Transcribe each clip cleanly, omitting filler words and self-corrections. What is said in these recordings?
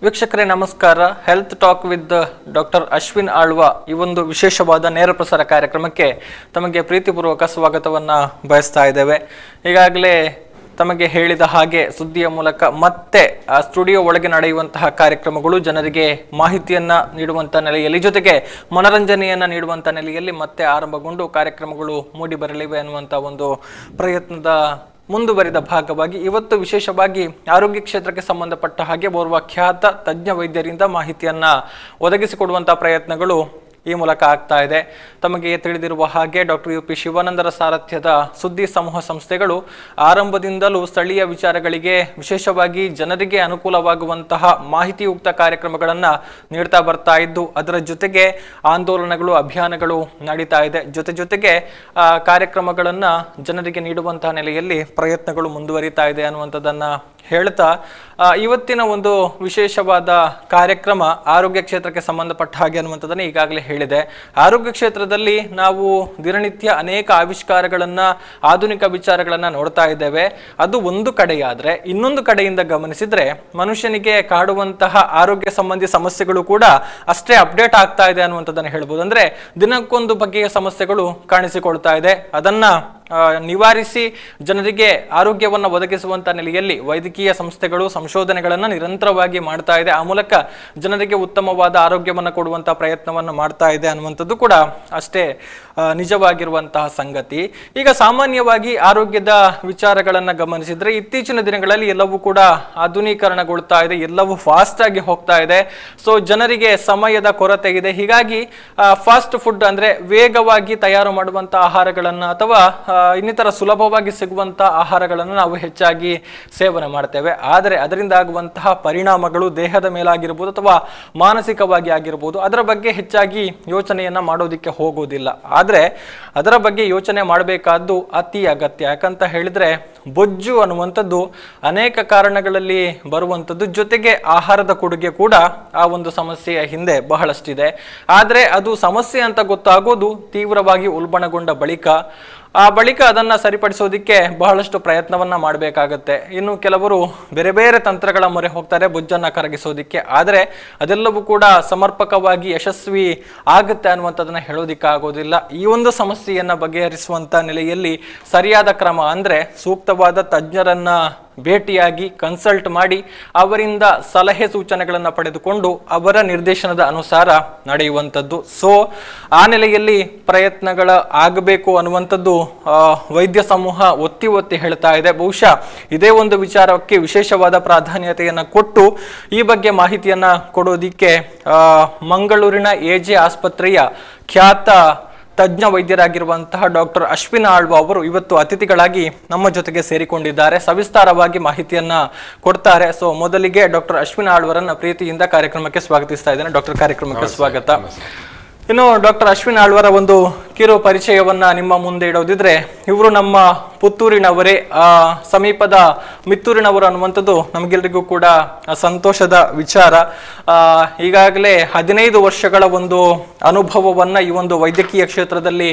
ವೀಕ್ಷಕರೇ ನಮಸ್ಕಾರ. Health talk with doctor Ashwin Alva ಈ ಒಂದು ವಿಶೇಷವಾದ ನೇರ ಪ್ರಸಾರ ಕಾರ್ಯಕ್ರಮಕ್ಕೆ ತಮಗೆ ಪ್ರೀತಿಪೂರ್ವಕ ಸ್ವಾಗತವನ್ನು ಬಯಸ್ತಾ ಇದ್ದೇವೆ. ಈಗಾಗಲೇ ತಮಗೆ ಹೇಳಿದ ಹಾಗೆ ಸುದ್ದಿಯ ಮೂಲಕ ಮತ್ತೆ ಸ್ಟುಡಿಯೋ ಒಳಗೆ ನಡೆಯುವಂತಹ ಕಾರ್ಯಕ್ರಮಗಳು ಜನರಿಗೆ ಮಾಹಿತಿಯನ್ನ ನೀಡುವಂತ ನೆಲೆಯಲ್ಲಿ ಜೊತೆಗೆ ಮನರಂಜನೆಯನ್ನ ನೀಡುವಂತ ನೆಲೆಯಲ್ಲಿ ಮತ್ತೆ ಆರಂಭಗೊಂಡು ಕಾರ್ಯಕ್ರಮಗಳು ಮೂಡಿ ಬರಲಿವೆ ಅನ್ನುವಂತ ಒಂದು ಪ್ರಯತ್ನದ ಮುಂದುವರಿದ ಭಾಗವಾಗಿ ಇವತ್ತು ವಿಶೇಷವಾಗಿ ಆರೋಗ್ಯ ಕ್ಷೇತ್ರಕ್ಕೆ ಸಂಬಂಧಪಟ್ಟ ಹಾಗೆ ಓರ್ವ ಖ್ಯಾತ ತಜ್ಞ ವೈದ್ಯರಿಂದ ಮಾಹಿತಿಯನ್ನ ಒದಗಿಸಿಕೊಡುವಂತಹ ಪ್ರಯತ್ನಗಳು ಈ ಮೂಲಕ ಆಗ್ತಾ ಇದೆ. ತಮಗೆ ತಿಳಿದಿರುವ ಹಾಗೆ ಡಾಕ್ಟರ್ ಯು ಪಿ ಶಿವಾನಂದರ ಸಾರಥ್ಯದ ಸುದ್ದಿ ಸಮೂಹ ಸಂಸ್ಥೆಗಳು ಆರಂಭದಿಂದಲೂ ಸ್ಥಳೀಯ ವಿಚಾರಗಳಿಗೆ ವಿಶೇಷವಾಗಿ ಜನರಿಗೆ ಅನುಕೂಲವಾಗುವಂತಹ ಮಾಹಿತಿಯುಕ್ತ ಕಾರ್ಯಕ್ರಮಗಳನ್ನು ನೀಡ್ತಾ ಬರ್ತಾ ಇದ್ದು ಅದರ ಜೊತೆಗೆ ಆಂದೋಲನಗಳು ಅಭಿಯಾನಗಳು ನಡೀತಾ ಇದೆ. ಜೊತೆಗೆ ಕಾರ್ಯಕ್ರಮಗಳನ್ನು ಜನರಿಗೆ ನೀಡುವಂತಹ ನೆಲೆಯಲ್ಲಿ ಪ್ರಯತ್ನಗಳು ಮುಂದುವರಿತಾ ಇದೆ ಅನ್ನುವಂಥದ್ದನ್ನು ಹೇಳ್ತಾ ಇವತ್ತಿನ ಒಂದು ವಿಶೇಷವಾದ ಕಾರ್ಯಕ್ರಮ ಆರೋಗ್ಯ ಕ್ಷೇತ್ರಕ್ಕೆ ಸಂಬಂಧಪಟ್ಟ ಹಾಗೆ ಅನ್ನುವಂಥದ್ದನ್ನು ಈಗಾಗಲೇ ಹೇಳಿದೆ. ಆರೋಗ್ಯ ಕ್ಷೇತ್ರದಲ್ಲಿ ನಾವು ದಿನನಿತ್ಯ ಅನೇಕ ಆವಿಷ್ಕಾರಗಳನ್ನ ಆಧುನಿಕ ವಿಚಾರಗಳನ್ನ ನೋಡ್ತಾ ಇದ್ದೇವೆ. ಅದು ಒಂದು ಕಡೆಯಾದ್ರೆ ಇನ್ನೊಂದು ಕಡೆಯಿಂದ ಗಮನಿಸಿದ್ರೆ ಮನುಷ್ಯನಿಗೆ ಕಾಡುವಂತಹ ಆರೋಗ್ಯ ಸಂಬಂಧಿ ಸಮಸ್ಯೆಗಳು ಕೂಡ ಅಷ್ಟೇ ಅಪ್ಡೇಟ್ ಆಗ್ತಾ ಇದೆ ಅನ್ನುವಂಥದ್ದನ್ನು ಹೇಳ್ಬೋದು. ಅಂದ್ರೆ ದಿನಕ್ಕೊಂದು ಬಗೆಯ ಸಮಸ್ಯೆಗಳು ಕಾಣಿಸಿಕೊಳ್ತಾ ಇದೆ. ಅದನ್ನ ನಿವಾರಿಸಿ ಜನರಿಗೆ ಆರೋಗ್ಯವನ್ನು ಒದಗಿಸುವಂತ ನೆಲೆಯಲ್ಲಿ ವೈದ್ಯಕೀಯ ಸಂಸ್ಥೆಗಳು ಸಂಶೋಧನೆಗಳನ್ನು ನಿರಂತರವಾಗಿ ಮಾಡ್ತಾ ಇದೆ. ಆ ಮೂಲಕ ಜನರಿಗೆ ಉತ್ತಮವಾದ ಆರೋಗ್ಯವನ್ನು ಕೊಡುವಂತಹ ಪ್ರಯತ್ನವನ್ನು ಮಾಡ್ತಾ ಇದೆ ಅನ್ನುವಂಥದ್ದು ಕೂಡ ಅಷ್ಟೇ ನಿಜವಾಗಿರುವಂತಹ ಸಂಗತಿ. ಈಗ ಸಾಮಾನ್ಯವಾಗಿ ಆರೋಗ್ಯದ ವಿಚಾರಗಳನ್ನು ಗಮನಿಸಿದ್ರೆ ಇತ್ತೀಚಿನ ದಿನಗಳಲ್ಲಿ ಎಲ್ಲವೂ ಕೂಡ ಆಧುನೀಕರಣಗೊಳ್ತಾ ಇದೆ, ಎಲ್ಲವೂ ಫಾಸ್ಟ್ ಆಗಿ ಹೋಗ್ತಾ ಇದೆ. ಸೊ ಜನರಿಗೆ ಸಮಯದ ಕೊರತೆ ಇದೆ. ಹೀಗಾಗಿ ಫಾಸ್ಟ್ ಫುಡ್ ಅಂದ್ರೆ ವೇಗವಾಗಿ ತಯಾರು ಮಾಡುವಂತಹ ಆಹಾರಗಳನ್ನು ಅಥವಾ ಇನ್ನಿತರ ಸುಲಭವಾಗಿ ಸಿಗುವಂತಹ ಆಹಾರಗಳನ್ನು ನಾವು ಹೆಚ್ಚಾಗಿ ಸೇವನೆ ಮಾಡ್ತೇವೆ. ಆದರೆ ಅದರಿಂದ ಆಗುವಂತಹ ಪರಿಣಾಮಗಳು ದೇಹದ ಮೇಲಾಗಿರ್ಬೋದು ಅಥವಾ ಮಾನಸಿಕವಾಗಿ ಆಗಿರ್ಬೋದು ಅದರ ಬಗ್ಗೆ ಹೆಚ್ಚಾಗಿ ಯೋಚನೆಯನ್ನ ಮಾಡೋದಿಕ್ಕೆ ಹೋಗೋದಿಲ್ಲ. ಆದ್ರೆ ಅದರ ಬಗ್ಗೆ ಯೋಚನೆ ಮಾಡಬೇಕಾದ್ದು ಅತಿ ಅಗತ್ಯ. ಯಾಕಂತ ಹೇಳಿದ್ರೆ ಬೊಜ್ಜು ಅನ್ನುವಂಥದ್ದು ಅನೇಕ ಕಾರಣಗಳಲ್ಲಿ ಬರುವಂಥದ್ದು. ಜೊತೆಗೆ ಆಹಾರದ ಕೊಡುಗೆ ಕೂಡ ಆ ಒಂದು ಸಮಸ್ಯೆಯ ಹಿಂದೆ ಬಹಳಷ್ಟಿದೆ. ಆದ್ರೆ ಅದು ಸಮಸ್ಯೆ ಅಂತ ಗೊತ್ತಾಗೋದು ತೀವ್ರವಾಗಿ ಉಲ್ಬಣಗೊಂಡ ಬಳಿಕ. ಆ ಬಳಿಕ ಅದನ್ನ ಸರಿಪಡಿಸೋದಿಕ್ಕೆ ಬಹಳಷ್ಟು ಪ್ರಯತ್ನವನ್ನ ಮಾಡಬೇಕಾಗತ್ತೆ. ಇನ್ನು ಕೆಲವರು ಬೇರೆ ಬೇರೆ ತಂತ್ರಗಳ ಮೊರೆ ಹೋಗ್ತಾರೆ ಬೊಜ್ಜನ್ನ ಕರಗಿಸೋದಿಕ್ಕೆ. ಆದರೆ ಅದೆಲ್ಲವೂ ಕೂಡ ಸಮರ್ಪಕವಾಗಿ ಯಶಸ್ವಿ ಆಗುತ್ತೆ ಅನ್ನುವಂಥದ್ದನ್ನ ಹೇಳೋದಿಕ್ಕಾಗೋದಿಲ್ಲ. ಈ ಒಂದು ಸಮಸ್ಯೆಯನ್ನ ಬಗೆಹರಿಸುವಂತ ನೆಲೆಯಲ್ಲಿ ಸರಿಯಾದ ಕ್ರಮ ಅಂದ್ರೆ ಸೂಕ್ತವಾದ ತಜ್ಞರನ್ನ ಭೇಟಿಯಾಗಿ ಕನ್ಸಲ್ಟ್ ಮಾಡಿ ಅವರಿಂದ ಸಲಹೆ ಸೂಚನೆಗಳನ್ನು ಪಡೆದುಕೊಂಡು ಅವರ ನಿರ್ದೇಶನದ ಅನುಸಾರ ನಡೆಯುವಂಥದ್ದು. ಸೊ ಆ ನೆಲೆಯಲ್ಲಿ ಪ್ರಯತ್ನಗಳ ಆಗಬೇಕು ಅನ್ನುವಂಥದ್ದು ವೈದ್ಯ ಸಮೂಹ ಒತ್ತಿ ಹೇಳ್ತಾ ಇದೆ. ಬಹುಶಃ ಇದೇ ಒಂದು ವಿಚಾರಕ್ಕೆ ವಿಶೇಷವಾದ ಪ್ರಾಧಾನ್ಯತೆಯನ್ನು ಕೊಟ್ಟು ಈ ಬಗ್ಗೆ ಮಾಹಿತಿಯನ್ನ ಕೊಡೋದಿಕ್ಕೆ ಮಂಗಳೂರಿನ ಎಜೆ ಆಸ್ಪತ್ರೆಯ ಖ್ಯಾತ ತಜ್ಞ ವೈದ್ಯರಾಗಿರುವಂತಹ ಡಾಕ್ಟರ್ ಅಶ್ವಿನ್ ಆಳ್ವ ಅವರು ಇವತ್ತು ಅತಿಥಿಗಳಾಗಿ ನಮ್ಮ ಜೊತೆಗೆ ಸೇರಿಕೊಂಡಿದ್ದಾರೆ. ಸವಿಸ್ತಾರವಾಗಿ ಮಾಹಿತಿಯನ್ನ ಕೊಡ್ತಾರೆ. ಸೊ ಮೊದಲಿಗೆ ಡಾಕ್ಟರ್ ಅಶ್ವಿನ್ ಆಳ್ವರನ್ನ ಪ್ರೀತಿಯಿಂದ ಕಾರ್ಯಕ್ರಮಕ್ಕೆ ಸ್ವಾಗತಿಸ್ತಾ ಇದ್ದೇನೆ. ಡಾಕ್ಟರ್, ಕಾರ್ಯಕ್ರಮಕ್ಕೆ ಸ್ವಾಗತ. ಇನ್ನು ಡಾಕ್ಟರ್ ಅಶ್ವಿನ್ ಆಳ್ವರ ಒಂದು ಕಿರು ಪರಿಚಯವನ್ನ ನಿಮ್ಮ ಮುಂದೆ ಇಡೋದಿದ್ರೆ ಇವರು ನಮ್ಮ ಪುತ್ತೂರಿನವರೇ, ಸಮೀಪದ ಮಿತ್ತೂರಿನವರು ಅನ್ನುವಂಥದ್ದು ನಮಗೆಲ್ಲರಿಗೂ ಕೂಡ ಸಂತೋಷದ ವಿಚಾರ. ಈಗಾಗಲೇ 15 ವರ್ಷಗಳ ಒಂದು ಅನುಭವವನ್ನ ಈ ಒಂದು ವೈದ್ಯಕೀಯ ಕ್ಷೇತ್ರದಲ್ಲಿ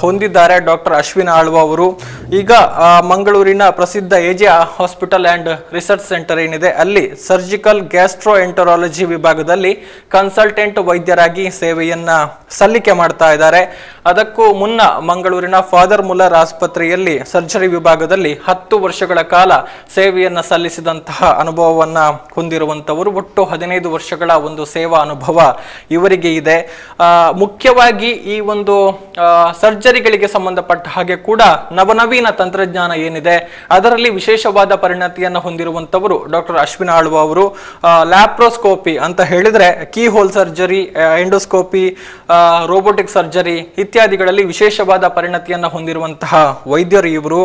ಹೊಂದಿದ್ದಾರೆ ಡಾಕ್ಟರ್ ಅಶ್ವಿನ್ ಆಳ್ವ ಅವರು. ಈಗ ಮಂಗಳೂರಿನ ಪ್ರಸಿದ್ಧ AJ hospital and research centre ಏನಿದೆ ಅಲ್ಲಿ ಸರ್ಜಿಕಲ್ ಗ್ಯಾಸ್ಟ್ರೋ ಎಂಟರಾಲಜಿ ವಿಭಾಗದಲ್ಲಿ ಕನ್ಸಲ್ಟೆಂಟ್ ವೈದ್ಯರಾಗಿ ಸೇವೆಯನ್ನ ಸಲ್ಲಿಕೆ ಮಾಡ್ತಾ ಇದ್ದಾರೆ. ಅದಕ್ಕೂ ಮುನ್ನ ಮಂಗಳೂರಿನ ಫಾದರ್ ಮುಲ್ಲರ್ ಆಸ್ಪತ್ರೆಯಲ್ಲಿ ಸರ್ಜರಿ ವಿಭಾಗದಲ್ಲಿ 10 ವರ್ಷಗಳ ಕಾಲ ಸೇವೆಯನ್ನ ಸಲ್ಲಿಸಿದಂತಹ ಅನುಭವವನ್ನ ಹೊಂದಿರುವಂತವರು. ಒಟ್ಟು 15 ವರ್ಷಗಳ ಒಂದು ಸೇವಾ ಅನುಭವ ಇವರಿಗೆ ಇದೆ. ಮುಖ್ಯವಾಗಿ ಈ ಒಂದು ಸರ್ಜರಿಗಳಿಗೆ ಸಂಬಂಧಪಟ್ಟ ಹಾಗೆ ಕೂಡ ನವನವೀನ ತಂತ್ರಜ್ಞಾನ ಏನಿದೆ ಅದರಲ್ಲಿ ವಿಶೇಷವಾದ ಪರಿಣತಿಯನ್ನ ಹೊಂದಿರುವಂತವರು ಡಾಕ್ಟರ್ ಅಶ್ವಿನ್ ಆಳ್ವ ಅವರು. ಲ್ಯಾಪ್ರೋಸ್ಕೋಪಿ ಅಂತ ಹೇಳಿದ್ರೆ keyhole surgery, endoscopy, robotic surgery ಇತ್ಯಾದಿಗಳಲ್ಲಿ ವಿಶೇಷವಾದ ಪರಿಣತಿಯನ್ನ ಹೊಂದಿರುವಂತಹ ವೈದ್ಯರು ಇವರು.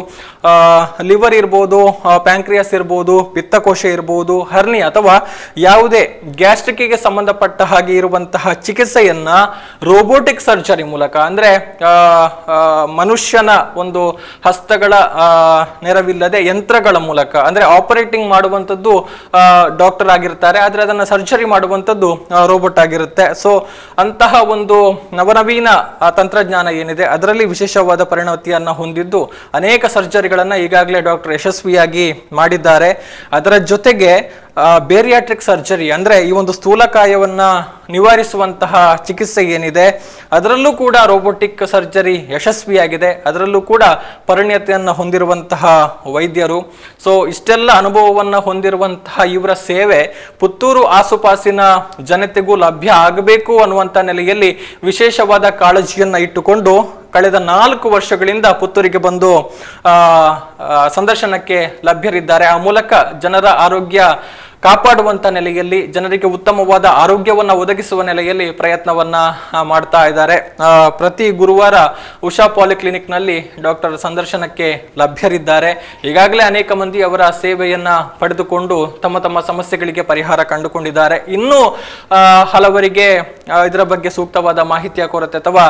ಲಿವರ್ ಇರ್ಬೋದು, ಪ್ಯಾಂಕ್ರಿಯಾಸ್ ಇರ್ಬೋದು, ಪಿತ್ತಕೋಶ ಇರ್ಬೋದು, ಹರ್ನಿ ಅಥವಾ ಯಾವುದೇ ಗ್ಯಾಸ್ಟ್ರಿಕ್ಗೆ ಸಂಬಂಧಪಟ್ಟ ಹಾಗೆ ಇರುವಂತಹ ಚಿಕಿತ್ಸೆಯನ್ನ ರೋಬೋಟಿಕ್ ಸರ್ಜರಿ ಮೂಲಕ ಅಂದ್ರೆ ಮನುಷ್ಯನ ಒಂದು ಹಸ್ತಗಳ ನೆರವಿಲ್ಲದೆ ಯಂತ್ರಗಳ ಮೂಲಕ ಅಂದ್ರೆ ಆಪರೇಟಿಂಗ್ ಮಾಡುವಂಥದ್ದು ಡಾಕ್ಟರ್ ಆಗಿರ್ತಾರೆ, ಆದ್ರೆ ಅದನ್ನ ಸರ್ಜರಿ ಮಾಡುವಂಥದ್ದು ರೋಬೋಟ್ ಆಗಿರುತ್ತೆ. ಸೊ ಅಂತಹ ಒಂದು ನವನವೀನ ತಂತ್ರಜ್ಞಾನ ಏನಿದೆ ಅದರಲ್ಲಿ ವಿಶೇಷವಾದ ಪರಿಣತಿಯನ್ನ ಹೊಂದಿದ್ದು ಅನೇಕ ಸರ್ಜರಿಗಳನ್ನ ಈಗಾಗಲೇ ಡಾಕ್ಟರ್ ಯಶಸ್ವಿಯಾಗಿ ಮಾಡಿದ್ದಾರೆ. ಅದರ ಜೊತೆಗೆ ಬೇರಿಯಾಟ್ರಿಕ್ ಸರ್ಜರಿ ಅಂದ್ರೆ ಈ ಒಂದು ಸ್ಥೂಲಕಾಯವನ್ನ ನಿವಾರಿಸುವಂತಹ ಚಿಕಿತ್ಸೆ ಏನಿದೆ ಅದರಲ್ಲೂ ಕೂಡ ರೋಬೋಟಿಕ್ ಸರ್ಜರಿ ಯಶಸ್ವಿಯಾಗಿದೆ. ಅದರಲ್ಲೂ ಕೂಡ ಪರಿಣತಿಯನ್ನು ಹೊಂದಿರುವಂತಹ ವೈದ್ಯರು. ಸೊ ಇಷ್ಟೆಲ್ಲ ಅನುಭವವನ್ನು ಹೊಂದಿರುವಂತಹ ಇವರ ಸೇವೆ ಪುತ್ತೂರು ಆಸುಪಾಸಿನ ಜನತೆಗೂ ಲಭ್ಯ ಆಗಬೇಕು ಅನ್ನುವಂಥ ನೆಲೆಯಲ್ಲಿ ವಿಶೇಷವಾದ ಕಾಳಜಿಯನ್ನ ಇಟ್ಟುಕೊಂಡು ಕಳೆದ 4 ವರ್ಷಗಳಿಂದ ಪುತ್ತೂರಿಗೆ ಬಂದು ಸಂದರ್ಶನಕ್ಕೆ ಲಭ್ಯರಿದ್ದಾರೆ. ಆ ಮೂಲಕ ಜನರ ಆರೋಗ್ಯ ಕಾಪಾಡುವಂತ ನೆಲೆಯಲ್ಲಿ, ಜನರಿಗೆ ಉತ್ತಮವಾದ ಆರೋಗ್ಯವನ್ನು ಒದಗಿಸುವ ನೆಲೆಯಲ್ಲಿ ಪ್ರಯತ್ನವನ್ನ ಮಾಡ್ತಾ ಇದ್ದಾರೆ. ಪ್ರತಿ ಗುರುವಾರ ಉಷಾ ಪಾಲಿಕ್ಲಿನಿಕ್ ನಲ್ಲಿ ಡಾಕ್ಟರ್ ಸಂದರ್ಶನಕ್ಕೆ ಲಭ್ಯರಿದ್ದಾರೆ. ಈಗಾಗಲೇ ಅನೇಕ ಮಂದಿ ಅವರ ಸೇವೆಯನ್ನ ಪಡೆದುಕೊಂಡು ತಮ್ಮ ತಮ್ಮ ಸಮಸ್ಯೆಗಳಿಗೆ ಪರಿಹಾರ ಕಂಡುಕೊಂಡಿದ್ದಾರೆ. ಇನ್ನೂ ಹಲವರಿಗೆ ಇದರ ಬಗ್ಗೆ ಸೂಕ್ತವಾದ ಮಾಹಿತಿಯ ಕೊರತೆ ಅಥವಾ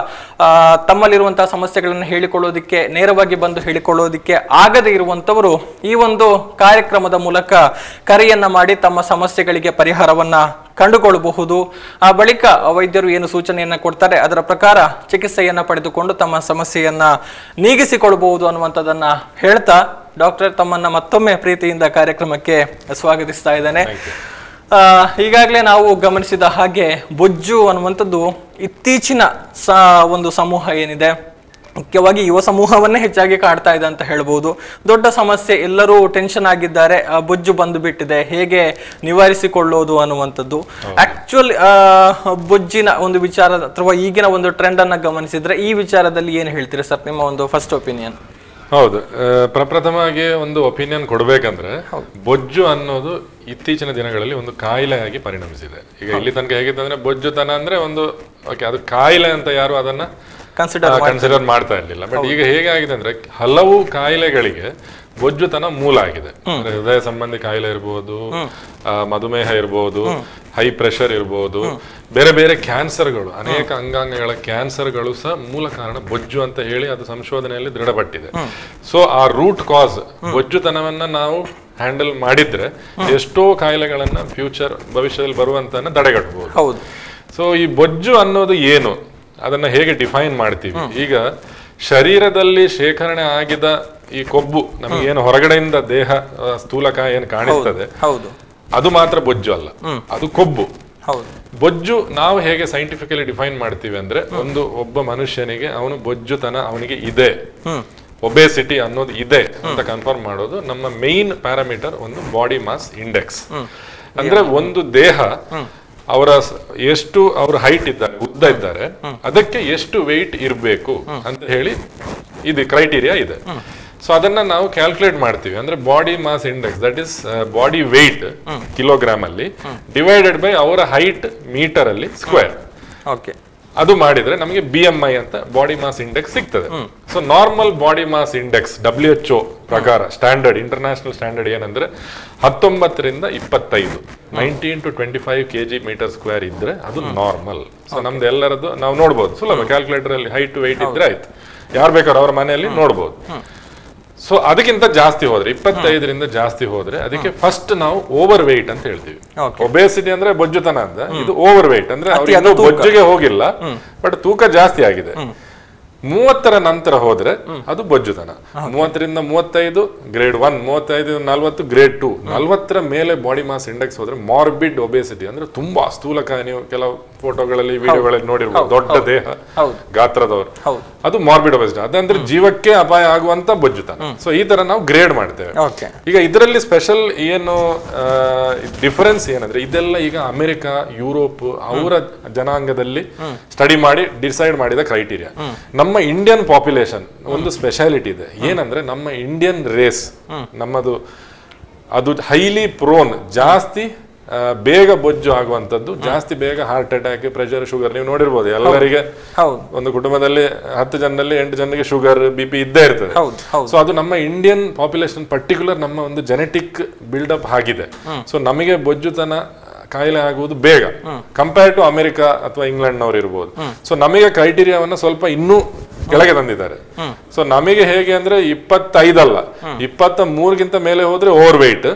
ತಮ್ಮಲ್ಲಿರುವಂತಹ ಸಮಸ್ಯೆಗಳನ್ನು ಹೇಳಿಕೊಳ್ಳೋದಿಕ್ಕೆ, ನೇರವಾಗಿ ಬಂದು ಹೇಳಿಕೊಳ್ಳೋದಿಕ್ಕೆ ಆಗದೇ ಇರುವಂತವರು ಈ ಒಂದು ಕಾರ್ಯಕ್ರಮದ ಮೂಲಕ ಕರೆಯನ್ನ ಮಾಡಿ ತಮ್ಮ ಸಮಸ್ಯೆಗಳಿಗೆ ಪರಿಹಾರವನ್ನ ಕಂಡುಕೊಳ್ಳಬಹುದು. ಆ ಬಳಿಕ ವೈದ್ಯರು ಏನು ಸೂಚನೆಯನ್ನ ಕೊಡ್ತಾರೆ ಅದರ ಪ್ರಕಾರ ಚಿಕಿತ್ಸೆಯನ್ನ ಪಡೆದುಕೊಂಡು ತಮ್ಮ ಸಮಸ್ಯೆಯನ್ನ ನೀಗಿಸಿಕೊಳ್ಳಬಹುದು ಅನ್ನುವಂಥದ್ದನ್ನ ಹೇಳ್ತಾ ಡಾಕ್ಟರ್ ತಮ್ಮನ್ನ ಮತ್ತೊಮ್ಮೆ ಪ್ರೀತಿಯಿಂದ ಕಾರ್ಯಕ್ರಮಕ್ಕೆ ಸ್ವಾಗತಿಸ್ತಾ ಇದ್ದೇನೆ. ಈಗಾಗಲೇ ನಾವು ಗಮನಿಸಿದ ಹಾಗೆ ಬೊಜ್ಜು ಅನ್ನುವಂಥದ್ದು ಇತ್ತೀಚಿನ ಒಂದು ಸಮೂಹ ಏನಿದೆ, ಮುಖ್ಯವಾಗಿ ಯುವ ಸಮೂಹವನ್ನೇ ಹೆಚ್ಚಾಗಿ ಕಾಡ್ತಾ ಇದೆ ಅಂತ ಹೇಳ್ಬೋದು. ದೊಡ್ಡ ಸಮಸ್ಯೆ, ಎಲ್ಲರೂ ಟೆನ್ಷನ್ ಆಗಿದ್ದಾರೆ, ಬೊಜ್ಜು ಬಂದು ಬಿಟ್ಟಿದೆ, ಹೇಗೆ ನಿವಾರಿಸಿಕೊಳ್ಳೋದು ಅನ್ನುವಂಥದ್ದು. ಆಕ್ಚುಲ್ ಬೊಜ್ಜಿನ ಒಂದು ವಿಚಾರ ಅಥವಾ ಈಗಿನ ಒಂದು ಟ್ರೆಂಡ್ ಅನ್ನ ಗಮನಿಸಿದ್ರೆ ಈ ವಿಚಾರದಲ್ಲಿ ಏನು ಹೇಳ್ತೀರಿ ಸರ್, ನಿಮ್ಮ ಒಂದು ಫಸ್ಟ್ ಒಪಿನಿಯನ್? ಹೌದು, ಪ್ರಪ್ರಥಮವಾಗಿ ಒಂದು ಒಪಿನಿಯನ್ ಕೊಡ್ಬೇಕಂದ್ರೆ ಬೊಜ್ಜು ಅನ್ನೋದು ಇತ್ತೀಚಿನ ದಿನಗಳಲ್ಲಿ ಒಂದು ಕಾಯಿಲೆಯಾಗಿ ಪರಿಣಮಿಸಿದೆ. ಈಗ ಇಲ್ಲಿ ತನಕ ಹೇಗಿತ್ತಂದ್ರೆ ಬೊಜ್ಜುತನ ಅಂದ್ರೆ ಒಂದು ಅದು ಕಾಯಿಲೆ ಅಂತ ಯಾರು ಅದನ್ನ ಕನ್ಸಿಡರ್ ಮಾಡ್ತಾ ಇರ್ಲಿಲ್ಲ. ಬಟ್ ಈಗ ಹೇಗಾಗಿದೆ ಅಂದ್ರೆ ಹಲವು ಕಾಯಿಲೆಗಳಿಗೆ ಬೊಜ್ಜುತನ ಮೂಲ ಆಗಿದೆ. ಹೃದಯ ಸಂಬಂಧಿ ಕಾಯಿಲೆ ಇರ್ಬೋದು, ಮಧುಮೇಹ ಇರ್ಬೋದು, ಹೈ ಪ್ರೆಷರ್ ಇರ್ಬೋದು, ಬೇರೆ ಬೇರೆ ಕ್ಯಾನ್ಸರ್ಗಳು, ಅನೇಕ ಅಂಗಾಂಗಗಳ ಕ್ಯಾನ್ಸರ್ಗಳು ಸಹ ಮೂಲ ಕಾರಣ ಬೊಜ್ಜು ಅಂತ ಹೇಳಿ ಅದು ಸಂಶೋಧನೆಯಲ್ಲಿ ದೃಢಪಟ್ಟಿದೆ. ಸೊ ಆ ರೂಟ್ ಕಾಸ್ ಬೊಜ್ಜುತನವನ್ನ ನಾವು ಹ್ಯಾಂಡಲ್ ಮಾಡಿದ್ರೆ ಎಷ್ಟೋ ಕಾಯಿಲೆಗಳನ್ನ ಭವಿಷ್ಯದಲ್ಲಿ ಬರುವಂತನ್ನ ತಡೆಗಟ್ಟಬಹುದು. ಸೊ ಈ ಬೊಜ್ಜು ಅನ್ನೋದು ಏನು, ಅದನ್ನ ಹೇಗೆ ಡಿಫೈನ್ ಮಾಡ್ತೀವಿ? ಈಗ ಶರೀರದಲ್ಲಿ ಶೇಖರಣೆ ಆಗಿದ ಈ ಕೊಬ್ಬು ನಮಗೇನು ಹೊರಗಡೆಯಿಂದ ದೇಹ ಸ್ಥೂಲಕಾಯ ಏನು ಕಾಣಿಸ್ತದೆ ಅದು ಮಾತ್ರ ಬೊಜ್ಜು ಅಲ್ಲ, ಅದು ಕೊಬ್ಬು. ಬೊಜ್ಜು ನಾವು ಹೇಗೆ ಸೈಂಟಿಫಿಕಲಿ ಡಿಫೈನ್ ಮಾಡ್ತೀವಿ ಅಂದ್ರೆ ಒಬ್ಬ ಮನುಷ್ಯನಿಗೆ ಅವನು ಬೊಜ್ಜುತನ ಅವನಿಗೆ ಇದೆ, ಒಬೇಸಿಟಿ ಅನ್ನೋದು ಇದೆ ಅಂತ ಕನ್ಫರ್ಮ್ ಮಾಡೋದು ನಮ್ಮ ಮೇನ್ ಪ್ಯಾರಾಮೀಟರ್ ಒಂದು ಬಾಡಿ ಮಾಸ್ ಇಂಡೆಕ್ಸ್. ಅಂದ್ರೆ ಒಂದು ದೇಹ ಎಷ್ಟು ಅವ್ರ ಹೈಟ್ ಇದ್ದಾರೆ, ಉದ್ದ ಇದ್ದಾರೆ, ಅದಕ್ಕೆ ಎಷ್ಟು ವೆಯ್ಟ್ ಇರಬೇಕು ಅಂತ ಹೇಳಿ ಇದು ಕ್ರೈಟೀರಿಯಾ ಇದೆ. ಸೊ ಅದನ್ನ ನಾವು ಕ್ಯಾಲ್ಕುಲೇಟ್ ಮಾಡ್ತೀವಿ. ಅಂದ್ರೆ body mass index, that is body weight kilogram ಅಲ್ಲಿ ಡಿವೈಡೆಡ್ ಬೈ ಅವರ ಹೈಟ್ ಮೀಟರ್ ಅಲ್ಲಿ ಸ್ಕ್ವೇರ್. ಅದು ಮಾಡಿದ್ರೆ ನಮಗೆ BMI ಅಂತ ಬಾಡಿ ಮಾಸ್ ಇಂಡೆಕ್ಸ್ ಸಿಗ್ತದೆ. So normal body mass index WHO ಪ್ರಕಾರ ಸ್ಟ್ಯಾಂಡರ್ಡ್, ಇಂಟರ್ನ್ಯಾಷನಲ್ ಸ್ಟ್ಯಾಂಡರ್ಡ್ ಏನಂದ್ರೆ 19 ರಿಂದ 25, 19 to 25 kg ಮೀಟರ್ ಸ್ಕ್ವೇರ್ ಇದ್ರೆ ಅದು ನಾರ್ಮಲ್. ಸೊ ನಮ್ದು ಎಲ್ಲರದ್ದು ನಾವು ನೋಡ್ಬೋದು ಸುಲಭ, ಕ್ಯಾಲ್ಕುಲೇಟರ್ ಅಲ್ಲಿ ಹೈಟ್ ವೆಯ್ಟ್ ಇದ್ರೆ ಆಯ್ತು, ಯಾರು ಬೇಕಾದ್ರೂ ಅವ್ರ ಮನೆಯಲ್ಲಿ ನೋಡ್ಬೋದು. ಸೊ ಅದಕ್ಕಿಂತ ಜಾಸ್ತಿ ಹೋದ್ರೆ 25 ರಿಂದ ಜಾಸ್ತಿ ಹೋದ್ರೆ ಅದಕ್ಕೆ ಫಸ್ಟ್ ನಾವು ಓವರ್ ವೆಯ್ಟ್ ಅಂತ ಹೇಳ್ತೀವಿ. ಒಬೇಸಿಟಿ ಅಂದ್ರೆ ಬೊಜ್ಜುತನ ಅಂತ, ಇದು ಓವರ್ ವೆಯ್ಟ್ ಅಂದ್ರೆ ಅವ್ರಿಗೆ ಬೊಜ್ಜಿಗೆ ಹೋಗಿಲ್ಲ ಬಟ್ ತೂಕ ಜಾಸ್ತಿ ಆಗಿದೆ. 30ರ ನಂತರ ಹೋದ್ರೆ ಅದು ಬೊಜ್ಜುತನ. 30 ರಿಂದ 35 ಗ್ರೇಡ್ 1, 35 40 ಗ್ರೇಡ್ 2, 40ರ ಮೇಲೆ ಬಾಡಿ ಮಾಸ್ ಇಂಡೆಕ್ಸ್ ಹೋದ್ರೆ ಮಾರ್ಬಿಡ್ ಒಬೇಸಿಟಿ ಅಂದ್ರೆ ತುಂಬಾ ಸ್ಥೂಲಕಾಯ. ನೀವು ಕೆಲವು ಫೋಟೋಗಳಲ್ಲಿ ವಿಡಿಯೋಗಳಲ್ಲಿ ನೋಡಿರ್ಬೋದು, ದೊಡ್ಡ ದೇಹ ಗಾತ್ರದವರು, ಅದು ಮಾರ್ಬಿಡ್ ಒಬೇಸಿಟಿ. ಅದಂದ್ರೆ ಜೀವಕ್ಕೆ ಅಪಾಯ ಆಗುವಂತ ಬೊಜ್ಜುತನ. ಸೊ ಈ ತರ ನಾವು ಗ್ರೇಡ್ ಮಾಡ್ತೇವೆ. ಈಗ ಇದರಲ್ಲಿ ಸ್ಪೆಷಲ್ ಏನು ಡಿಫರೆನ್ಸ್ ಏನಂದ್ರೆ ಇದೆಲ್ಲ ಈಗ ಅಮೆರಿಕ, ಯುರೋಪ್ ಅವರ ಜನಾಂಗದಲ್ಲಿ ಸ್ಟಡಿ ಮಾಡಿ ಡಿಸೈಡ್ ಮಾಡಿದ ಕ್ರೈಟೀರಿಯಾ. ನಮ್ಮ ಇಂಡಿಯನ್ ಪಾಪ್ಯುಲೇಷನ್ ಒಂದು ಸ್ಪೆಷಾಲಿಟಿ ಇದೆ, ಏನಂದ್ರೆ ನಮ್ಮ ಇಂಡಿಯನ್ ರೇಸ್ ನಮ್ಮದು ಅದು ಹೈಲಿ ಪ್ರೋನ್, ಜಾಸ್ತಿ ಬೇಗ ಬೊಜ್ಜು ಆಗುವಂತದ್ದು, ಜಾಸ್ತಿ ಬೇಗ ಹಾರ್ಟ್ ಅಟ್ಯಾಕ್, ಪ್ರೆಷರ್, ಶುಗರ್. ನೀವು ನೋಡಿರ್ಬೋದು ಎಲ್ಲರಿಗೆ ಒಂದು ಕುಟುಂಬದಲ್ಲಿ 10 ಜನರಲ್ಲಿ 8 ಜನರಿಗೆ ಶುಗರ್, BP ಇದ್ದೇ ಇರ್ತದೆ. ಸೊ ಅದು ನಮ್ಮ ಇಂಡಿಯನ್ ಪಾಪ್ಯುಲೇಷನ್ ಪರ್ಟಿಕ್ಯುಲರ್ ನಮ್ಮ ಒಂದು ಜೆನೆಟಿಕ್ ಬಿಲ್ಡಪ್ ಆಗಿದೆ. ಸೊ ನಮಗೆ ಬೊಜ್ಜುತನ ಕಾಯಿಲೆ ಆಗುವುದು ಬೇಗ ಕಂಪೇರ್ ಟು ಅಮೆರಿಕ ಅಥವಾ ಇಂಗ್ಲೆಂಡ್ನವ್ರು ಇರ್ಬೋದು. ಸೊ ನಮಗೆ ಕ್ರೈಟೀರಿಯಾವನ್ನ ಸ್ವಲ್ಪ ಇನ್ನೂ ಕೆಳಗೆ ತಂದಿದ್ದಾರೆ. ಸೊ ನಮಗೆ ಹೇಗೆ ಅಂದ್ರೆ 25 ಅಲ್ಲ, 23ಗಿಂತ ಮೇಲೆ ಹೋದ್ರೆ ಓವರ್ ವೆಯ್ಟ್,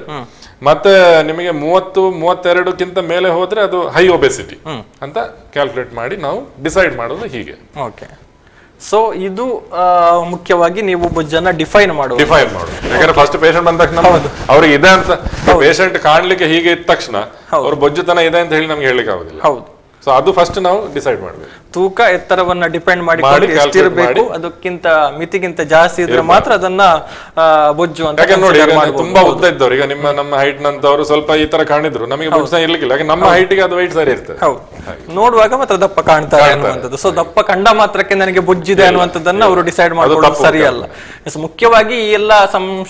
ಮತ್ತೆ ನಿಮಗೆ 30-32ಕ್ಕಿಂತ ಮೇಲೆ ಹೋದ್ರೆ ಅದು ಹೈ ಒಬೆಸಿಟಿ ಅಂತ ಕ್ಯಾಲ್ಕುಲೇಟ್ ಮಾಡಿ ನಾವು ಡಿಸೈಡ್ ಮಾಡೋದು ಹೀಗೆ. ಸೊ ಇದು ಮುಖ್ಯವಾಗಿ ನೀವು ಬೊಜ್ಜನ್ನ ಡಿಫೈನ್ ಮಾಡುವ ಯಾಕಂದ್ರೆ ಫಸ್ಟ್ ಪೇಷಂಟ್ ಬಂದ ತಕ್ಷಣ ಅವ್ರಿಗೆ ಇದೆ ಅಂತ ಪೇಷಂಟ್ ಕಾಣ್ಲಿಕ್ಕೆ ಹೀಗೆ ಇದ್ದ ತಕ್ಷಣ ಅವ್ರ ಬೊಜ್ಜುತನ ಇದೆ ಅಂತ ಹೇಳಿ ನಮ್ಗೆ ಹೇಳಲಿಕ್ಕೆ ಆಗುದಿಲ್ಲ. ಹೌದು. ಸೊ ಅದು ಫಸ್ಟ್ ನಾವು ಡಿಸೈಡ್ ಮಾಡ್ಬೇಕು. ತೂಕ ಎತ್ತರವನ್ನ ಡಿಪೆಂಡ್ ಮಾಡಿ ಎಷ್ಟಿರಬೇಕು, ಅದಕ್ಕಿಂತ ಮಿತಿಗಿಂತ ಜಾಸ್ತಿ ಇದ್ರೆ ಮಾತ್ರ ಅದನ್ನ ಬೊಜ್ಜು ಅಂತ. ನೋಡಿ ತುಂಬಾ ಉದ್ದ ಇದ್ದವ್ರು, ಈಗ ನಮ್ಮ ಹೈಟ್ ನಂತವ್ರು ಸ್ವಲ್ಪ ಈ ತರ ಕಾಣಿದ್ರು, ನಮಗೆ ಬೊಜ್ಜು ಇರ್ಲಿಕ್ಕಿಲ್ಲ, ನಮ್ಮ ಹೈಟ್ಗೆ ಅದು ವೈಟ್ ಸರಿ ಇರ್ತದೆ. ಹೌದು, ನೋಡುವಾಗ ಮಾತ್ರ ದಪ್ಪ ಕಾಣ್ತಾರೆ ಅನ್ನುವಂಥದ್ದು. ಸೊ ದಪ್ಪ ಕಂಡ ಮಾತ್ರಕ್ಕೆ ನನಗೆ ಬೊಜ್ಜಿದೆ ಅನ್ನುವಂಥದ್ದನ್ನ ಅವರು ಡಿಸೈಡ್ ಮಾಡ್ಕೊಳ್ಳೋದು ಸರಿಯಲ್ಲ. ಮುಖ್ಯವಾಗಿ ಈ ಎಲ್ಲ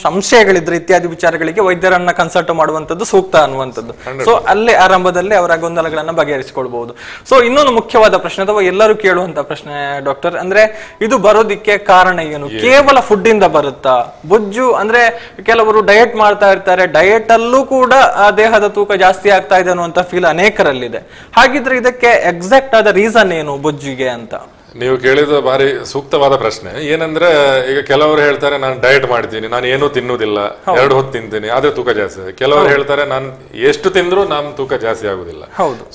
ಸಂಶಯಗಳಿದ್ರೆ ಇತ್ಯಾದಿ ವಿಚಾರಗಳಿಗೆ ವೈದ್ಯರನ್ನ ಕನ್ಸಲ್ಟ್ ಮಾಡುವಂತದ್ದು ಸೂಕ್ತ ಅನ್ನುವಂಥದ್ದು. ಸೊ ಅಲ್ಲೇ ಆರಂಭದಲ್ಲೇ ಅವರ ಗೊಂದಲಗಳನ್ನ ಬಗೆಹರಿಸಿಕೊಳ್ಬಹುದು. ಸೊ ಇನ್ನೊಂದು ಮುಖ್ಯವಾದ ಪ್ರಶ್ನೆ ಅಥವಾ ಎಲ್ಲರೂ ಕೇಳುವಂತ ಪ್ರಶ್ನೆ ಡಾಕ್ಟರ್, ಅಂದ್ರೆ ಇದು ಬರೋದಿಕ್ಕೆ ಕಾರಣ ಏನು? ಕೇವಲ ಫುಡ್ ಇಂದ ಬರುತ್ತಾ ಬೊಜ್ಜು? ಅಂದ್ರೆ ಕೆಲವರು ಡಯಟ್ ಮಾಡ್ತಾ ಇರ್ತಾರೆ, ಡಯಟ್ ಅಲ್ಲೂ ಕೂಡ ದೇಹದ ತೂಕ ಜಾಸ್ತಿ ಆಗ್ತಾ ಇದೆ ಅನ್ನುವಂತ ಫೀಲ್ ಅನೇಕರಲ್ಲಿದೆ. ಹಾಗಿದ್ರೆ ಇದಕ್ಕೆ ಎಕ್ಸಾಕ್ಟ್ ಆದ ರೀಸನ್ ಏನು ಬೊಜ್ಜಿಗೆ ಅಂತ? ನೀವು ಕೇಳಿದ ಭಾರಿ ಸೂಕ್ತವಾದ ಪ್ರಶ್ನೆ. ಏನಂದ್ರೆ ಈಗ ಕೆಲವರು ಹೇಳ್ತಾರೆ ನಾನು ಡಯಟ್ ಮಾಡ್ತೀನಿ, ನಾನು ಏನೂ ತಿನ್ನುವುದಿಲ್ಲ, 2 ಹೊತ್ತು ತಿಂತೀನಿ ಆದ್ರೆ ತೂಕ ಜಾಸ್ತಿ ಆಗುತ್ತೆ. ಕೆಲವರು ಹೇಳ್ತಾರೆ ನಾನು ಎಷ್ಟು ತಿಂದ್ರು ನಮ್ ತೂಕ ಜಾಸ್ತಿ ಆಗುದಿಲ್ಲ.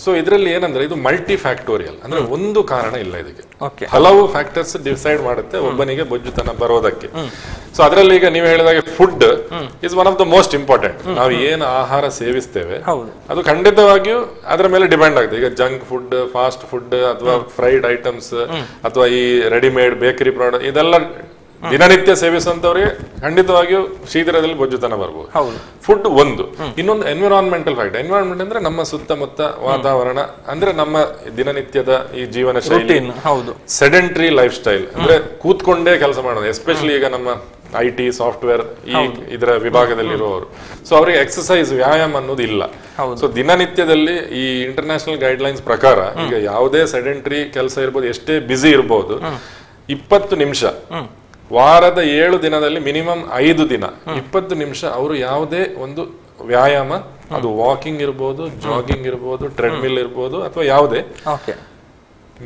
ಸೊ ಇದ್ರಲ್ಲಿ ಏನಂದ್ರೆ ಇದು ಮಲ್ಟಿ ಫ್ಯಾಕ್ಟೋರಿಯಲ್, ಅಂದ್ರೆ ಒಂದು ಕಾರಣ ಇಲ್ಲ ಇದಕ್ಕೆ, ಹಲವು ಫ್ಯಾಕ್ಟರ್ಸ್ ಡಿಸೈಡ್ ಮಾಡುತ್ತೆ ಒಬ್ಬನಿಗೆ ಬೊಜ್ಜುತನ ಬರೋದಕ್ಕೆ. ಸೊ ಅದರಲ್ಲಿ ಈಗ ನೀವು ಹೇಳಿದಾಗೆ food is one of the most important. ನಾವು ಏನು ಆಹಾರ ಸೇವಿಸ್ತೇವೆ ಅದು ಖಂಡಿತವಾಗಿಯೂ ಅದರ ಮೇಲೆ ಡಿಪೆಂಡ್ ಆಗುತ್ತೆ. ಈಗ ಜಂಕ್ ಫುಡ್, ಫಾಸ್ಟ್ ಫುಡ್ ಅಥವಾ ಫ್ರೈಡ್ ಐಟಮ್ಸ್ ಅಥವಾ ಈ ರೆಡಿಮೇಡ್ ಬೇಕರಿ ಪ್ರಾಡಕ್ಟ್ ಇದೆಲ್ಲ ದಿನನಿತ್ಯ ಸೇವಿಸುವಂತವ್ರಿಗೆ ಖಂಡಿತವಾಗಿಯೂ ಶೀಘ್ರದಲ್ಲಿ ಬೊಜ್ಜುತನ ಬರ್ಬೋದು. ಫುಡ್ ಒಂದು. ಇನ್ನೊಂದು ಎನ್ವಿರಾನ್ಮೆಂಟಲ್ ಫ್ಯಾಕ್ಟರ್. ಎನ್ವಿರಾನ್ಮೆಂಟ್ ಅಂದ್ರೆ ನಮ್ಮ ಸುತ್ತಮುತ್ತ ವಾತಾವರಣ, ಅಂದ್ರೆ ನಮ್ಮ ದಿನನಿತ್ಯದ ಈ ಜೀವನ ಶೈಲಿ, ಸೆಡೆಂಟ್ರಿ ಲೈಫ್ ಸ್ಟೈಲ್, ಅಂದ್ರೆ ಕೂತ್ಕೊಂಡೇ ಕೆಲಸ ಮಾಡೋದು. ಎಸ್ಪೆಷಲಿ ಈಗ ನಮ್ಮ IT ಸಾಫ್ಟ್ವೇರ್ ಈ ಇದರ ವಿಭಾಗದಲ್ಲಿರುವವರು, ಸೊ ಅವರಿಗೆ ಎಕ್ಸಸೈಸ್ ವ್ಯಾಯಾಮ ಅನ್ನೋದು ಇಲ್ಲ. ಸೊ ದಿನನಿತ್ಯದಲ್ಲಿ ಈ ಇಂಟರ್ನ್ಯಾಷನಲ್ ಗೈಡ್ ಲೈನ್ಸ್ ಪ್ರಕಾರ ಈಗ ಯಾವುದೇ ಸೆಡೆಂಟ್ರಿ ಕೆಲಸ ಇರ್ಬೋದು, ಎಷ್ಟೇ ಬ್ಯುಸಿ ಇರ್ಬೋದು, 20 ನಿಮಿಷ ವಾರದ 7 ದಿನದಲ್ಲಿ ಮಿನಿಮಮ್ 5 ದಿನ 20 ನಿಮಿಷ ಅವರು ಯಾವುದೇ ಒಂದು ವ್ಯಾಯಾಮ, ಅದು ವಾಕಿಂಗ್ ಇರ್ಬೋದು, ಜಾಗಿಂಗ್ ಇರ್ಬೋದು, ಟ್ರೆಡ್ಮಿಲ್ ಇರ್ಬೋದು, ಅಥವಾ ಯಾವುದೇ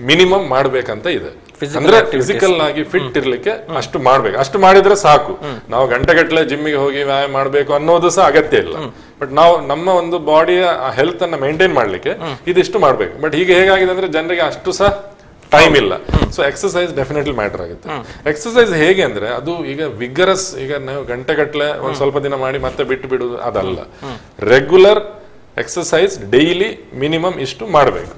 ಮಿನಿಮಮ್ ಮಾಡ್ಬೇಕಂತ ಇದೆ. ಅಂದ್ರೆ ಫಿಸಿಕಲ್ ಆಗಿ ಫಿಟ್ ಇರ್ಲಿಕ್ಕೆ ಅಷ್ಟು ಮಾಡ್ಬೇಕು. ಅಷ್ಟು ಮಾಡಿದ್ರೆ ಸಾಕು. ನಾವು ಗಂಟೆಗಟ್ಟಲೆ ಜಿಮ್ಮಿಗೆ ಹೋಗಿ ವ್ಯಾಯಾಮ ಮಾಡ್ಬೇಕು ಅನ್ನೋದು ಸಹ ಅಗತ್ಯ ಇಲ್ಲ. ಬಟ್ ನಾವು ನಮ್ಮ ಒಂದು ಬಾಡಿಯ ಹೆಲ್ತ್ ಅನ್ನ ಮೇಂಟೈನ್ ಮಾಡ್ಲಿಕ್ಕೆ ಇದಿಷ್ಟು ಮಾಡ್ಬೇಕು. ಬಟ್ ಈಗ ಹೇಗಾಗಿದೆ ಅಂದ್ರೆ ಜನರಿಗೆ ಅಷ್ಟು ಸಹ ಟೈಮ್ ಇಲ್ಲ. ಸೊ ಎಕ್ಸಸೈಸ್ ಡೆಫಿನೆಟ್ಲಿ ಮ್ಯಾಟರ್ ಆಗುತ್ತೆ. ಎಕ್ಸಸೈಸ್ ಹೇಗೆ ಅಂದ್ರೆ ಅದು ಈಗ ವಿಗರಸ್, ಈಗ ನಾವು ಗಂಟೆಗಟ್ಟಲೆ ಒಂದ್ ಸ್ವಲ್ಪ ದಿನ ಮಾಡಿ ಮತ್ತೆ ಬಿಟ್ಟು ಬಿಡುದು ಅದಲ್ಲ. ರೆಗ್ಯುಲರ್ ಎಕ್ಸಸೈಸ್ ಡೈಲಿ ಮಿನಿಮಮ್ ಇಷ್ಟು ಮಾಡಬೇಕು.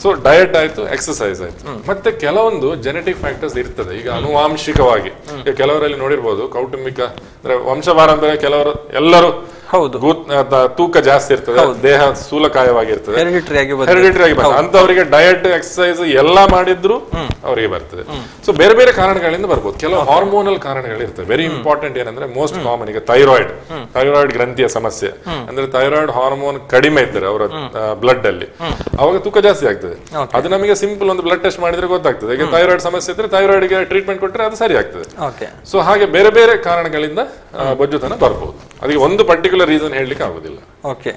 ಸೊ ಡಯಟ್ ಆಯ್ತು, ಎಕ್ಸಸೈಸ್ ಆಯ್ತು. ಮತ್ತೆ ಕೆಲವೊಂದು ಜೆನೆಟಿಕ್ ಫ್ಯಾಕ್ಟರ್ಸ್ ಇರ್ತದೆ. ಈಗ ಆನುವಾಂಶಿಕವಾಗಿ ಈಗ ಕೆಲವರಲ್ಲಿ ನೋಡಿರ್ಬೋದು, ಕೌಟುಂಬಿಕ ಅಂದ್ರೆ ವಂಶ ಪಾರಂಪರ್ಯ, ಕೆಲವರು ಎಲ್ಲರೂ ತೂಕ ಜಾಸ್ತಿ ಇರ್ತದೆ, ದೇಹ ಸ್ಥೂಲಕಾಯವಾಗಿರ್ತದೆ, ಹೆರಿಡಿಟರಿ ಆಗಿ ಬರ್ತದೆ. ಅಂತವರಿಗೆ ಡಯಟ್ ಎಕ್ಸಸೈಸ್ ಎಲ್ಲ ಮಾಡಿದ್ರು ಅವರಿಗೆ ಬರ್ತದೆ. ಸೊ ಬೇರೆ ಬೇರೆ ಕಾರಣಗಳಿಂದ ಬರ್ಬೋದು. ಕೆಲವು ಹಾರ್ಮೋನಲ್ ಕಾರಣಗಳಿರ್ತವೆ. ವೆರಿ ಇಂಪಾರ್ಟೆಂಟ್ ಏನಂದ್ರೆ ಮೋಸ್ಟ್ ಕಾಮನ್ ಈಗ ಥೈರಾಯ್ಡ್ ಗ್ರಂಥಿಯ ಸಮಸ್ಯೆ, ಅಂದ್ರೆ ಥೈರಾಯ್ಡ್ ಹಾರ್ಮೋನ್ ಕಡಿಮೆ ಇದ್ದರೆ ಅವರ ಬ್ಲಡ್ ಅಲ್ಲಿ, ಅವಾಗ ತೂಕ ಜಾಸ್ತಿ ಆಗ್ತದೆ. ಅದು ನಮಗೆ ಸಿಂಪಲ್ ಒಂದು ಬ್ಲಡ್ ಟೆಸ್ಟ್ ಮಾಡಿದ್ರೆ ಗೊತ್ತಾಗ್ತದೆ. ಈಗ ಥೈರಾಯ್ಡ್ ಸಮಸ್ಯೆ ಇದ್ರೆ ಥೈರಾಯ್ಡ್ ಗೆ ಟ್ರೀಟ್ಮೆಂಟ್ ಕೊಟ್ಟರೆ ಅದು ಸರಿ ಆಗ್ತದೆ. ಸೊ ಹಾಗೆ ಬೇರೆ ಬೇರೆ ಕಾರಣಗಳಿಂದ ಬೊಜ್ಜುತನ ಬರ್ಬೋದು. ಅದಕ್ಕೆ ಒಂದು ಪರ್ಟಿಕ್ಯುಲರ್ ರೀಸನ್ ಹೇಳಲಿಕ್ಕೆ ಆಗುದಿಲ್ಲ. ಓಕೆ,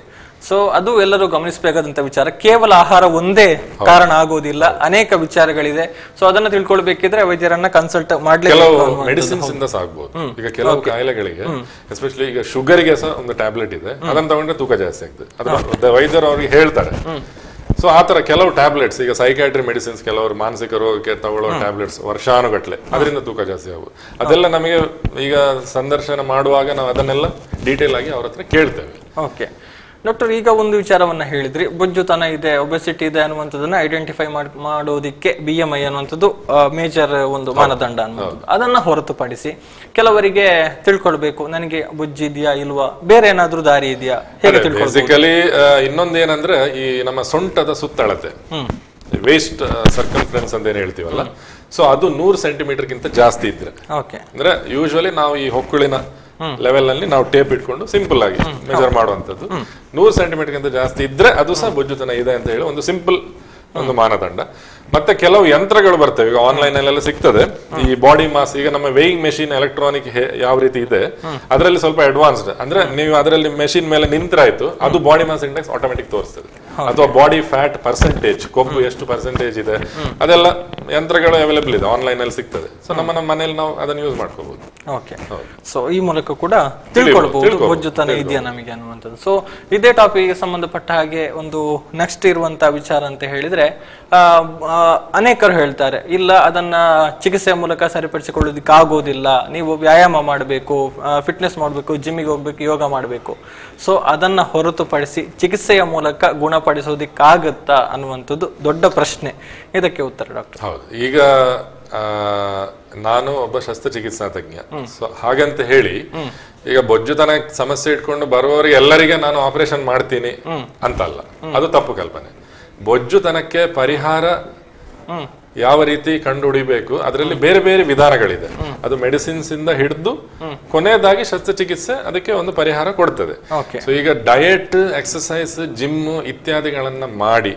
ಸೊ ಅದು ಎಲ್ಲರೂ ಗಮನಿಸಬೇಕಾದಂತ ವಿಚಾರ. ಕೇವಲ ಆಹಾರ ಒಂದೇ ಕಾರಣ ಆಗೋದಿಲ್ಲ, ಅನೇಕ ವಿಚಾರಗಳಿದೆ. ಸೊ ಅದನ್ನ ತಿಳ್ಕೊಳ್ಬೇಕಿದ್ರೆ ವೈದ್ಯರನ್ನ ಕನ್ಸಲ್ಟ್ ಮಾಡ್ಲಿಕ್ಕೆ ಕೆಲವು ಮೆಡಿಸಿನ್ಸ್ ಇಂದ ಸಾಗಬಹುದು. ಈಗ ಕೆಲವು ಕಾಯಿಲೆಗಳಿಗೆ, ಎಸ್ಪೆಷಲಿ ಈಗ ಶುಗರ್ಗೆ ಸಹ ಒಂದು ಟ್ಯಾಬ್ಲೆಟ್ ಇದೆ, ಅದನ್ನ ತಗೊಂಡ್ರೆ ತೂಕ ಜಾಸ್ತಿ ಆಗ್ತದೆ. ಅದು ವೈದ್ಯರು ಅವ್ರಿಗೆ ಹೇಳ್ತಾರೆ. ಸೊ ಆತರ ಕೆಲವು ಟ್ಯಾಬ್ಲೆಟ್ಸ್, ಈಗ ಸೈಕ್ಯಾಟ್ರಿ ಮೆಡಿಸಿನ್ಸ್, ಕೆಲವರು ಮಾನಸಿಕ ರೋಗಕ್ಕೆ ತಗೊಳ್ಳೋ ಟ್ಯಾಬ್ಲೆಟ್ಸ್ ವರ್ಷಾನುಗಟ್ಲೆ, ಅದರಿಂದ ತೂಕ ಜಾಸ್ತಿ ಆಗುದು. ಅದೆಲ್ಲ ನಮಗೆ ಈಗ ಸಂದರ್ಶನ ಮಾಡುವಾಗ ನಾವು ಅದನ್ನೆಲ್ಲ ಡೀಟೇಲ್ ಆಗಿ ಅವ್ರ ಹತ್ರ ಕೇಳ್ತೇವೆ. ಓಕೆ ಡಾಕ್ಟರ್, ಈಗ ಒಂದು ವಿಚಾರವನ್ನ ಹೇಳಿದ್ರಿ, ಬೊಜ್ಜುತನ ಇದೆ, ಒಬೆಸಿಟಿ ಇದೆ ಅನ್ನುವಂಥದ್ದನ್ನ ಐಡೆಂಟಿಫೈ ಮಾಡೋದಿಕ್ಕೆ BMI ಅನ್ನುವಂಥದ್ದು ಮೇಜರ್ ಒಂದು ಮಾನದಂಡ ಅನ್ನೋದು. ಅದನ್ನ ಹೊರತುಪಡಿಸಿ ಕೆಲವರಿಗೆ ತಿಳ್ಕೊಳ್ಬೇಕು, ನನಗೆ ಬೊಜ್ಜಿದ್ಯಾ ಇಲ್ವಾ, ಬೇರೆ ಏನಾದ್ರೂ ದಾರಿ ಇದೆಯಾ, ಹೇಗೆ ತಿಳ್ಕೊಳ್ಬೇಕು? ಬೇಸಿಕಲಿ ಇನ್ನೊಂದು ಏನಂದ್ರೆ ಈ ನಮ್ಮ ಸೊಂಟದ ಸುತ್ತಳತೆ, ವೇಸ್ಟ್ ಸರ್ಕಂಫರೆನ್ಸ್ ಅಂತ ಏನ್ ಹೇಳ್ತೀವಲ್ಲ, ಸೊ ಅದು 100 ಸೆಂಟಿಮೀಟರ್ ಗಿಂತ ಜಾಸ್ತಿ ಇದ್ರೆ, ಅಂದ್ರೆ ಯೂಶುವಲಿ ನಾವು ಈ ಹೊಕ್ಕುಳಿನ ಲೆವೆಲ್ ನಲ್ಲಿ ನಾವು ಟೇಪ್ ಇಟ್ಕೊಂಡು ಸಿಂಪಲ್ ಆಗಿ ಮೆಜರ್ ಮಾಡುವಂತದ್ದು. 100 ಸೆಂಟಿಮೀಟರ್ ಗಿಂತ ಜಾಸ್ತಿ ಇದ್ರೆ ಅದು ಸಹ ಬೊಜ್ಜುತನ ಇದೆ ಅಂತ ಹೇಳಿ ಒಂದು ಸಿಂಪಲ್ ಒಂದು ಮಾನದಂಡ. ಮತ್ತೆ ಕೆಲವು ಯಂತ್ರಗಳು ಬರ್ತವೆ, ಈಗ ಆನ್ಲೈನ್ ಅಲ್ಲೆಲ್ಲ ಸಿಗ್ತದೆ. ಈ ಬಾಡಿ ಮಾಸ್, ಈಗ ನಮ್ಮ ವೇಯಿಂಗ್ ಮೆಷಿನ್ ಎಲೆಕ್ಟ್ರಾನಿಕ್ ಯಾವ ರೀತಿ ಇದೆ, ಅದರಲ್ಲಿ ಸ್ವಲ್ಪ ಅಡ್ವಾನ್ಸ್ಡ್, ಅಂದ್ರೆ ನೀವು ಅದರಲ್ಲಿ ಮೆಷಿನ್ ಮೇಲೆ ನಿಂತ್ರಾಯ್ತು, ಅದು ಬಾಡಿ ಮಾಸ್ ಇಂಡೆಕ್ಸ್ ಆಟೋಮೆಟಿಕ್ ತೋರಿಸ್ತದೆ. ಅಥವಾ ಬಾಡಿ ಫ್ಯಾಟ್ ಪರ್ಸೆಂಟೇಜ್, ಕೊಬ್ಬು ಎಷ್ಟು ಪರ್ಸೆಂಟೇಜ್ ಇದೆ, ಅದೆಲ್ಲ ಯಂತ್ರಗಳು ಅವೈಲೇಬಲ್ ಇದೆ, ಆನ್ಲೈನ್ ಅಲ್ಲಿ ಸಿಗ್ತದೆ. ಸೊ ನಮ್ಮ ಮನೇಲಿ ನಾವು ಅದನ್ನ ಯೂಸ್ ಮಾಡ್ಕೋಬಹುದು. ಓಕೆ, ಸೊ ಈ ಮೂಲಕ ಕೂಡ ತಿಳ್ಕೊಳ್ಬಹುದು ಬೊಜ್ಜುತನ ಇದೆಯಾ ನಮಗೆ ಅನ್ನುವಂಥದ್ದು. ಸೊ ಇದೇ ಟಾಪಿಕ್ಗೆ ಸಂಬಂಧಪಟ್ಟ ಹಾಗೆ ಒಂದು ನೆಕ್ಸ್ಟ್ ಇರುವಂತ ವಿಚಾರ ಅಂತ ಹೇಳಿದ್ರೆ, ಅನೇಕರು ಹೇಳ್ತಾರೆ ಇಲ್ಲ ಅದನ್ನ ಚಿಕಿತ್ಸೆಯ ಮೂಲಕ ಸರಿಪಡಿಸಿಕೊಳ್ಳೋದಕ್ಕೆ ಆಗೋದಿಲ್ಲ, ನೀವು ವ್ಯಾಯಾಮ ಮಾಡಬೇಕು, ಫಿಟ್ನೆಸ್ ಮಾಡಬೇಕು, ಜಿಮ್ಮಿಗೆ ಹೋಗ್ಬೇಕು, ಯೋಗ ಮಾಡಬೇಕು. ಸೊ ಅದನ್ನ ಹೊರತುಪಡಿಸಿ ಚಿಕಿತ್ಸೆಯ ಮೂಲಕ ಗುಣಪಡಿಸೋದಿಕ್ಕಾಗತ್ತಾ ಅನ್ನುವಂಥದ್ದು ದೊಡ್ಡ ಪ್ರಶ್ನೆ. ಇದಕ್ಕೆ ಉತ್ತರ ಡಾಕ್ಟರ್? ಹೌದು, ಈಗ ನಾನು ಒಬ್ಬ ಶಸ್ತ್ರಚಿಕಿತ್ಸಾ ತಜ್ಞ. ಸೊ ಹಾಗಂತ ಹೇಳಿ ಈಗ ಬೊಜ್ಜುತನ ಸಮಸ್ಯೆ ಇಟ್ಕೊಂಡು ಬರುವವರಿಗೆ ಎಲ್ಲರಿಗೆ ನಾನು ಆಪರೇಷನ್ ಮಾಡ್ತೀನಿ ಅಂತಲ್ಲ, ಅದು ತಪ್ಪು ಕಲ್ಪನೆ. ಬೊಜ್ಜುತನಕ್ಕೆ ಪರಿಹಾರ ಯಾವ ರೀತಿ ಕಂಡುಹಿಡಿಬೇಕು, ಅದರಲ್ಲಿ ಬೇರೆ ಬೇರೆ ವಿಧಾನಗಳಿದೆ. ಅದು ಮೆಡಿಸಿನ್ಸ್ ಇಂದ ಹಿಡಿದು ಕೊನೆಯದಾಗಿ ಶಸ್ತ್ರಚಿಕಿತ್ಸೆ ಅದಕ್ಕೆ ಒಂದು ಪರಿಹಾರ ಕೊಡ್ತದೆ. ಸೊ ಈಗ ಡಯಟ್, ಎಕ್ಸಸೈಸ್, ಜಿಮ್ ಇತ್ಯಾದಿಗಳನ್ನ ಮಾಡಿ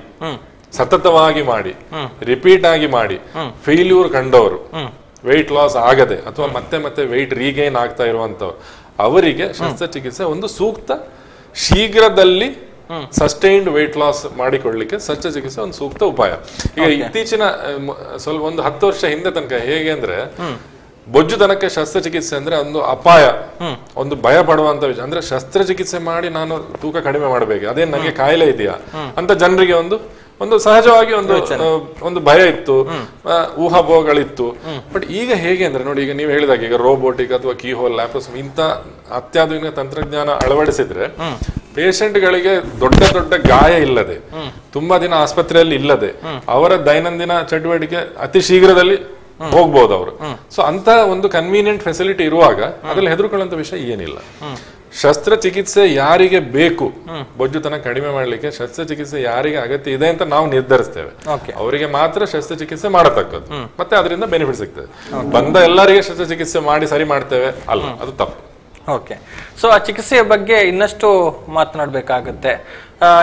ಸತತವಾಗಿ ಮಾಡಿ ರಿಪೀಟ್ ಆಗಿ ಮಾಡಿ ಫೇಲ್ಯೂರ್ ಕಂಡವರು, ವೆಯ್ಟ್ ಲಾಸ್ ಆಗದೆ ಅಥವಾ ಮತ್ತೆ ಮತ್ತೆ ವೆಯ್ಟ್ ರೀಗೈನ್ ಆಗ್ತಾ ಇರುವಂತವ್ರು, ಅವರಿಗೆ ಶಸ್ತ್ರಚಿಕಿತ್ಸೆ ಒಂದು ಸೂಕ್ತ, ಶೀಘ್ರದಲ್ಲಿ ಸಸ್ಟೈನ್ಡ್ ವೆಯ್ಟ್ ಲಾಸ್ ಮಾಡಿಕೊಳ್ಳಿಕ್ಕೆ ಶಸ್ತ್ರಚಿಕಿತ್ಸೆ ಒಂದು ಸೂಕ್ತ ಉಪಾಯ. ಈಗ ಇತ್ತೀಚಿನ ಸ್ವಲ್ಪ ಒಂದು 10 ವರ್ಷ ಹಿಂದೆ ತನಕ ಹೇಗೆ ಅಂದ್ರೆ, ಬೊಜ್ಜುತನಕ್ಕೆ ಶಸ್ತ್ರಚಿಕಿತ್ಸೆ ಅಂದ್ರೆ ಒಂದು ಅಪಾಯ, ಒಂದು ಭಯ ಪಡುವಂತ ವಿಷಯ. ಅಂದ್ರೆ ಶಸ್ತ್ರಚಿಕಿತ್ಸೆ ಮಾಡಿ ನಾನು ತೂಕ ಕಡಿಮೆ ಮಾಡಬೇಕು, ಅದೇನ್ ನನಗೆ ಕಾಯಿಲೆ ಇದೆಯಾ ಅಂತ ಜನರಿಗೆ ಒಂದು ಸಹಜವಾಗಿ ಒಂದು ಭಯ ಇತ್ತು, ಊಹಾಪೋಹಗಳಿತ್ತು. ಬಟ್ ಈಗ ಹೇಗೆ ಅಂದ್ರೆ ನೋಡಿ, ಈಗ ನೀವು ಹೇಳಿದಾಗ ಈಗ ರೋಬೋಟಿಕ್ ಅಥವಾ ಕೀಹೋಲ್, ಲ್ಯಾಪ್ರೋಸ್ಕೋಪಿ ಇಂಥ ಅತ್ಯಾಧುನಿಕ ತಂತ್ರಜ್ಞಾನ ಅಳವಡಿಸಿದ್ರೆ ಪೇಷಂಟ್ಗಳಿಗೆ ದೊಡ್ಡ ದೊಡ್ಡ ಗಾಯ ಇಲ್ಲದೆ, ತುಂಬಾ ದಿನ ಆಸ್ಪತ್ರೆಯಲ್ಲಿ ಇಲ್ಲದೆ, ಅವರ ದೈನಂದಿನ ಚಟುವಟಿಕೆ ಅತಿ ಶೀಘ್ರದಲ್ಲಿ ಹೋಗ್ಬೋದು ಅವರು. ಸೊ ಅಂತ ಒಂದು ಕನ್ವೀನಿಯಂಟ್ ಫೆಸಿಲಿಟಿ ಇರುವಾಗ ಅದ್ರಲ್ಲಿ ಹೆದರ್ಕೊಳ್ಳುವಂತ ವಿಷಯ ಏನಿಲ್ಲ. ಶಸ್ತ್ರಚಿಕಿತ್ಸೆ ಯಾರಿಗೆ ಬೇಕು, ಬೊಜ್ಜುತನ ಕಡಿಮೆ ಮಾಡ್ಲಿಕ್ಕೆ ಶಸ್ತ್ರಚಿಕಿತ್ಸೆ ಯಾರಿಗೆ ಅಗತ್ಯ ಇದೆ ಅಂತ ನಾವು ನಿರ್ಧರಿಸ್ತೇವೆ, ಅವರಿಗೆ ಮಾತ್ರ ಶಸ್ತ್ರಚಿಕಿತ್ಸೆ ಮಾಡತಕ್ಕದ್ದು, ಮತ್ತೆ ಅದರಿಂದ ಬೆನಿಫಿಟ್ ಸಿಗ್ತದೆ. ಬಂದ ಎಲ್ಲರಿಗೆ ಶಸ್ತ್ರಚಿಕಿತ್ಸೆ ಮಾಡಿ ಸರಿ ಮಾಡ್ತೇವೆ ಅಲ್ಲ, ಅದು ತಪ್ಪು. ಓಕೆ, ಸೊ ಆ ಚಿಕಿತ್ಸೆಯ ಬಗ್ಗೆ ಇನ್ನಷ್ಟು ಮಾತನಾಡಬೇಕಾಗುತ್ತೆ.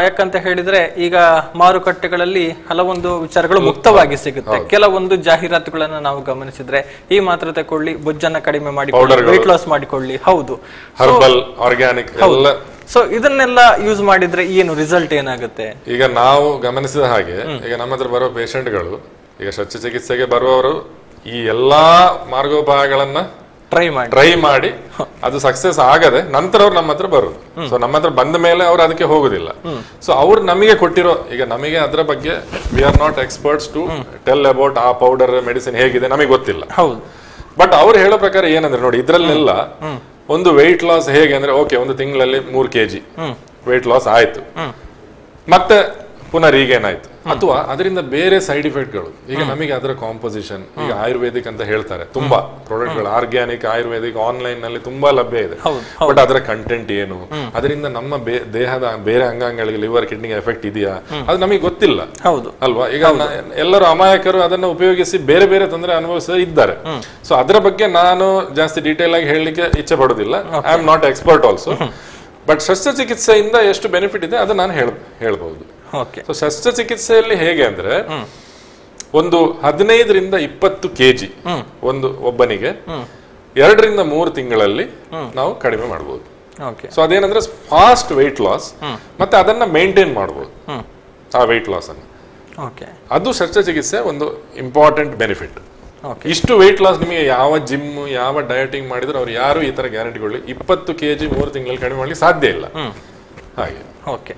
ಯಾಕಂತ ಹೇಳಿದ್ರೆ ಈಗ ಮಾರುಕಟ್ಟೆಗಳಲ್ಲಿ ಹಲವೊಂದು ವಿಚಾರಗಳು ಮುಕ್ತವಾಗಿ ಸಿಗುತ್ತೆ. ಕೆಲವೊಂದು ಜಾಹೀರಾತುಗಳನ್ನ ನಾವು ಗಮನಿಸಿದ್ರೆ, ಈ ಮಾತ್ರೆ ತಗೊಳ್ಳಿ, ಬೊಜ್ಜನ್ನ ಕಡಿಮೆ ಮಾಡಿಕೊಳ್ಳಿ, ವೆಯ್ಟ್ ಲಾಸ್ ಮಾಡಿಕೊಳ್ಳಿ. ಹೌದು, ಹರ್ಬಲ್, ಆರ್ಗ್ಯಾನಿಕ್. ಸೊ ಇದನ್ನೆಲ್ಲ ಯೂಸ್ ಮಾಡಿದ್ರೆ ಏನು ರಿಸಲ್ಟ್ ಏನಾಗುತ್ತೆ? ಈಗ ನಾವು ಗಮನಿಸಿದ ಹಾಗೆ, ಈಗ ನಮ್ಮ ಹತ್ರ ಬರೋ ಪೇಷಂಟ್ಗಳು, ಈಗ ಶಸ್ತ್ರಚಿಕಿತ್ಸೆಗೆ ಬರುವವರು ಈ ಎಲ್ಲಾ ಮಾರ್ಗೋಪಾಯಗಳನ್ನ ಟ್ರೈ ಮಾಡಿ ಅದು ಸಕ್ಸಸ್ ಆಗದೆ ನಂತರ ಅವ್ರು ನಮ್ಮ ಹತ್ರ ಬರುದು. ಸೊ ನಮ್ಮ ಹತ್ರ ಬಂದ ಮೇಲೆ ಅವ್ರು ಅದಕ್ಕೆ ಹೋಗುದಿಲ್ಲ. ಸೊ ಅವ್ರು ನಮಗೆ ಕೊಟ್ಟಿರೋ, ಈಗ ನಮಗೆ ಅದರ ಬಗ್ಗೆ we are not experts to tell about ಆ ಪೌಡರ್ ಮೆಡಿಸಿನ್ ಹೇಗಿದೆ, ನಮಗೆ ಗೊತ್ತಿಲ್ಲ. ಬಟ್ ಅವ್ರು ಹೇಳೋ ಪ್ರಕಾರ ಏನಂದ್ರೆ ನೋಡಿ, ಇದ್ರಲ್ಲೆಲ್ಲ ಒಂದು ವೆಯ್ಟ್ ಲಾಸ್ ಹೇಗೆ ಅಂದ್ರೆ, ಓಕೆ ಒಂದು ತಿಂಗಳಲ್ಲಿ 3 kg ವೆಯ್ಟ್ ಲಾಸ್ ಆಯ್ತು, ಮತ್ತೆ ಪುನಃ ರೀಗೇನ್ ಆಯ್ತು, ಅಥವಾ ಅದರಿಂದ ಬೇರೆ ಸೈಡ್ ಇಫೆಕ್ಟ್ಗಳು. ಈಗ ನಮಗೆ ಅದರ ಕಾಂಪೋಸಿಷನ್, ಈಗ ಆಯುರ್ವೇದಿಕ್ ಅಂತ ಹೇಳ್ತಾರೆ, ತುಂಬಾ ಪ್ರಾಡಕ್ಟ್ಗಳು ಆರ್ಗ್ಯಾನಿಕ್, ಆಯುರ್ವೇದಿಕ್ ಆನ್ಲೈನ್ ನಲ್ಲಿ ತುಂಬಾ ಲಭ್ಯ ಇದೆ. ಬಟ್ ಅದರ ಕಂಟೆಂಟ್ ಏನು, ಅದರಿಂದ ನಮ್ಮ ದೇಹದ ಬೇರೆ ಅಂಗಾಂಗಗಳಿಗೆ, ಲಿವರ್, ಕಿಡ್ನಿಗೆ ಎಫೆಕ್ಟ್ ಇದೆಯಾ, ಅದು ನಮಗೆ ಗೊತ್ತಿಲ್ಲ ಅಲ್ವಾ. ಈಗ ಎಲ್ಲರೂ ಅಮಾಯಕರು ಅದನ್ನ ಉಪಯೋಗಿಸಿ ಬೇರೆ ಬೇರೆ ತೊಂದರೆ ಅನುಭವಿಸ ಇದ್ದಾರೆ. ಸೊ ಅದರ ಬಗ್ಗೆ ನಾನು ಜಾಸ್ತಿ ಡೀಟೇಲ್ ಆಗಿ ಹೇಳಲಿಕ್ಕೆ ಇಚ್ಛೆ ಪಡುದಿಲ್ಲ. I am not expert also. But ಶಸ್ತ್ರಚಿಕಿತ್ಸೆಯಿಂದ ಎಷ್ಟು ಬೆನಿಫಿಟ್ ಇದೆ ಅದು ನಾನು ಹೇಳ್ಬಹುದು. ಸೊ ಶಸ್ತ್ರಚಿಕಿತ್ಸೆಯಲ್ಲಿ ಹೇಗೆ ಅಂದ್ರೆ, ಒಂದು 15ರಿಂದ 20 kg ಒಬ್ಬನಿಗೆ 2 ರಿಂದ 3 ತಿಂಗಳಲ್ಲಿ ನಾವು ಕಡಿಮೆ ಮಾಡಬಹುದು. ಸೊ ಅದೇನಂದ್ರೆ ಫಾಸ್ಟ್ ವೆಯ್ಟ್ ಲಾಸ್, ಮತ್ತೆ ಅದನ್ನ ಮೇಂಟೈನ್ ಮಾಡಬಹುದು ಆ ವೆಯ್ಟ್ ಲಾಸ್ ಅನ್ನು. ಅದು ಶಸ್ತ್ರಚಿಕಿತ್ಸೆ ಒಂದು ಇಂಪಾರ್ಟೆಂಟ್ ಬೆನಿಫಿಟ್. ಇಷ್ಟು ವೆಯ್ಟ್ ಲಾಸ್ ನಿಮಗೆ ಯಾವ ಜಿಮ್, ಯಾವ ಡಯಟಿಂಗ್ ಮಾಡಿದ್ರು ಅವ್ರು ಯಾರು ಈ ತರ ಗ್ಯಾರಂಟಿಗಳು 20 kg 3 ತಿಂಗಳಲ್ಲಿ ಕಡಿಮೆ ಮಾಡ್ಲಿಕ್ಕೆ ಸಾಧ್ಯ ಇಲ್ಲ. ಹಾಗೆ ಓಕೆ,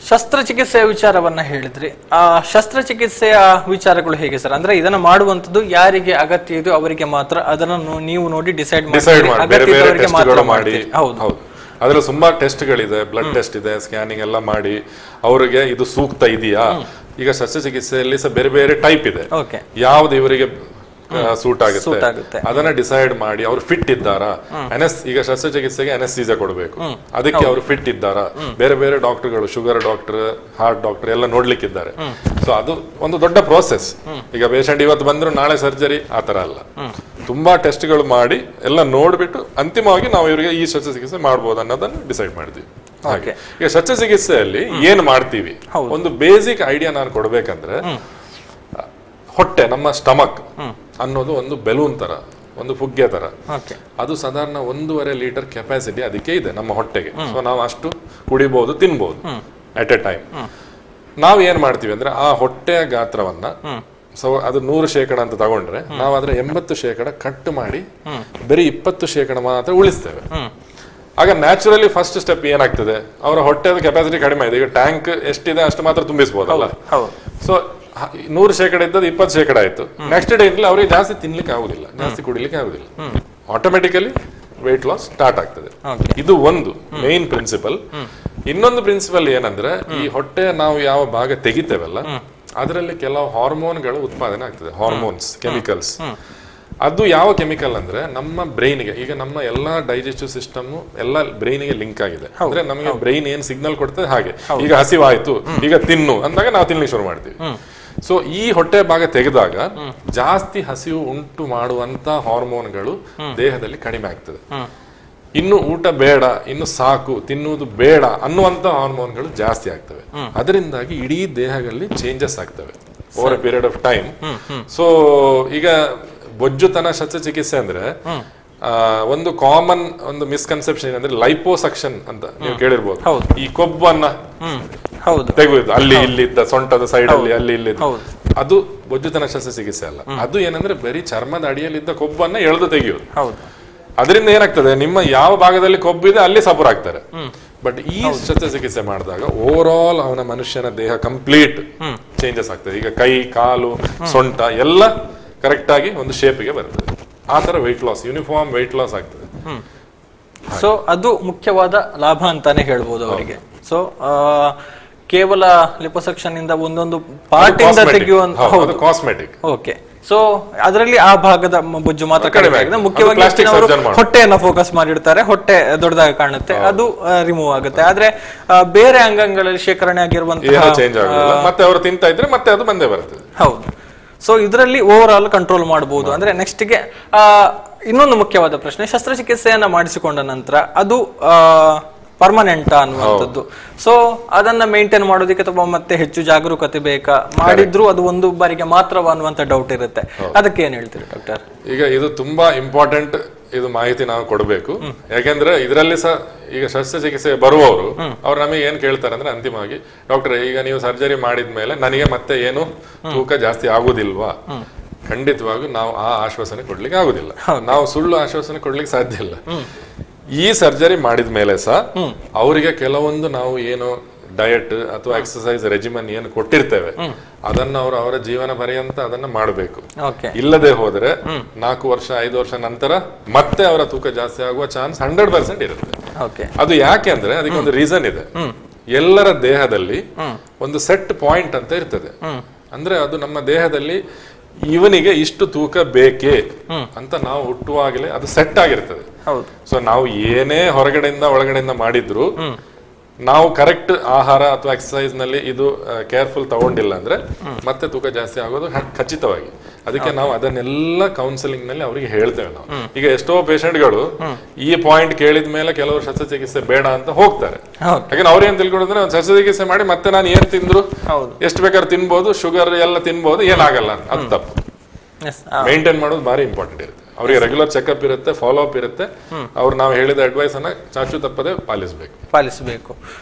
ಶಸ್ತ್ರಚಿಕಿತ್ಸೆಯ ವಿಚಾರವನ್ನ ಹೇಳಿದ್ರಿ. ಆ ಶಸ್ತ್ರಚಿಕಿತ್ಸೆಯ ವಿಚಾರಗಳು ಹೇಗೆ ಸರ್? ಅಂದ್ರೆ ಇದನ್ನ ಮಾಡುವಂತದ್ದು ಯಾರಿಗೆ ಅಗತ್ಯ ಇದೆಯೋ ಅವರಿಗೆ ಮಾತ್ರ, ಅದನ್ನು ನೀವು ನೋಡಿ ಡಿಸೈಡ್ ಮಾಡಿ. ಹೌದು, ಅದ್ರಲ್ಲಿ ತುಂಬಾ ಟೆಸ್ಟ್ಗಳಿದೆ, ಬ್ಲಡ್ ಟೆಸ್ಟ್ ಇದೆ, ಸ್ಕ್ಯಾನಿಂಗ್ ಎಲ್ಲ ಮಾಡಿ ಅವರಿಗೆ ಇದು ಸೂಕ್ತ ಇದೆಯಾ. ಈಗ ಶಸ್ತ್ರಚಿಕಿತ್ಸೆಯಲ್ಲಿ ಬೇರೆ ಬೇರೆ ಟೈಪ್ ಇದೆ, ಯಾವ್ದು ಇವರಿಗೆ ಸೂಟ್ ಆಗುತ್ತೆ ಅದನ್ನ ಡಿಸೈಡ್ ಮಾಡಿ ಅವ್ರು ಫಿಟ್ ಇದ್ದಾರಾ. ಈಗ ಶಸ್ತ್ರಚಿಕಿತ್ಸೆಗೆ ಅನೆಸ್ಥೀಸಿಯಾ ಕೊಡಬೇಕು, ಅದಕ್ಕೆ ಅವ್ರು ಫಿಟ್ ಇದ್ದಾರಾ. ಬೇರೆ ಬೇರೆ ಡಾಕ್ಟರ್ಗಳು, ಶುಗರ್ ಡಾಕ್ಟರ್, ಹಾರ್ಟ್ ಡಾಕ್ಟರ್ ಎಲ್ಲ ನೋಡ್ಲಿಕ್ಕಿದ್ದಾರೆ. ಸೊ ಅದು ಒಂದು ದೊಡ್ಡ ಪ್ರೋಸೆಸ್. ಈಗ ಪೇಷಂಟ್ ಇವತ್ತು ಬಂದ್ರು ನಾಳೆ ಸರ್ಜರಿ ಆತರ ಅಲ್ಲ, ತುಂಬಾ ಟೆಸ್ಟ್ಗಳು ಮಾಡಿ ಎಲ್ಲ ನೋಡ್ಬಿಟ್ಟು ಅಂತಿಮವಾಗಿ ನಾವು ಇವರಿಗೆ ಈ ಶಸ್ತ್ರಚಿಕಿತ್ಸೆ ಮಾಡ್ಬೋದು ಅನ್ನೋದನ್ನ ಡಿಸೈಡ್ ಮಾಡಿದ್ವಿ. ಹಾಗೆ ಈಗ ಶಸ್ತ್ರಚಿಕಿತ್ಸೆಯಲ್ಲಿ ಏನ್ ಮಾಡ್ತೀವಿ, ಒಂದು ಬೇಸಿಕ್ ಐಡಿಯಾ ನಾನು ಕೊಡ್ಬೇಕಂದ್ರೆ, ಹೊಟ್ಟೆ, ನಮ್ಮ ಸ್ಟಮಕ್ ಅನ್ನೋದು ಒಂದು ಬೆಲೂನ್ ತರ, ಒಂದು ಫುಗ್ಗೆ ತರ. ಅದು ಸಾಧಾರಣ 1.5 ಲೀಟರ್ ಕೆಪಾಸಿಟಿ ಅದಕ್ಕೆ ಇದೆ ನಮ್ಮ ಹೊಟ್ಟೆಗೆ. ಸೊ ನಾವು ಅಷ್ಟು ಕುಡಿಬಹುದು, ತಿನ್ಬಹುದು. At A time. ನಾವ್ ಏನ್ ಮಾಡ್ತೀವಿ ಅಂದ್ರೆ ಆ ಹೊಟ್ಟೆಯ ಗಾತ್ರವನ್ನ ಸೊ ಅದು 100% ಅಂತ ತಗೊಂಡ್ರೆ ನಾವು ಅದ್ರ 80% ಕಟ್ ಮಾಡಿ ಬರೀ 20% ಮಾತ್ರ ಉಳಿಸ್ತೇವೆ. ಆಗ ನ್ಯಾಚುರಲಿ ಫಸ್ಟ್ ಸ್ಟೆಪ್ ಏನಾಗ್ತದೆ, ಅವರ ಹೊಟ್ಟೆದ ಕೆಪಾಸಿಟಿ ಕಡಿಮೆ ಇದೆ, ಈಗ ಟ್ಯಾಂಕ್ ಎಷ್ಟಿದೆ ಅಷ್ಟು ಮಾತ್ರ ತುಂಬಿಸಬಹುದಲ್ಲ. ಸೊ 100% ಇದ್ದದ್ದು 20% ಆಯ್ತು. ನೆಕ್ಸ್ಟ್ ಡೇ ಇಂದ ಅವರಿಗೆ ಜಾಸ್ತಿ ತಿನ್ಲಿಕ್ಕೆ ಆಗುದಿಲ್ಲ, ಜಾಸ್ತಿ ಕುಡಿಲಿಕ್ಕೆ ಆಗುದಿಲ್ಲ, ಆಟೋಮೆಟಿಕಲಿ ವೆಯ್ಟ್ ಲಾಸ್ ಸ್ಟಾರ್ಟ್ ಆಗ್ತದೆ. ಇದು ಒಂದು ಮೇನ್ ಪ್ರಿನ್ಸಿಪಲ್. ಇನ್ನೊಂದು ಪ್ರಿನ್ಸಿಪಲ್ ಏನಂದ್ರೆ, ಈ ಹೊಟ್ಟೆ ನಾವು ಯಾವ ಭಾಗ ತೆಗಿತೇವಲ್ಲ ಅದರಲ್ಲಿ ಕೆಲವು ಹಾರ್ಮೋನ್ಗಳು ಉತ್ಪಾದನೆ ಆಗ್ತದೆ, ಹಾರ್ಮೋನ್ಸ್, ಕೆಮಿಕಲ್ಸ್. ಅದು ಯಾವ ಕೆಮಿಕಲ್ ಅಂದ್ರೆ ನಮ್ಮ ಬ್ರೈನ್ಗೆ, ಈಗ ನಮ್ಮ ಎಲ್ಲಾ ಡೈಜೆಸ್ಟಿವ್ ಸಿಸ್ಟಮ್ ಎಲ್ಲ ಬ್ರೈನ್ಗೆ ಲಿಂಕ್ ಆಗಿದೆ. ಅಂದ್ರೆ ನಮಗೆ ಬ್ರೈನ್ ಏನ್ ಸಿಗ್ನಲ್ ಕೊಡ್ತದೆ ಹಾಗೆ, ಈಗ ಹಸಿವಾಯ್ತು ಈಗ ತಿನ್ನು ಅಂದಾಗ ನಾವು ತಿನ್ಲಿಕ್ಕೆ ಶುರು ಮಾಡ್ತೀವಿ. ಸೊ ಈ ಹೊಟ್ಟೆ ಭಾಗ ತೆಗೆದಾಗ ಜಾಸ್ತಿ ಹಸಿವು ಉಂಟು ಮಾಡುವಂತ ಹಾರ್ಮೋನ್ಗಳು ದೇಹದಲ್ಲಿ ಕಡಿಮೆ ಆಗ್ತದೆ. ಇನ್ನು ಊಟ ಬೇಡ, ಇನ್ನು ಸಾಕು, ತಿನ್ನುವುದು ಬೇಡ ಅನ್ನುವಂತ ಹಾರ್ಮೋನ್ಗಳು ಜಾಸ್ತಿ ಆಗ್ತವೆ. ಅದರಿಂದಾಗಿ ಇಡೀ ದೇಹದಲ್ಲಿ ಚೇಂಜಸ್ ಆಗ್ತವೆ over A period of time. So ಈಗ ಬೊಜ್ಜುತನ ಶಸ್ತ್ರಚಿಕಿತ್ಸೆ ಅಂದ್ರೆ ಒಂದು ಕಾಮನ್ ಒಂದು ಮಿಸ್ಕನ್ಸೆಪ್ಷನ್ ಏನಂದ್ರೆ ಲೈಪೋಸಕ್ಷನ್ ಅಂತ ನೀವು ಕೇಳಿರ್ಬೋದು. ಈ ಕೊಬ್ಬನ್ನ ತೆಗೆಯುವುದು ಅಲ್ಲಿ ಇಲ್ಲಿ ಇದ್ದ ಸೊಂಟದ ಸೈಡ್ ಅಲ್ಲಿ ಅಲ್ಲಿ ಇಲ್ಲಿ, ಅದು ಬೊಜ್ಜುತನ ಶಸ್ತ್ರಚಿಕಿತ್ಸೆ ಅಲ್ಲ. ಅದು ಏನಂದ್ರೆ ಬರೀ ಚರ್ಮದ ಅಡಿಯಲ್ಲಿದ್ದ ಕೊಬ್ಬನ್ನ ಎಳೆದು ತೆಗೆಯುವುದು. ಅದರಿಂದ ಏನಾಗ್ತದೆ, ನಿಮ್ಮ ಯಾವ ಭಾಗದಲ್ಲಿ ಕೊಬ್ಬಿದೆ ಅಲ್ಲಿ ಸಪೋರ್ ಆಗ್ತಾರೆ. ಬಟ್ ಈ ಶಸ್ತ್ರಚಿಕಿತ್ಸೆ ಮಾಡಿದಾಗ ಓವರ್ ಆಲ್ ಅವನ ಮನುಷ್ಯನ ದೇಹ ಕಂಪ್ಲೀಟ್ ಚೇಂಜಸ್ ಆಗ್ತದೆ. ಈಗ ಕೈ, ಕಾಲು, ಸೊಂಟ ಎಲ್ಲ ಕರೆಕ್ಟ್ ಆಗಿ ಒಂದು ಶೇಪ್ಗೆ ಬರ್ತದೆ. ಆ ತರ weight loss, uniform weight loss ಆಗ್ತದೆ. ಸೊ ಅದು ಮುಖ್ಯವಾದ ಲಾಭ ಅಂತಾನೆ ಹೇಳ್ಬೋದು ಅವರಿಗೆ. ಸೊ ಕೇವಲ ಲಿಪೋಸಕ್ಷನ್ ಇಂದ ಒಂದೊಂದು ಪಾರ್ಟ್ ಇಂದ ತೆಗೆಯುವಂತ ಕಾಸ್ಮೆಟಿಕ್. ಓಕೆ. ಸೊ ಅದರಲ್ಲಿ ಆ ಭಾಗದ ಬೊಜ್ಜು ಮಾತ್ರ ಕಡಿಮೆ ಆಗಿದೆ. ಮುಖ್ಯವಾಗಿ ಹೊಟ್ಟೆಯನ್ನ ಫೋಕಸ್ ಮಾಡಿರ್ತಾರೆ, ಹೊಟ್ಟೆ ದೊಡ್ಡದಾಗಿ ಕಾಣುತ್ತೆ, ಅದು ರಿಮೂವ್ ಆಗುತ್ತೆ. ಆದ್ರೆ ಬೇರೆ ಅಂಗಗಳಲ್ಲಿ ಶೇಖರಣೆ ಆಗಿರುವಂತಹ ಚೇಂಜ್ ಆಗೋದಿಲ್ಲ, ಮತ್ತೆ ಅವರು ತಿಂತಾ ಇದ್ರೆ ಮತ್ತೆ ಅದು ಬಂದೇ ಬರ್ತದೆ. ಹೌದು. ಸೊ ಇದರಲ್ಲಿ ಓವರ್ ಆಲ್ ಕಂಟ್ರೋಲ್ ಮಾಡಬಹುದು. ಅಂದ್ರೆ ನೆಕ್ಸ್ಟ್ಗೆ ಇನ್ನೊಂದು ಮುಖ್ಯವಾದ ಪ್ರಶ್ನೆ, ಶಸ್ತ್ರಚಿಕಿತ್ಸೆಯನ್ನ ಮಾಡಿಸಿಕೊಂಡ ನಂತರ ಅದು ಪರ್ಮನೆಂಟ್ ಅನ್ನುವಂಥದ್ದು. ಸೊ ಅದನ್ನ ಮೇಂಟೈನ್ ಮಾಡೋದಕ್ಕೆ ಅಥವಾ ಮತ್ತೆ ಹೆಚ್ಚು ಜಾಗರೂಕತೆ ಬೇಕಾ, ಮಾಡಿದ್ರು ಅದು ಒಂದು ಬಾರಿಗೆ ಮಾತ್ರವ ಅನ್ನುವಂಥ ಡೌಟ್ ಇರುತ್ತೆ. ಅದಕ್ಕೆ ಏನ್ ಹೇಳ್ತೀರಿ ಡಾಕ್ಟರ್? ಈಗ ಇದು ತುಂಬಾ ಇಂಪಾರ್ಟೆಂಟ್, ಇದು ಮಾಹಿತಿ ನಾವು ಕೊಡಬೇಕು. ಯಾಕೆಂದ್ರೆ ಇದರಲ್ಲಿ ಸಹ ಈಗ ಶಸ್ತ್ರಚಿಕಿತ್ಸೆ ಬರುವವರು ಅವ್ರು ನಮಗೆ ಏನ್ ಕೇಳ್ತಾರೆ ಅಂದ್ರೆ, ಅಂತಿಮವಾಗಿ ಡಾಕ್ಟರ್ ಈಗ ನೀವು ಸರ್ಜರಿ ಮಾಡಿದ್ಮೇಲೆ ನನಗೆ ಮತ್ತೆ ಏನು ತೂಕ ಜಾಸ್ತಿ ಆಗುದಿಲ್ವಾ? ಖಂಡಿತವಾಗಿ ನಾವು ಆ ಆಶ್ವಾಸನೆ ಕೊಡ್ಲಿಕ್ಕೆ ಆಗುದಿಲ್ಲ, ನಾವು ಸುಳ್ಳು ಆಶ್ವಾಸನೆ ಕೊಡ್ಲಿಕ್ಕೆ ಸಾಧ್ಯ ಇಲ್ಲ. ಈ ಸರ್ಜರಿ ಮಾಡಿದ ಮೇಲೆ ಸಹ ಅವರಿಗೆ ಕೆಲವೊಂದು ನಾವು ಏನು ಡಯಟ್ ಅಥವಾ ಎಕ್ಸರ್ಸೈಸ್ ರೆಜಿಮನ್ ಏನು ಕೊಟ್ಟಿರ್ತೇವೆ ಅದನ್ನ ಅವರು ಅವರ ಜೀವನ ಪರ್ಯಂತ ಅದನ್ನ ಮಾಡಬೇಕು. ಇಲ್ಲದೆ ಹೋದ್ರೆ 4 ವರ್ಷ 5 ವರ್ಷ ನಂತರ ಮತ್ತೆ ಅವರ ತೂಕ ಜಾಸ್ತಿ ಆಗುವ ಚಾನ್ಸ್ 100% ಇರುತ್ತೆ. ಅದು ಯಾಕೆ ಅಂದ್ರೆ ಅದಕ್ಕೊಂದು ರೀಸನ್ ಇದೆ. ಎಲ್ಲರ ದೇಹದಲ್ಲಿ ಒಂದು ಸೆಟ್ ಪಾಯಿಂಟ್ ಅಂತ ಇರ್ತದೆ. ಅಂದ್ರೆ ಅದು ನಮ್ಮ ದೇಹದಲ್ಲಿ ಇವನಿಗೆ ಇಷ್ಟು ತೂಕ ಬೇಕೇ ಅಂತ ನಾವು ಹುಟ್ಟುವಾಗಲೇ ಅದು ಸೆಟ್ ಆಗಿರ್ತದೆ. ಸೊ ನಾವು ಏನೇ ಹೊರಗಡೆಯಿಂದ ಒಳಗಡೆಯಿಂದ ಮಾಡಿದ್ರು, ನಾವು ಕರೆಕ್ಟ್ ಆಹಾರ ಅಥವಾ ಎಕ್ಸರ್ಸೈಸ್ ನಲ್ಲಿ ಇದು ಕೇರ್ಫುಲ್ ತಗೊಂಡಿಲ್ಲ ಅಂದ್ರೆ ಮತ್ತೆ ತೂಕ ಜಾಸ್ತಿ ಆಗೋದು ಖಚಿತವಾಗಿ. ಅದಕ್ಕೆ ನಾವು ಅದನ್ನೆಲ್ಲ ಕೌನ್ಸಿಲಿಂಗ್ ನಲ್ಲಿ ಅವರಿಗೆ ಹೇಳ್ತೇವೆ ನಾವು. ಈಗ ಎಷ್ಟೋ ಪೇಷಂಟ್ಗಳು ಈ ಪಾಯಿಂಟ್ ಕೇಳಿದ ಮೇಲೆ ಕೆಲವರು ಶಸ್ತ್ರಚಿಕಿತ್ಸೆ ಬೇಡ ಅಂತ ಹೋಗ್ತಾರೆ. ಯಾಕಂದ್ರೆ ಅವ್ರು ಏನ್ ತಿಳ್ಕೊಂಡಿದ್ರೆ ಶಸ್ತ್ರಚಿಕಿತ್ಸೆ ಮಾಡಿ ಮತ್ತೆ ನಾನು ಏನ್ ತಿಂದ್ರು ಎಷ್ಟು ಬೇಕಾದ್ರೆ ತಿನ್ಬಹುದು, ಶುಗರ್ ಎಲ್ಲ ತಿನ್ಬಹುದು, ಏನಾಗಲ್ಲ. ಅದು ತಪ್ಪು. ಮೇಂಟೈನ್ ಮಾಡೋದು ಭಾರಿ ಇಂಪಾರ್ಟೆಂಟ್ ಇರುತ್ತೆ. ಅವರಿಗೆ ರೆಗ್ಯುಲರ್ ಚೆಕ್ಅಪ್ ಇರುತ್ತೆ, ಫಾಲೋ ಅಪ್ ಇರುತ್ತೆ. ಅವ್ರು ನಾವು ಹೇಳಿದ ಅಡ್ವೈಸ್ ಅನ್ನ ಚಾಚು ತಪ್ಪದೆ ಪಾಲಿಸಬೇಕು.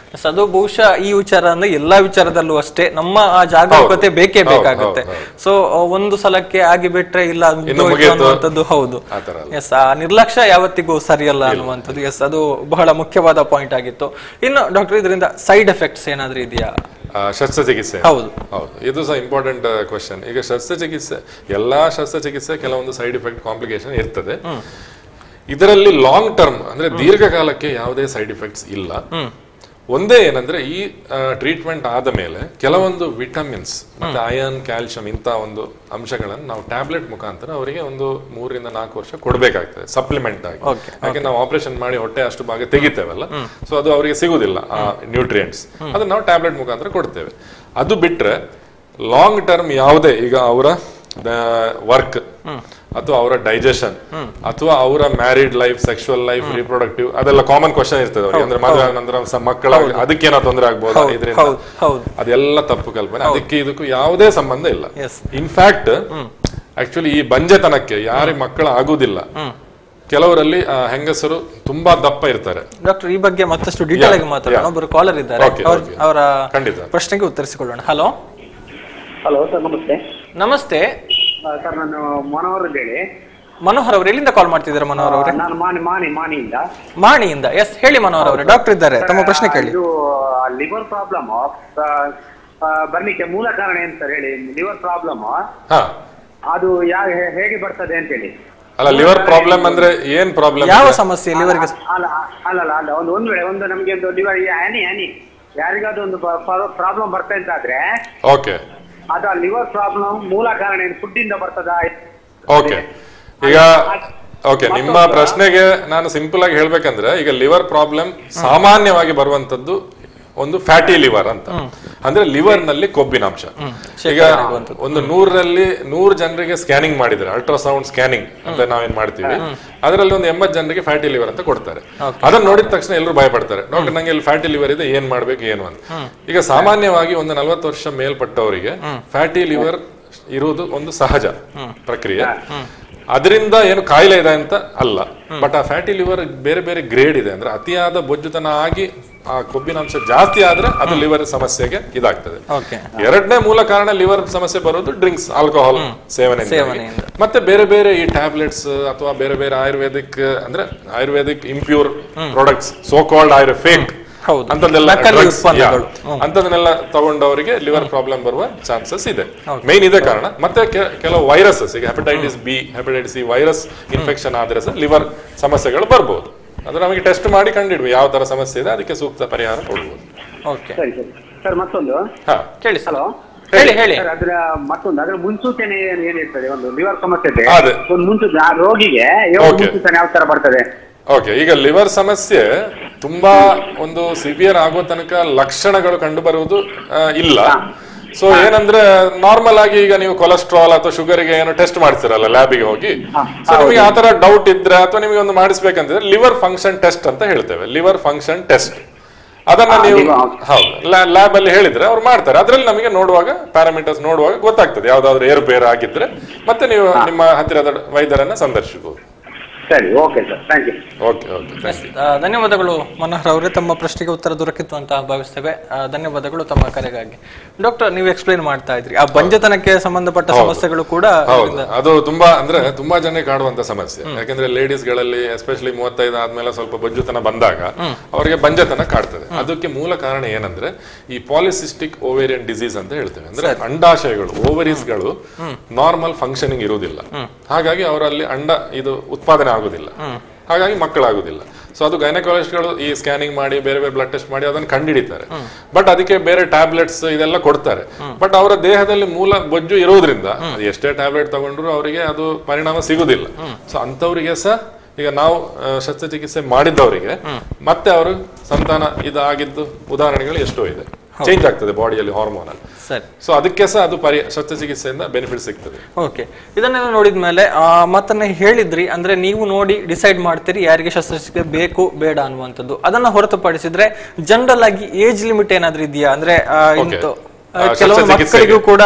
ಅದು ಬಹುಶಃ ಈ ವಿಚಾರ ಅಂದ್ರೆ ಎಲ್ಲಾ ವಿಚಾರದಲ್ಲೂ ಅಷ್ಟೇ ನಮ್ಮ ಆ ಜಾಗರೂಕತೆ ಬೇಕೇ ಬೇಕಾಗುತ್ತೆ. ಸೊ ಒಂದು ಸಲಕ್ಕೆ ಆಗಿ ಬಿಟ್ರೆ ಇಲ್ಲ ಅನ್ನುವಂಥದ್ದು. ಹೌದು, ಎಸ್, ಆ ನಿರ್ಲಕ್ಷ್ಯ ಯಾವತ್ತಿಗೂ ಸರಿಯಲ್ಲ ಅನ್ನುವಂಥದ್ದು. ಎಸ್, ಅದು ಬಹಳ ಮುಖ್ಯವಾದ ಪಾಯಿಂಟ್ ಆಗಿತ್ತು. ಇನ್ನು ಡಾಕ್ಟರ್, ಇದರಿಂದ ಸೈಡ್ ಎಫೆಕ್ಟ್ಸ್ ಏನಾದ್ರೂ ಇದೆಯಾ? ಶಸ್ತ್ರಚಿಕಿತ್ಸೆ, ಹೌದು, ಇದು ಸಹ ಇಂಪಾರ್ಟೆಂಟ್ ಕ್ವೆಶ್ಚನ್. ಈಗ ಶಸ್ತ್ರಚಿಕಿತ್ಸೆ, ಎಲ್ಲಾ ಶಸ್ತ್ರಚಿಕಿತ್ಸೆ ಕೆಲವೊಂದು ಸೈಡ್ ಇಫೆಕ್ಟ್ ಕಾಂಪ್ಲಿಕೇಶನ್ ಇರ್ತದೆ. ಇದರಲ್ಲಿ ಲಾಂಗ್ ಟರ್ಮ್ ಅಂದ್ರೆ ದೀರ್ಘಕಾಲಕ್ಕೆ ಯಾವುದೇ ಸೈಡ್ ಇಫೆಕ್ಟ್ಸ್ ಇಲ್ಲ. ಒಂದೇ ಏನಂದ್ರೆ ಈ ಟ್ರೀಟ್ಮೆಂಟ್ ಆದ ಮೇಲೆ ಕೆಲವೊಂದು ವಿಟಮಿನ್ಸ್ ಮತ್ತೆ ಅಯರ್ನ್, ಕ್ಯಾಲ್ಸಿಯಂ ಇಂತ ಒಂದು ಅಂಶಗಳನ್ನು ನಾವು ಟ್ಯಾಬ್ಲೆಟ್ ಮುಖಾಂತರ ಅವರಿಗೆ ಒಂದು 3 ರಿಂದ 4 ವರ್ಷ ಕೊಡಬೇಕಾಗ್ತದೆ ಸಪ್ಲಿಮೆಂಟ್ ಆಗಿ. ಯಾಕೆ ನಾವು ಆಪರೇಷನ್ ಮಾಡಿ ಹೊಟ್ಟೆ ಅಷ್ಟು ಭಾಗ ತೆಗಿತೇವಲ್ಲ, ಸೊ ಅದು ಅವರಿಗೆ ಸಿಗುದಿಲ್ಲ ಆ ನ್ಯೂಟ್ರಿಯೆಂಟ್ಸ್, ಅದನ್ನ ನಾವು ಟ್ಯಾಬ್ಲೆಟ್ ಮುಖಾಂತರ ಕೊಡ್ತೇವೆ. ಅದು ಬಿಟ್ರೆ ಲಾಂಗ್ ಟರ್ಮ್ ಯಾವುದೇ, ಈಗ ಅವರ ವರ್ಕ್ ಅಥವಾ ಅವರ ಡೈಜೆಷನ್ ಅಥವಾ ಅವರ married life, sexual life, reproductive, ಅದೆಲ್ಲ ಕಾಮನ್ ಕ್ವಶನ್ ಇರ್ತದೆ ಅವ್ರಿಗೆ. ಅಂದ್ರೆ ಮದುವೆ ನಂತರ ಮಕ್ಕಳ ಅದಕ್ಕೇನೋ ತೊಂದರೆ ಆಗ್ಬೋದು, ಇದರಿಂದ ಅದೆಲ್ಲ ತಪ್ಪು ಕಲ್ಪನೆ. ಅದಕ್ಕೆ ಇದಕ್ಕೂ ಯಾವುದೇ ಸಂಬಂಧ ಇಲ್ಲ. ಇನ್ಫ್ಯಾಕ್ಟ್ ಆಕ್ಚುಲಿ ಈ ಬಂಜೆತನಕ್ಕೆ ಯಾರಿಗೆ ಮಕ್ಕಳ ಆಗುದಿಲ್ಲ ಕೆಲವರಲ್ಲಿ ಹೆಂಗಸರು ತುಂಬಾ ದಪ್ಪ ಇರ್ತಾರೆ. ಡಾಕ್ಟರ್, ಈ ಬಗ್ಗೆ ಮತ್ತಷ್ಟು ಡೀಟೇಲ್ ಆಗಿ ಮಾತಾಡೋಣ. ಒಬ್ಬರು ಕಾಲರ್ ಇದ್ದಾರೆ, ಅವರ ಪ್ರಶ್ನೆಗೆ ಉತ್ತರಿಸಿಕೊಳ್ಳೋಣ. ಹಲೋ ಹಲೋ ಸರ್, ನಮಸ್ತೆ. ನಮಸ್ತೆ ಸರ್, ನಾನು ಮನೋಹರ್ ಅಂತ ಹೇಳಿ. ಮನೋಹರ್ ಅವರು ಎಲ್ಲಿಂದ ಕಾಲ್ ಮಾಡ್ತಿದ್ದೀರಾ? ಮನೋಹರ್ ಅವರೇ, ನಾನು ಮಾಣಿಯಿಂದ. ಮಾಣಿಯಿಂದ. ಎಸ್, ಹೇಳಿ ಮನೋಹರ್ ಅವರೇ, ಡಾಕ್ಟರ್ ಇದ್ದಾರೆ, ತಮ್ಮ ಪ್ರಶ್ನೆ ಕೇಳಿ. ಇದು ಲಿವರ್ ಪ್ರಾಬ್ಲಮ್ ಬರ್ಲಿಕ್ಕೆ ಮೂಲ ಕಾರಣ ಏನ್ ಸರ್ ಹೇಳಿ? ಲಿವರ್ ಪ್ರಾಬ್ಲಮ್ ಅದು ಹೇಗೆ ಬರ್ತದೆ ಅಂತ ಹೇಳಿ. ಅಲ್ಲ, ಲಿವರ್ ಪ್ರಾಬ್ಲಮ್ ಅಂದ್ರೆ ಏನ್ ಪ್ರಾಬ್ಲಮ್? ಯಾವ ಸಮಸ್ಯೆ ಲಿವರ್ಗೆ? ಅಲ್ಲ ಒಂದ್ ವೇಳೆ ನಮ್ಗೆ ಒಂದು ಲಿವರ್ ಯಾರಿಗಾದ್ರೂ ಒಂದು ಪ್ರಾಬ್ಲಮ್ ಬರ್ತಾ ಅಂತಾದ್ರೆ ಓಕೆ, ಅದು ಲಿವರ್ ಪ್ರಾಬ್ಲಮ್ ಮೂಲ ಕಾರಣ ಏನು? ಫುಡ್ ಇಂದ ಬರ್ತದ? ಓಕೆ, ಈಗ ಓಕೆ, ನಿಮ್ಮ ಪ್ರಶ್ನೆಗೆ ನಾನು ಸಿಂಪಲ್ ಆಗಿ ಹೇಳ್ಬೇಕಂದ್ರೆ, ಈಗ ಲಿವರ್ ಪ್ರಾಬ್ಲಮ್ ಸಾಮಾನ್ಯವಾಗಿ ಬರುವಂತದ್ದು ಒಂದು ಫ್ಯಾಟಿ ಲಿವರ್ ಅಂತ, ಅಂದ್ರೆ ಲಿವರ್ ನಲ್ಲಿ ಕೊಬ್ಬಿನಾಂಶ. ಈಗ ಒಂದು 100 ಜನರಿಗೆ ಸ್ಕ್ಯಾನಿಂಗ್ ಮಾಡಿದ್ರೆ, ಅಲ್ಟ್ರಾಸೌಂಡ್ ಸ್ಕ್ಯಾನಿಂಗ್ ಅಂತ ನಾವೇನ್ ಮಾಡ್ತೀವಿ, ಅದರಲ್ಲಿ ಒಂದು 80 ಜನರಿಗೆ ಫ್ಯಾಟಿ ಲಿವರ್ ಅಂತ ಕೊಡ್ತಾರೆ. ಅದನ್ನ ನೋಡಿದ ತಕ್ಷಣ ಎಲ್ಲರೂ ಭಯ ಪಡ್ತಾರೆ, ಡಾಕ್ಟರ್ ನಂಗೆ ಇಲ್ಲಿ ಫ್ಯಾಟಿ ಲಿವರ್ ಇದೆ, ಏನ್ ಮಾಡ್ಬೇಕು ಏನು ಅಂತ. ಈಗ ಸಾಮಾನ್ಯವಾಗಿ ಒಂದು 40 ವರ್ಷ ಮೇಲ್ಪಟ್ಟವರಿಗೆ ಫ್ಯಾಟಿ ಲಿವರ್ ಇರುವುದು ಒಂದು ಸಹಜ ಪ್ರಕ್ರಿಯೆ. ಅದರಿಂದ ಏನು ಕಾಯಿಲೆ ಇದೆ ಅಂತ ಅಲ್ಲ, ಬಟ್ ಆ ಫ್ಯಾಟಿ ಲಿವರ್ ಬೇರೆ ಬೇರೆ ಗ್ರೇಡ್ ಇದೆ. ಅಂದ್ರೆ ಅತಿಯಾದ ಬೊಜ್ಜುತನ ಆಗಿ ಆ ಕೊಬ್ಬಿನಾಂಶ ಜಾಸ್ತಿ ಆದ್ರೆ ಅದು ಲಿವರ್ ಸಮಸ್ಯೆಗೆ ಇದಾಗ್ತದೆ. ಎರಡನೇ ಮೂಲ ಕಾರಣ ಲಿವರ್ ಸಮಸ್ಯೆ ಬರೋದು ಡ್ರಿಂಕ್ಸ್, ಆಲ್ಕೋಹಾಲ್ ಸೇವನೆ. ಮತ್ತೆ ಬೇರೆ ಬೇರೆ ಈ ಟ್ಯಾಬ್ಲೆಟ್ಸ್ ಅಥವಾ ಬೇರೆ ಬೇರೆ Ayurvedic impure products, so called fake ಅಂತದನ್ನೆಲ್ಲ ತಗೊಂಡವರಿಗೆ ಲಿವರ್ ಪ್ರಾಬ್ಲಮ್ ಬರುವ ಚಾನ್ಸಸ್ ಇದೆ. ಮೇನ್ ಇದೇ ಕಾರಣ. ಮತ್ತೆ ಕೆಲವು ವೈರಸಸ್, ಈಗ hepatitis B, hepatitis C virus infection ಆದ್ರೆ ಸಹ ಲಿವರ್ ಸಮಸ್ಯೆಗಳು ಬರ್ಬೋದು. ಅದು ನಮಗೆ ಟೆಸ್ಟ್ ಮಾಡಿ ಕಂಡಿಡ್ವಿ ಯಾವ ತರ ಸಮಸ್ಯೆ ಇದೆ, ಅದಕ್ಕೆ ಸೂಕ್ತ ಪರಿಹಾರ ಕೊಡ್ಬೋದು. ಸರ್, ಮತ್ತೊಂದು ಕೇಳಿ. ಹಲೋ, ಹೇಳಿ. ಅದ್ರ ಮತ್ತೊಂದು ಅದ್ರ ಮುನ್ಸೂಚನೆ ಏನಿರ್ತದೆ? ಒಂದು ಲಿವರ್ ಸಮಸ್ಯೆ ಒಂದು ಮುನ್ಸೂಚನೆ ರೋಗಿಗೆ ಮುನ್ಸೂಚನೆ ಯಾವ ತರ ಬರ್ತದೆ? ಓಕೆ, ಈಗ ಲಿವರ್ ಸಮಸ್ಯೆ ತುಂಬಾ ಒಂದು ಸಿವಿಯರ್ ಆಗೋ ತನಕ ಲಕ್ಷಣಗಳು ಕಂಡು ಬರುವುದು ಇಲ್ಲ. ಸೊ ಏನಂದ್ರೆ ನಾರ್ಮಲ್ ಆಗಿ ಈಗ ನೀವು ಕೊಲೆಸ್ಟ್ರಾಲ್ ಅಥವಾ ಶುಗರ್ಗೆ ಏನೋ ಟೆಸ್ಟ್ ಮಾಡ್ತೀರಲ್ಲ ಲ್ಯಾಬಿಗೆ ಹೋಗಿ, ಸೊ ನಿಮಗೆ ಆತರ ಡೌಟ್ ಇದ್ರೆ ಅಥವಾ ನಿಮಗೆ ಒಂದು ಮಾಡಿಸ್ಬೇಕಂತಿದ್ರೆ ಲಿವರ್ ಫಂಕ್ಷನ್ ಟೆಸ್ಟ್ ಅಂತ ಹೇಳ್ತೇವೆ. ಲಿವರ್ ಫಂಕ್ಷನ್ ಟೆಸ್ಟ್ ಅದನ್ನ ನೀವು ಹೌದು ಲ್ಯಾಬ್ ಅಲ್ಲಿ ಹೇಳಿದ್ರೆ ಅವ್ರು ಮಾಡ್ತಾರೆ. ಅದ್ರಲ್ಲಿ ನಮಗೆ ನೋಡುವಾಗ ಪ್ಯಾರಾಮೀಟರ್ಸ್ ನೋಡುವಾಗ ಗೊತ್ತಾಗ್ತದೆ ಯಾವ್ದಾದ್ರು ಏರುಪೇರು ಆಗಿದ್ರೆ, ಮತ್ತೆ ನೀವು ನಿಮ್ಮ ಹತ್ತಿರದ ವೈದ್ಯರನ್ನ ಸಂದರ್ಶಿಸಬಹುದು. ಸರಿ, okay sir, thank you. Okay okay, ಧನ್ಯವಾದಗಳು ಮನೋಹರ್ ಅವರೇ, ತಮ್ಮ ಪ್ರಶ್ನೆಗೆ ಉತ್ತರ ದೊರಕಿತ್ತು ಅಂತ ಭಾವಿಸ್ತೇವೆ. ಧನ್ಯವಾದಗಳು ತಮ್ಮ ಕರೆಗಾಗಿ. ಡಾಕ್ಟರ್, ನೀವು ಎಕ್ಸ್ಪ್ಲೈನ್ ಮಾಡ್ತಾ ಇದ್ರಿ ಆ ಬಂಜತನಕ್ಕೆ ಸಂಬಂಧಪಟ್ಟ ಸಮಸ್ಯೆಗಳು ಕೂಡ ಅದು ತುಂಬಾ ಜನ ಕಾಡುವಂತ ಸಮಸ್ಯೆ. ಯಾಕಂದ್ರೆ ಲೇಡೀಸ್ ಗಳಲ್ಲಿ ಎಸ್ಪೆಷಲಿ 35 ಆದ್ಮೇಲೆ ಸ್ವಲ್ಪ ಬೊಜ್ಜುತನ ಬಂದಾಗ ಅವರಿಗೆ ಬಂಜತನ ಕಾಡ್ತದೆ. ಅದಕ್ಕೆ ಮೂಲ ಕಾರಣ ಏನಂದ್ರೆ ಈ ಪಾಲಿಸಿಸ್ಟಿಕ್ ಓವೇರಿಯನ್ ಡಿಸೀಸ್ ಅಂತ ಹೇಳ್ತೇವೆ. ಅಂದ್ರೆ ಅಂಡಾಶಯಗಳು, ಓವರೀಸ್ಗಳು ನಾರ್ಮಲ್ ಫಂಕ್ಷನಿಂಗ್ ಇರುವುದಿಲ್ಲ. ಹಾಗಾಗಿ ಅವರಲ್ಲಿ ಅಂಡ ಇದು ಉತ್ಪಾದನೆ ಆಗುದಿಲ್ಲ, ಹಾಗಾಗಿ ಮಕ್ಕಳಾಗುದಿಲ್ಲ. ಸೊ ಅದು ಗೈನಕಾಲಜಿಸ್ಟ್ಗಳು ಈ ಸ್ಕ್ಯಾನಿಂಗ್ ಮಾಡಿ ಬೇರೆ ಬೇರೆ ಬ್ಲಡ್ ಟೆಸ್ಟ್ ಮಾಡಿ ಅದನ್ನು ಕಂಡುಹಿಡಿತಾರೆ. ಬಟ್ ಅದಕ್ಕೆ ಬೇರೆ ಟ್ಯಾಬ್ಲೆಟ್ಸ್ ಇದೆಲ್ಲ ಕೊಡ್ತಾರೆ. ಬಟ್ ಅವರ ದೇಹದಲ್ಲಿ ಮೂಲ ಬೊಜ್ಜು ಇರೋದ್ರಿಂದ ಎಷ್ಟೇ ಟ್ಯಾಬ್ಲೆಟ್ ತಗೊಂಡ್ರು ಅವರಿಗೆ ಅದು ಪರಿಣಾಮ ಸಿಗುದಿಲ್ಲ. ಸೊ ಅಂತವರಿಗೆ ಸಹ ಈಗ ನಾವು ಶಸ್ತ್ರಚಿಕಿತ್ಸೆ ಮಾಡಿದ್ದವರಿಗೆ ಮತ್ತೆ ಅವರು ಸಂತಾನ ಇದಾಗಿದ್ದು ಉದಾಹರಣೆಗಳು ಎಷ್ಟೋ ಇದೆ. ಚೇಂಜ್ ಆಗ್ತದೆ ಬಾಡಿಯಲ್ಲಿ ಹಾರ್ಮೋನ್ ಅಲ್ಲಿ. ಸೊ ಅದಕ್ಕೆ ಸಹ ಅದು ಶಸ್ತ್ರಚಿಕಿತ್ಸೆಯಿಂದ ಬೆನಿಫಿಟ್ ಸಿಗ್ತದೆ. ಓಕೆ, ಇದನ್ನೆಲ್ಲ ನೋಡಿದ ಮೇಲೆ ಮತ್ತನ್ನ ಹೇಳಿದ್ರಿ, ಅಂದ್ರೆ ನೀವು ನೋಡಿ ಡಿಸೈಡ್ ಮಾಡ್ತೀರಿ ಯಾರಿಗೆ ಶಸ್ತ್ರಚಿಕಿತ್ಸೆ ಬೇಕು ಬೇಡ ಅನ್ನುವಂಥದ್ದು. ಅದನ್ನ ಹೊರತುಪಡಿಸಿದ್ರೆ ಜನರಲ್ ಆಗಿ ಏಜ್ ಲಿಮಿಟ್ ಏನಾದ್ರೂ ಇದೆಯಾ? ಅಂದ್ರೆ ಕೆಲವು ಮಕ್ಕಳಿಗೂ ಕೂಡ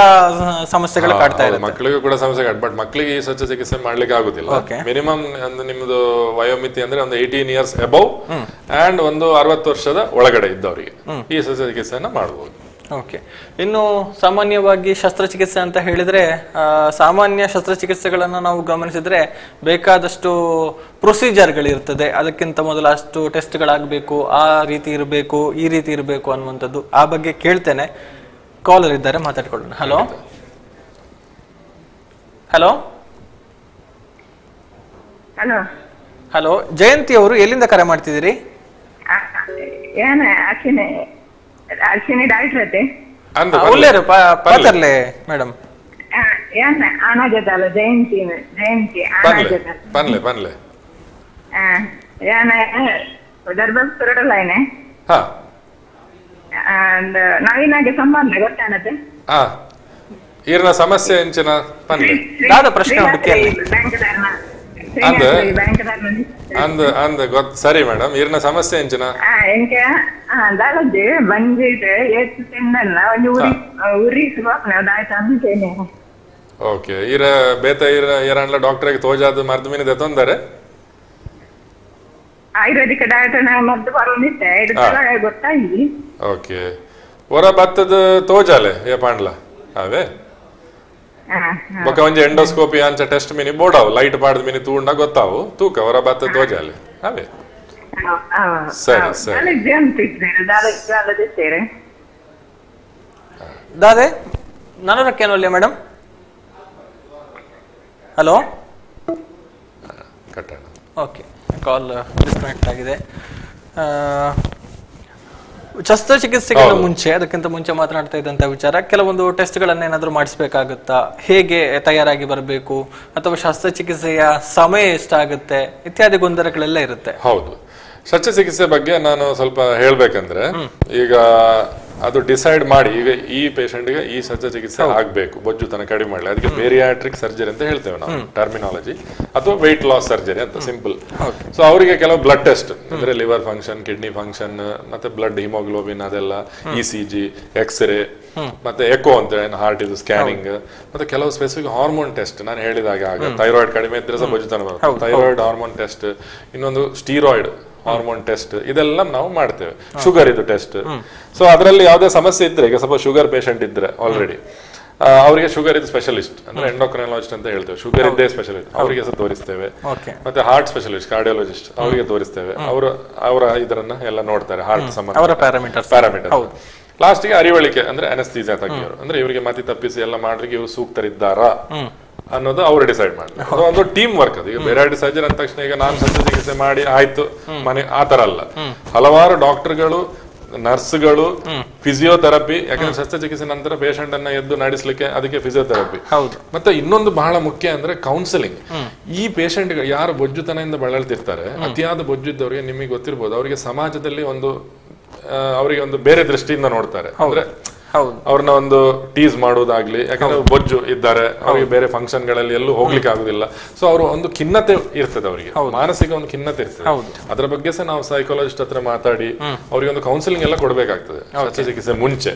ಸಮಸ್ಯೆಗಳು ಕಾಡ್ತಾ ಇದೆ. ಮಕ್ಕಳಿಗೂ ಕೂಡ ಸಮಸ್ಯೆ ಬಟ್ ಮಕ್ಕಳಿಗೆ ಈ ಶಸ್ತ್ರಚಿಕಿತ್ಸೆ ಮಾಡ್ಲಿಕ್ಕೆ ಆಗುದಿಲ್ಲ. ಮಿನಿಮಮ್ ನಿಮ್ದು ವಯೋಮಿತಿ ಅಂದ್ರೆ ಒಂದು 18 ಇಯರ್ಸ್ ಅಬೌವ್ ಅಂಡ್ ಒಂದು 60 ವರ್ಷದ ಒಳಗಡೆ ಇದ್ದವರಿಗೆ ಈ ಶಸ್ತ್ರಚಿಕಿತ್ಸೆಯನ್ನ ಮಾಡಬಹುದು. ಓಕೆ, ಇನ್ನು ಸಾಮಾನ್ಯವಾಗಿ ಶಸ್ತ್ರಚಿಕಿತ್ಸೆ ಅಂತ ಹೇಳಿದ್ರೆ ಸಾಮಾನ್ಯ ಶಸ್ತ್ರಚಿಕಿತ್ಸೆಗಳನ್ನು ನಾವು ಗಮನಿಸಿದ್ರೆ ಬೇಕಾದಷ್ಟು ಪ್ರೊಸೀಜರ್ಗಳಿರ್ತದೆ. ಅದಕ್ಕಿಂತ ಮೊದಲು ಅಷ್ಟು ಟೆಸ್ಟ್ಗಳಾಗಬೇಕು, ಆ ರೀತಿ ಇರಬೇಕು, ಈ ರೀತಿ ಇರಬೇಕು ಅನ್ನುವಂಥದ್ದು. ಆ ಬಗ್ಗೆ ಕೇಳ್ತೇನೆ. ಕಾಲರ್ ಇದ್ದಾರೆ, ಮಾತಾಡ್ಕೊಳ್ಳೋಣ. ಹಲೋ ಹಲೋ ಹಲೋ ಹಲೋ, ಜಯಂತಿ ಅವರು ಎಲ್ಲಿಂದ ಕರೆ ಮಾಡ್ತಿದ್ದೀರಿ? ಅಶ್ವಿನಿ ಡಾಕ್ಟರ್ ಅತ್ತೆ ಒಳ್ಳೆಯರು ಪಾತರ್ಲೆ ಮೇಡಮ್. ಆಣಾಜತಲ್ಲ ಜಯಂತಿ ಪನ್ಲೆ ಪನ್ಲೆ ಧರ್ಮಪುರಡಲ್ಲಾಯ್ನೆ ನವೀನಾಗೆ ಸಂಬಂಧ ಗೊತ್ತಾನತ್ತೆ ಈರ್ನ ಸಮಸ್ಯೆ ಎಂಚಿನ ಪನ್ಲೆ ದಾದ ಪ್ರಶ್ನೆ ಹುಡುಕಿಯಲ್ಲಿ ಅಂದ ಗೊತ್ತ. ಸರಿ ಮೇಡಮ್, ಈರ್ನ ಸಮಸ್ಯೆ ಎಂಚಿನ ಎಂಕೆ ದಾಲದ್ದೆ ಬಂದಿದೆ ಎಷ್ಟು ತಿಂದಲ್ಲ ಒಂದು ಉರಿ ಸುಬಾಪ್ನದಾಯ್ತು ಅಂತೇನೆ. ಓಕೆ, ಈರ ಬೇತ ಈರ ಏರಣ್ಣ ಡಾಕ್ಟರ್ಗೆ ತೋಜಾದ ಮರ್ದ ಮೀನಿದೆ ತೊಂದರೆ ಆಯುರ್ವೇದಿಕ್ ಡಯಟ್ ಮದ್ದು ಬರೋದಿತ್ತೆ ಗೊತ್ತಾಗಿ ಓಕೆ ಒರ ಬತ್ತದ ತೋಜಾಲೆ ಏ ಪಾಂಡ್ಲ ಅವೇ ಬೊಕ ಒಂಜಿ ಎಂಡೋಸ್ಕೋಪಿ ಅಂಚ ಟೆಸ್ಟ್ ಮಿನಿ ಬೋಡಾವು ಲೈಟ್ ಪಾಡ್ದ ಮಿನಿ ತೂಂಡ ಗೊತ್ತಾವು ತೂಕ ಒರ ಬತ್ತದ ತೋಜಾಲೆ ಅವೇ ಸರಿ ಸರಿ ದಾದೆ ನಾನು ರಕ್ಕೇನೊಲ್ಲೆ ಮೇಡಮ್ ಹಲೋ ಕಟ್ಟಣ ಓಕೆ ಕಾಲ್ ಡಿಸ್ಕನೆಕ್ಟ್ ಆಗಿದೆ ಶಸ್ತ್ರಚಿಕಿತ್ಸೆಗಿಂತ ಮುಂಚೆ ಅದಕ್ಕಿಂತ ಮುಂಚೆ ಮಾತನಾಡ್ತಾ ಇದ್ದಂತ ವಿಚಾರ ಕೆಲವೊಂದು ಟೆಸ್ಟ್ಗಳನ್ನ ಏನಾದರೂ ಮಾಡಿಸ್ಬೇಕಾಗುತ್ತಾ, ಹೇಗೆ ತಯಾರಾಗಿ ಬರಬೇಕು, ಅಥವಾ ಶಸ್ತ್ರಚಿಕಿತ್ಸೆಯ ಸಮಯ ಎಷ್ಟಾಗುತ್ತೆ ಇತ್ಯಾದಿ ಗೊಂದಲಗಳೆಲ್ಲ ಇರುತ್ತೆ. ಹೌದು, ಶಸ್ತ್ರಚಿಕಿತ್ಸೆ ಬಗ್ಗೆ ನಾನು ಸ್ವಲ್ಪ ಹೇಳ್ಬೇಕಂದ್ರೆ, ಈಗ ಅದು ಡಿಸೈಡ್ ಮಾಡಿ ಈಗ ಈ ಪೇಷಂಟ್ಗೆ ಈ ಶಸ್ತ್ರಚಿಕಿತ್ಸೆ ಆಗ್ಬೇಕು, ಬೊಜ್ಜುತನ ಕಡಿಮೆ ಮಾಡಲಿ, ಅದಕ್ಕೆ ಬೇರಿಯಾಟ್ರಿಕ್ ಸರ್ಜರಿ ಅಂತ ಹೇಳ್ತೇವೆ ನಾವು ಟರ್ಮಿನಾಲಜಿ, ಅಥವಾ ವೆಯ್ಟ್ ಲಾಸ್ ಸರ್ಜರಿ ಅಂತ ಸಿಂಪಲ್. ಸೊ ಅವರಿಗೆ ಕೆಲವು ಬ್ಲಡ್ ಟೆಸ್ಟ್ ಅಂದ್ರೆ ಲಿವರ್ ಫಂಕ್ಷನ್, ಕಿಡ್ನಿ ಫಂಕ್ಷನ್, ಮತ್ತೆ ಬ್ಲಡ್ ಹಿಮೋಗ್ಲೋಬಿನ್ ಅದೆಲ್ಲ, ECG, ಎಕ್ಸ್ರೇ, ಮತ್ತೆ ಎಕೋ ಅಂತ ಹಾರ್ಟ್ ಇದು ಸ್ಕ್ಯಾನಿಂಗ್, ಮತ್ತೆ ಕೆಲವು ಸ್ಪೆಸಿಫಿಕ್ ಹಾರ್ಮೋನ್ ಟೆಸ್ಟ್ ನಾನು ಹೇಳಿದಾಗ, ಆಗ ಥೈರಾಯ್ಡ್ ಕಡಿಮೆ ಇದ್ರೆ ಸಹ ಬೊಜ್ಜುತನ ಬರುತ್ತೆ, ಥೈರಾಯ್ಡ್ ಹಾರ್ಮೋನ್ ಟೆಸ್ಟ್, ಇನ್ನೊಂದು ಸ್ಟೀರಾಯ್ಡ್ ಹಾರ್ಮೋನ್ ಟೆಸ್ಟ್, ಇದೆಲ್ಲ ನಾವು ಮಾಡ್ತೇವೆ. ಶುಗರ್ ಇದು ಟೆಸ್ಟ್. ಸೊ ಅದರಲ್ಲಿ ಯಾವುದೇ ಸಮಸ್ಯೆ ಇದ್ರೆ, ಈಗ ಸ್ವಲ್ಪ ಶುಗರ್ ಪೇಷಂಟ್ ಇದ್ರೆ ಆಲ್ರೆಡಿ ಅವರಿಗೆ ಶುಗರ್ ಇದು ಸ್ಪೆಷಲಿಸ್ಟ್ ಅಂದ್ರೆ ಎಂಡೋಕ್ರೈನಾಲಜಿಸ್ಟ್ ಅಂತ ಹೇಳ್ತೇವೆ, ಶುಗರ್ ಇದ್ದೇ ಸ್ಪೆಷಲಿಸ್ಟ್, ಅವರಿಗೆ ಸಹ ತೋರಿಸ್ತೇವೆ. ಮತ್ತೆ ಹಾರ್ಟ್ ಸ್ಪೆಷಲಿಸ್ಟ್, ಕಾರ್ಡಿಯಾಲಜಿಸ್ಟ್, ಅವರಿಗೆ ತೋರಿಸ್ತೇವೆ. ಅವರ ಇದರನ್ನ ಎಲ್ಲ ನೋಡ್ತಾರೆ, ಹಾರ್ಟ್ ಸಂಬಂಧ ಪ್ಯಾರಾಮೀಟರ್. ಲಾಸ್ಟ್ಗೆ ಅರಿವಳಿಕೆ ಅಂದ್ರೆ ಅನಸ್ಥೀಸಿಯಾ ತಜ್ಞರು, ಅಂದ್ರೆ ಇವರಿಗೆ ಮತಿ ತಪ್ಪಿಸಿ ಎಲ್ಲ ಮಾಡ್ಲಿಕ್ಕೆ ಇವರು ಸೂಕ್ತರಿದ್ದಾರಾ ಅನ್ನೋದು ಅವರು ಡಿಸೈಡ್ ಮಾಡ್ತಾರೆ. ಅದು ಒಂದು ಟೀಮ್ ವರ್ಕ್. ಅದು ಈಗ ಬೇರೆ ಸರ್ಜರಿ ಅಂದ ತಕ್ಷಣ ಈಗ ನಾನು ಶಸ್ತ್ರಚಿಕಿತ್ಸೆ ಮಾಡಿ ಆಯ್ತು ಮನೆ ಆತರ ಅಲ್ಲ. ಹಲವಾರು ಡಾಕ್ಟರ್ಗಳು, ನರ್ಸ್ಗಳು, ಫಿಸಿಯೋಥೆರಪಿ, ಯಾಕಂದ್ರೆ ಶಸ್ತ್ರಚಿಕಿತ್ಸೆ ನಂತರ ಪೇಷಂಟ್ ಅನ್ನ ಎದ್ದು ನಡೆಸಲಿಕ್ಕೆ ಅದಕ್ಕೆ ಫಿಸಿಯೋಥೆರಪಿ. ಮತ್ತೆ ಇನ್ನೊಂದು ಬಹಳ ಮುಖ್ಯ ಅಂದ್ರೆ ಕೌನ್ಸಿಲಿಂಗ್. ಈ ಪೇಷಂಟ್ ಯಾರು ಬೊಜ್ಜುತನದಿಂದ ಬಳಲ್ತಿರ್ತಾರೆ, ಅತಿಯಾದ ಬೊಜ್ಜು ಇದ್ದವರಿಗೆ ನಿಮಗೆ ಗೊತ್ತಿರ್ಬೋದು, ಅವರಿಗೆ ಸಮಾಜದಲ್ಲಿ ಅವರಿಗೆ ಒಂದು ಬೇರೆ ದೃಷ್ಟಿಯಿಂದ ನೋಡ್ತಾರೆ. ಅಂದ್ರೆ ಅವ್ರನ್ನ ಒಂದು ಟೀಸ್ ಮಾಡೋದಾಗ್ಲಿ, ಯಾಕಂದ್ರೆ ಬೊಜ್ಜು ಇದ್ದಾರೆ, ಅವರಿಗೆ ಬೇರೆ ಫಂಕ್ಷನ್ ಗಳಲ್ಲಿ ಎಲ್ಲೂ ಹೋಗ್ಲಿಕ್ಕೆ ಆಗುದಿಲ್ಲ. ಸೊ ಅವರು ಒಂದು ಖಿನ್ನತೆ ಇರ್ತದೆ, ಅವರಿಗೆ ಮಾನಸಿಕ ಒಂದು ಖಿನ್ನತೆ ಇರ್ತದೆ. ಅದ್ರ ಬಗ್ಗೆ ಸಹ ನಾವು ಸೈಕಾಲಜಿಸ್ಟ್ ಹತ್ರ ಮಾತಾಡಿ ಅವ್ರಿಗೆ ಒಂದು ಕೌನ್ಸಿಲಿಂಗ್ ಎಲ್ಲ ಕೊಡ್ಬೇಕಾಗ್ತದೆ, ಶಸ್ತ್ರಚಿಕಿತ್ಸೆ ಮುಂಚೆ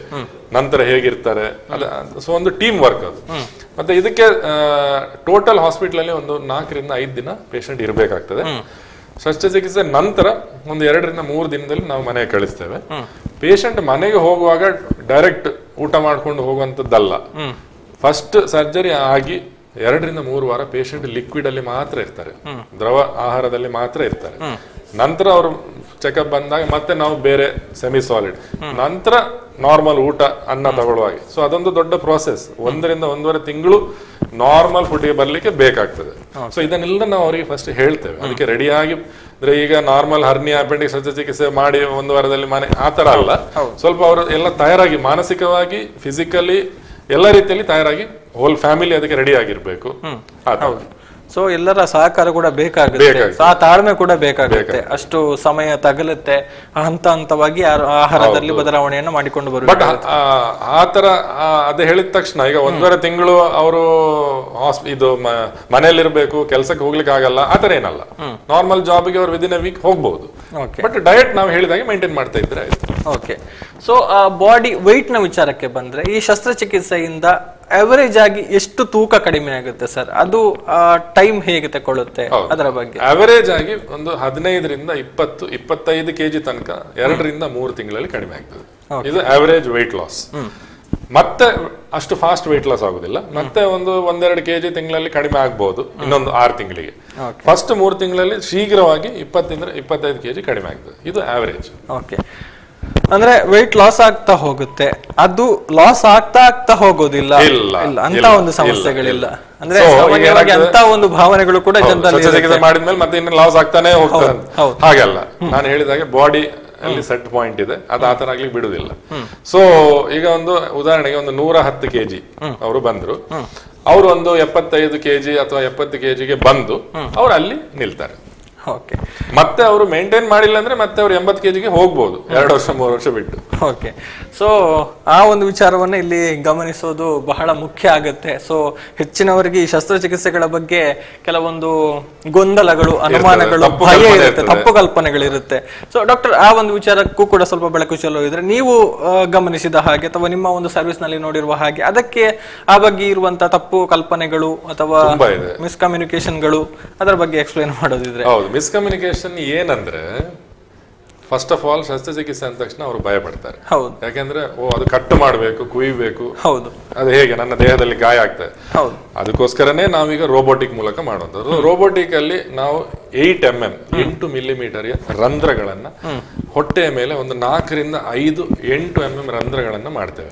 ನಂತರ ಹೇಗಿರ್ತಾರೆ. ಸೊ ಒಂದು ಟೀಮ್ ವರ್ಕ್ ಅದು. ಮತ್ತೆ ಇದಕ್ಕೆ ಟೋಟಲ್ ಹಾಸ್ಪಿಟಲ್ ಅಲ್ಲಿ ಒಂದು 4 ರಿಂದ 5 ದಿನ ಪೇಷಂಟ್ ಇರ್ಬೇಕಾಗ್ತದೆ. ಶಸ್ತ್ರಚಿಕಿತ್ಸೆ ನಂತರ ಒಂದು 2 ರಿಂದ 3 ದಿನದಲ್ಲಿ ನಾವು ಮನೆಗೆ ಕಳಿಸ್ತೇವೆ. ಪೇಷಂಟ್ ಮನೆಗೆ ಹೋಗುವಾಗ ಡೈರೆಕ್ಟ್ ಊಟ ಮಾಡ್ಕೊಂಡು ಹೋಗುವಂತದ್ದಲ್ಲ. ಫಸ್ಟ್ ಸರ್ಜರಿ ಆಗಿ 2 ರಿಂದ 3 ವಾರ ಪೇಷಂಟ್ ಲಿಕ್ವಿಡ್ ಅಲ್ಲಿ ಮಾತ್ರ ಇರ್ತಾರೆ, ದ್ರವ ಆಹಾರದಲ್ಲಿ ಮಾತ್ರ ಇರ್ತಾರೆ. ನಂತರ ಅವರು ಚೆಕಪ್ ಬಂದಾಗ ಮತ್ತೆ ನಾವು ಬೇರೆ ಸೆಮಿ ಸಾಲಿಡ್, ನಂತರ ನಾರ್ಮಲ್ ಊಟ ಅನ್ನ ತಗೊಳ್ಳುವಾಗೆ. ಸೊ ಅದೊಂದು ದೊಡ್ಡ ಪ್ರೋಸೆಸ್. 1 ರಿಂದ 1.5 ತಿಂಗಳು ನಾರ್ಮಲ್ ಫುಡ್ಗೆ ಬರ್ಲಿಕ್ಕೆ ಬೇಕಾಗ್ತದೆ. ಸೊ ಇದನ್ನೆಲ್ಲ ನಾವು ಅವರಿಗೆ ಫಸ್ಟ್ ಹೇಳ್ತೇವೆ. ಅದಕ್ಕೆ ರೆಡಿಯಾಗಿ, ಅಂದ್ರೆ ಈಗ ನಾರ್ಮಲ್ ಹರ್ನಿಯಾ, ಅಪೆಂಡಿಕ್ಸ್ ಶಸ್ತ್ರಚಿಕಿತ್ಸೆ ಮಾಡಿ 1 ವಾರದಲ್ಲಿ ಮನೆ ಆತರ ಅಲ್ಲ. ಸ್ವಲ್ಪ ಅವರು ಎಲ್ಲ ತಯಾರಾಗಿ, ಮಾನಸಿಕವಾಗಿ, ಫಿಸಿಕಲಿ ಎಲ್ಲ ರೀತಿಯಲ್ಲಿ ತಯಾರಾಗಿ, ಹೋಲ್ ಫ್ಯಾಮಿಲಿ ಅದಕ್ಕೆ ರೆಡಿ ಆಗಿರ್ಬೇಕು. ಸೊ ಎಲ್ಲರ ಸಹಕಾರ ಕೂಡ ಬೇಕಾಗುತ್ತೆ, ಆ ತಾಳ್ಮೆ ಕೂಡ ಬೇಕಾಗುತ್ತೆ. ಅಷ್ಟು ಸಮಯ ತಗಲುತ್ತೆ. ಹಂತ ಹಂತವಾಗಿ ಆಹಾರದಲ್ಲಿ ಬದಲಾವಣೆಯನ್ನು ಮಾಡಿಕೊಂಡು ಬರುತ್ತೆ. ಬಟ್ ಆತರ ಅದು ಹೇಳಿದ ತಕ್ಷಣ ಈಗ 1.5 ತಿಂಗಳು ಅವರು ಇದು ಮನೆಯಲ್ಲಿರ್ಬೇಕು, ಕೆಲ್ಸಕ್ಕೆ ಹೋಗ್ಲಿಕ್ಕೆ ಆಗಲ್ಲ, ಆತರ ಏನಲ್ಲ. ನಾರ್ಮಲ್ ಜಾಬ್ಗೆ ಅವರು ವಿದಿನ್ ಎ ವೀಕ್ ಹೋಗ್ಬಹುದು. ಬಟ್ ಡಯಟ್ ನಾವು ಹೇಳಿದಾಗೆ ಮೇಂಟೈನ್ ಮಾಡ್ತಾ ಇದ್ರೆ ಆಯ್ತು. ಓಕೆ. ಸೊ ಬಾಡಿ weight ನ ವಿಚಾರಕ್ಕೆ ಬಂದ್ರೆ, ಈ ಶಸ್ತ್ರಚಿಕಿತ್ಸೆಯಿಂದ ಅವರೇಜ್ ಆಗಿ ಎಷ್ಟು ತೂಕ ಕಡಿಮೆ ಆಗುತ್ತೆ ಸರ್? ಅದು ಟೈಮ್ ಹೇಗೆ ತಗೊಳ್ಳುತ್ತೆ ಅದರ ಬಗ್ಗೆ? ಅವರೇಜ್ ಆಗಿ ಒಂದು 15 ರಿಂದ 20-25 kg ತನಕ 2 ರಿಂದ 3 ತಿಂಗಳಲ್ಲಿ ಕಡಿಮೆ ಆಗ್ತದೆ. ಇದು ಅವರೇಜ್ weight ಲಾಸ್. ಮತ್ತೆ ಅಷ್ಟು ಫಾಸ್ಟ್ weight ಲಾಸ್ ಆಗುದಿಲ್ಲ. ಮತ್ತೆ 1-2 kg ತಿಂಗಳಲ್ಲಿ ಕಡಿಮೆ ಆಗ್ಬಹುದು ಇನ್ನೊಂದು 6 ತಿಂಗಳಿಗೆ. ಫಸ್ಟ್ 3 ತಿಂಗಳಲ್ಲಿ ಶೀಘ್ರವಾಗಿ 20-25 kg ಕಡಿಮೆ ಆಗ್ತದೆ. ಇದು ಅವರೇಜ್. ಓಕೆ. ಅಂದ್ರೆ weight ಲಾಸ್ ಆಗ್ತಾ ಹೋಗುತ್ತೆ, ಅದು ಲಾಸ್ ಆಗ್ತಾ ಹೋಗೋದಿಲ್ಲ ಅಂತ ಒಂದು ಸಮಸ್ಯೆಗಳಿಲ್ಲ. ಅಂದ್ರೆ ಸಾಮಾನ್ಯವಾಗಿ ಅಂತ ಒಂದು ಭಾವನೆಗಳು ಕೂಡ ಜನರಲ್ಲಿ ಮಾಡಿದ್ಮೇಲೆ ಮತ್ತೆ ಇನ್ನು ಲಾಸ್ ಆಗ್ತಾನೆ ಹೋಗ್ತದೆ. ಹಾಗಲ್ಲ, ನಾನು ಹೇಳಿದಾಗೆ ಬಾಡಿ ಅಲ್ಲಿ ಸೆಟ್ ಪಾಯಿಂಟ್ ಇದೆ, ಅದು ಆತರ ಆಗ್ಲಿಕ್ಕೆ ಬಿಡುದಿಲ್ಲ. ಸೊ ಈಗ ಒಂದು ಉದಾಹರಣೆಗೆ ಒಂದು 110 kg ಅವರು ಬಂದ್ರು, ಅವರು ಒಂದು 75 kg ಅಥವಾ 70 kgಗೆ ಬಂದು ಅವ್ರು ಅಲ್ಲಿ ನಿಲ್ತಾರೆ. ಮತ್ತೆ ಅವರು ಮೇಂಟೈನ್ ಮಾಡಿಲ್ಲ ಅಂದ್ರೆ ಮತ್ತೆ ಅವ್ರು 80 kgಗೆ ಹೋಗ್ಬೋದು 2 ವರ್ಷ 3 ವರ್ಷ ಬಿಟ್ಟು. ಓಕೆ. ಸೊ ಆ ಒಂದು ವಿಚಾರವನ್ನ ಇಲ್ಲಿ ಗಮನಿಸೋದು ಬಹಳ ಮುಖ್ಯ ಆಗುತ್ತೆ. ಸೊ ಹೆಚ್ಚಿನವರಿಗೆ ಈ ಶಸ್ತ್ರಚಿಕಿತ್ಸೆಗಳ ಬಗ್ಗೆ ಕೆಲವೊಂದು ಗೊಂದಲಗಳು, ಅನುಮಾನಗಳು, ಭಯ ಇರುತ್ತೆ, ತಪ್ಪು ಕಲ್ಪನೆಗಳಿರುತ್ತೆ. ಸೊ ಡಾಕ್ಟರ್, ಆ ಒಂದು ವಿಚಾರಕ್ಕೂ ಕೂಡ ಸ್ವಲ್ಪ ಬೆಳಕು ಚೆಲ್ಲೋದಿದ್ರೆ, ನೀವು ಗಮನಿಸಿದ ಹಾಗೆ ಅಥವಾ ನಿಮ್ಮ ಒಂದು ಸರ್ವಿಸ್ ನಲ್ಲಿ ನೋಡಿರುವ ಹಾಗೆ, ಅದಕ್ಕೆ ಆ ಬಗ್ಗೆ ಇರುವಂತಹ ತಪ್ಪು ಕಲ್ಪನೆಗಳು ಅಥವಾ ಮಿಸ್ಕಮ್ಯುನಿಕೇಶನ್ಗಳು, ಅದರ ಬಗ್ಗೆ ಎಕ್ಸ್ಪ್ಲೈನ್ ಮಾಡೋದಿದ್ರೆ? ಹೌದು, ಮಿಸ್ಕಮ್ಯುನಿಕೇಶನ್ ಏನಂದ್ರೆ ಫಸ್ಟ್ ಆಫ್ ಆಲ್ ಶಸ್ತ್ರಚಿಕಿತ್ಸೆ ಅಂದ ತಕ್ಷಣ ಅವರು ಭಯ ಪಡ್ತಾರೆ. ಹೌದು. ಯಾಕೆಂದ್ರೆ ಅದು ಕಟ್ಟು ಮಾಡಬೇಕು, ಕುಯ್ಬೇಕು. ಹೌದು. ಅದು ಹೇಗೆ ನನ್ನ ದೇಹದಲ್ಲಿ ಗಾಯ ಆಗ್ತದೆ. ಹೌದು. ಅದಕ್ಕೋಸ್ಕರನೇ ನಾವೀಗ ರೋಬೋಟಿಕ್ ಮೂಲಕ ಮಾಡುವಂಥದ್ದು. ರೋಬೋಟಿಕ್ ಅಲ್ಲಿ ನಾವು 8 ಮಿಲಿಮೀಟರ್ ರಂಧ್ರಗಳನ್ನ ಹೊಟ್ಟೆಯ ಮೇಲೆ ಒಂದು 4 ರಿಂದ 8 mm ರಂಧ್ರಗಳನ್ನ ಮಾಡ್ತೇವೆ.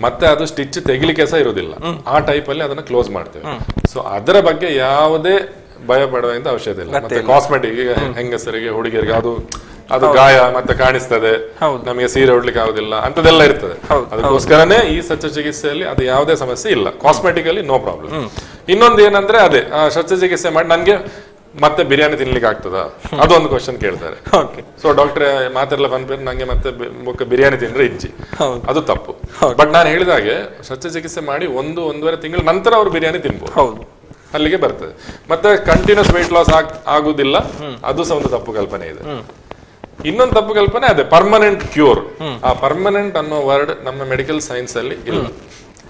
ಮತ್ತೆ ಅದು ಸ್ಟಿಚ್ ತೆಗಿಲಿಕ್ಕೆ ಸಹ ಇರುವುದಿಲ್ಲ, ಆ ಟೈಪ್ ಅಲ್ಲಿ ಅದನ್ನ ಕ್ಲೋಸ್ ಮಾಡ್ತೇವೆ. ಸೊ ಅದರ ಬಗ್ಗೆ ಯಾವುದೇ ಭಯ ಪಡುವಂತ ಅವಶ್ಯಕತೆ ಇಲ್ಲ. ಮತ್ತೆ ಕಾಸ್ಮೆಟಿಕ್, ಈಗ ಹೆಂಗಸರಿಗೆ ಹುಡುಗಿಯರಿಗೆ ಅದು ಗಾಯ ಮತ್ತೆ ಕಾಣಿಸ್ತದೆ, ನಮಗೆ ಸೀರೆ ಉಡ್ಲಿಕ್ಕೆ ಆಗುದಿಲ್ಲ ಅಂತದೆಲ್ಲ ಇರ್ತದೆ. ಅದಕ್ಕೋಸ್ಕರನೇ ಈ ಶಸ್ತ್ರಚಿಕಿತ್ಸೆಯಲ್ಲಿ ಅದು ಯಾವುದೇ ಸಮಸ್ಯೆ ಇಲ್ಲ, ಕಾಸ್ಮೆಟಿಕ್ ಅಲ್ಲಿ ನೋ ಪ್ರಾಬ್ಲಮ್. ಇನ್ನೊಂದು ಏನಂದ್ರೆ ಅದೇ ಶಸ್ತ್ರಚಿಕಿತ್ಸೆ ಮಾಡಿ ನನ್ಗೆ ಮತ್ತೆ ಬಿರಿಯಾನಿ ತಿನ್ಲಿಕ್ಕೆ ಆಗ್ತದ, ಅದೊಂದು ಕ್ವಶನ್ ಕೇಳ್ತಾರೆ. ಸೊ ಡಾಕ್ಟರ್ ಮಾತೆಲ್ಲ ಬಂದ್ಬಿಟ್ಟು ನಂಗೆ ಮತ್ತೆ ಬಿರಿಯಾನಿ ತಿಂದ್ರೆ ಇಜ್ಜಿ, ಅದು ತಪ್ಪು. ಬಟ್ ನಾನು ಹೇಳಿದಾಗೆ ಶಸ್ತ್ರಚಿಕಿತ್ಸೆ ಮಾಡಿ 1-1.5 ತಿಂಗಳ ನಂತರ ಅವರು ಬಿರಿಯಾನಿ ತಿನ್ಬಹುದು, ಅಲ್ಲಿಗೆ ಬರ್ತದೆ. ಮತ್ತೆ ಕಂಟಿನ್ಯೂಸ್ ವೆಯ್ಟ್ ಲಾಸ್ ಆಗುದಿಲ್ಲ, ಅದು ಸಹ ಒಂದು ತಪ್ಪು ಕಲ್ಪನೆ ಇದೆ. ಇನ್ನೊಂದು ತಪ್ಪು ಕಲ್ಪನೆ ಅದೇ ಪರ್ಮನೆಂಟ್ ಕ್ಯೂರ್. ಆ ಪರ್ಮನೆಂಟ್ ಅನ್ನೋ ವರ್ಡ್ ನಮ್ಮ ಮೆಡಿಕಲ್ ಸೈನ್ಸ್ ಅಲ್ಲಿ ಇಲ್ಲ.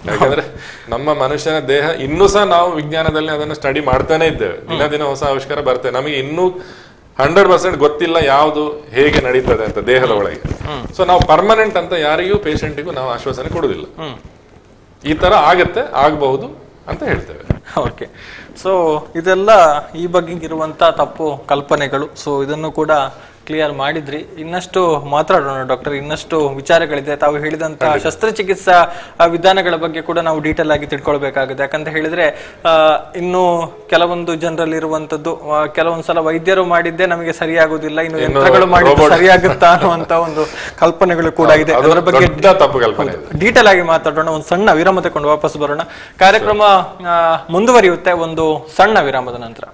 ಯಾಕಂದ್ರೆ ನಮ್ಮ ಮನುಷ್ಯನ ದೇಹ ಇನ್ನೂ ಸಹ ನಾವು ವಿಜ್ಞಾನದಲ್ಲಿ ಅದನ್ನು ಸ್ಟಡಿ ಮಾಡ್ತಾನೆ ಇದ್ದೇವೆ, ದಿನ ಹೊಸ ಆವಿಷ್ಕಾರ ಬರ್ತೇವೆ. ನಮಗೆ ಇನ್ನೂ 100% ಗೊತ್ತಿಲ್ಲ ಯಾವುದು ಹೇಗೆ ನಡೀತದೆ ಅಂತ ದೇಹದ ಒಳಗೆ. ಸೊ ನಾವು ಪರ್ಮನೆಂಟ್ ಅಂತ ಯಾರಿಗೂ ಪೇಷಂಟಿಗೂ ನಾವು ಆಶ್ವಾಸನೆ ಕೊಡುದಿಲ್ಲ. ಈ ತರ ಆಗತ್ತೆ, ಆಗಬಹುದು ಅಂತ ಹೇಳ್ತೇವೆ. ಓಕೆ, ಸೊ ಇದೆಲ್ಲ ಈ ಬಗ್ಗೆ ಇರುವಂತ ತಪ್ಪು ಕಲ್ಪನೆಗಳು. ಸೊ ಇದನ್ನು ಕೂಡ ಕ್ಲಿಯರ್ ಮಾಡಿದ್ರಿ. ಇನ್ನಷ್ಟು ಮಾತಾಡೋಣ ಡಾಕ್ಟರ್, ಇನ್ನಷ್ಟು ವಿಚಾರಗಳಿದೆ. ತಾವು ಹೇಳಿದಂತ ಶಸ್ತ್ರಚಿಕಿತ್ಸಾ ವಿಧಾನಗಳ ಬಗ್ಗೆ ಕೂಡ ನಾವು ಡೀಟೇಲ್ ಆಗಿ ತಿಳ್ಕೊಳ್ಬೇಕಾಗುತ್ತೆ. ಯಾಕಂತ ಹೇಳಿದ್ರೆ ಇನ್ನು ಕೆಲವೊಂದು ಜನರಲ್ಲಿ ಇರುವಂತದ್ದು, ಕೆಲವೊಂದ್ಸಲ ವೈದ್ಯರು ಮಾಡಿದ್ದೆ ನಮಗೆ ಸರಿಯಾಗುದಿಲ್ಲ, ಇನ್ನು ಯಂತ್ರಗಳು ಮಾಡಿದ್ದು ಸರಿಯಾಗುತ್ತಾ ಅನ್ನುವಂತ ಒಂದು ಕಲ್ಪನೆಗಳು ಕೂಡ ಇದೆ. ಅದರ ಬಗ್ಗೆ ಡೀಟೇಲ್ ಆಗಿ ಮಾತಾಡೋಣ. ಒಂದು ಸಣ್ಣ ವಿರಾಮ ತಗೊಂಡು ವಾಪಸ್ ಬರೋಣ. ಕಾರ್ಯಕ್ರಮ ಮುಂದುವರಿಯುತ್ತೆ ಒಂದು ಸಣ್ಣ ವಿರಾಮದ ನಂತರ.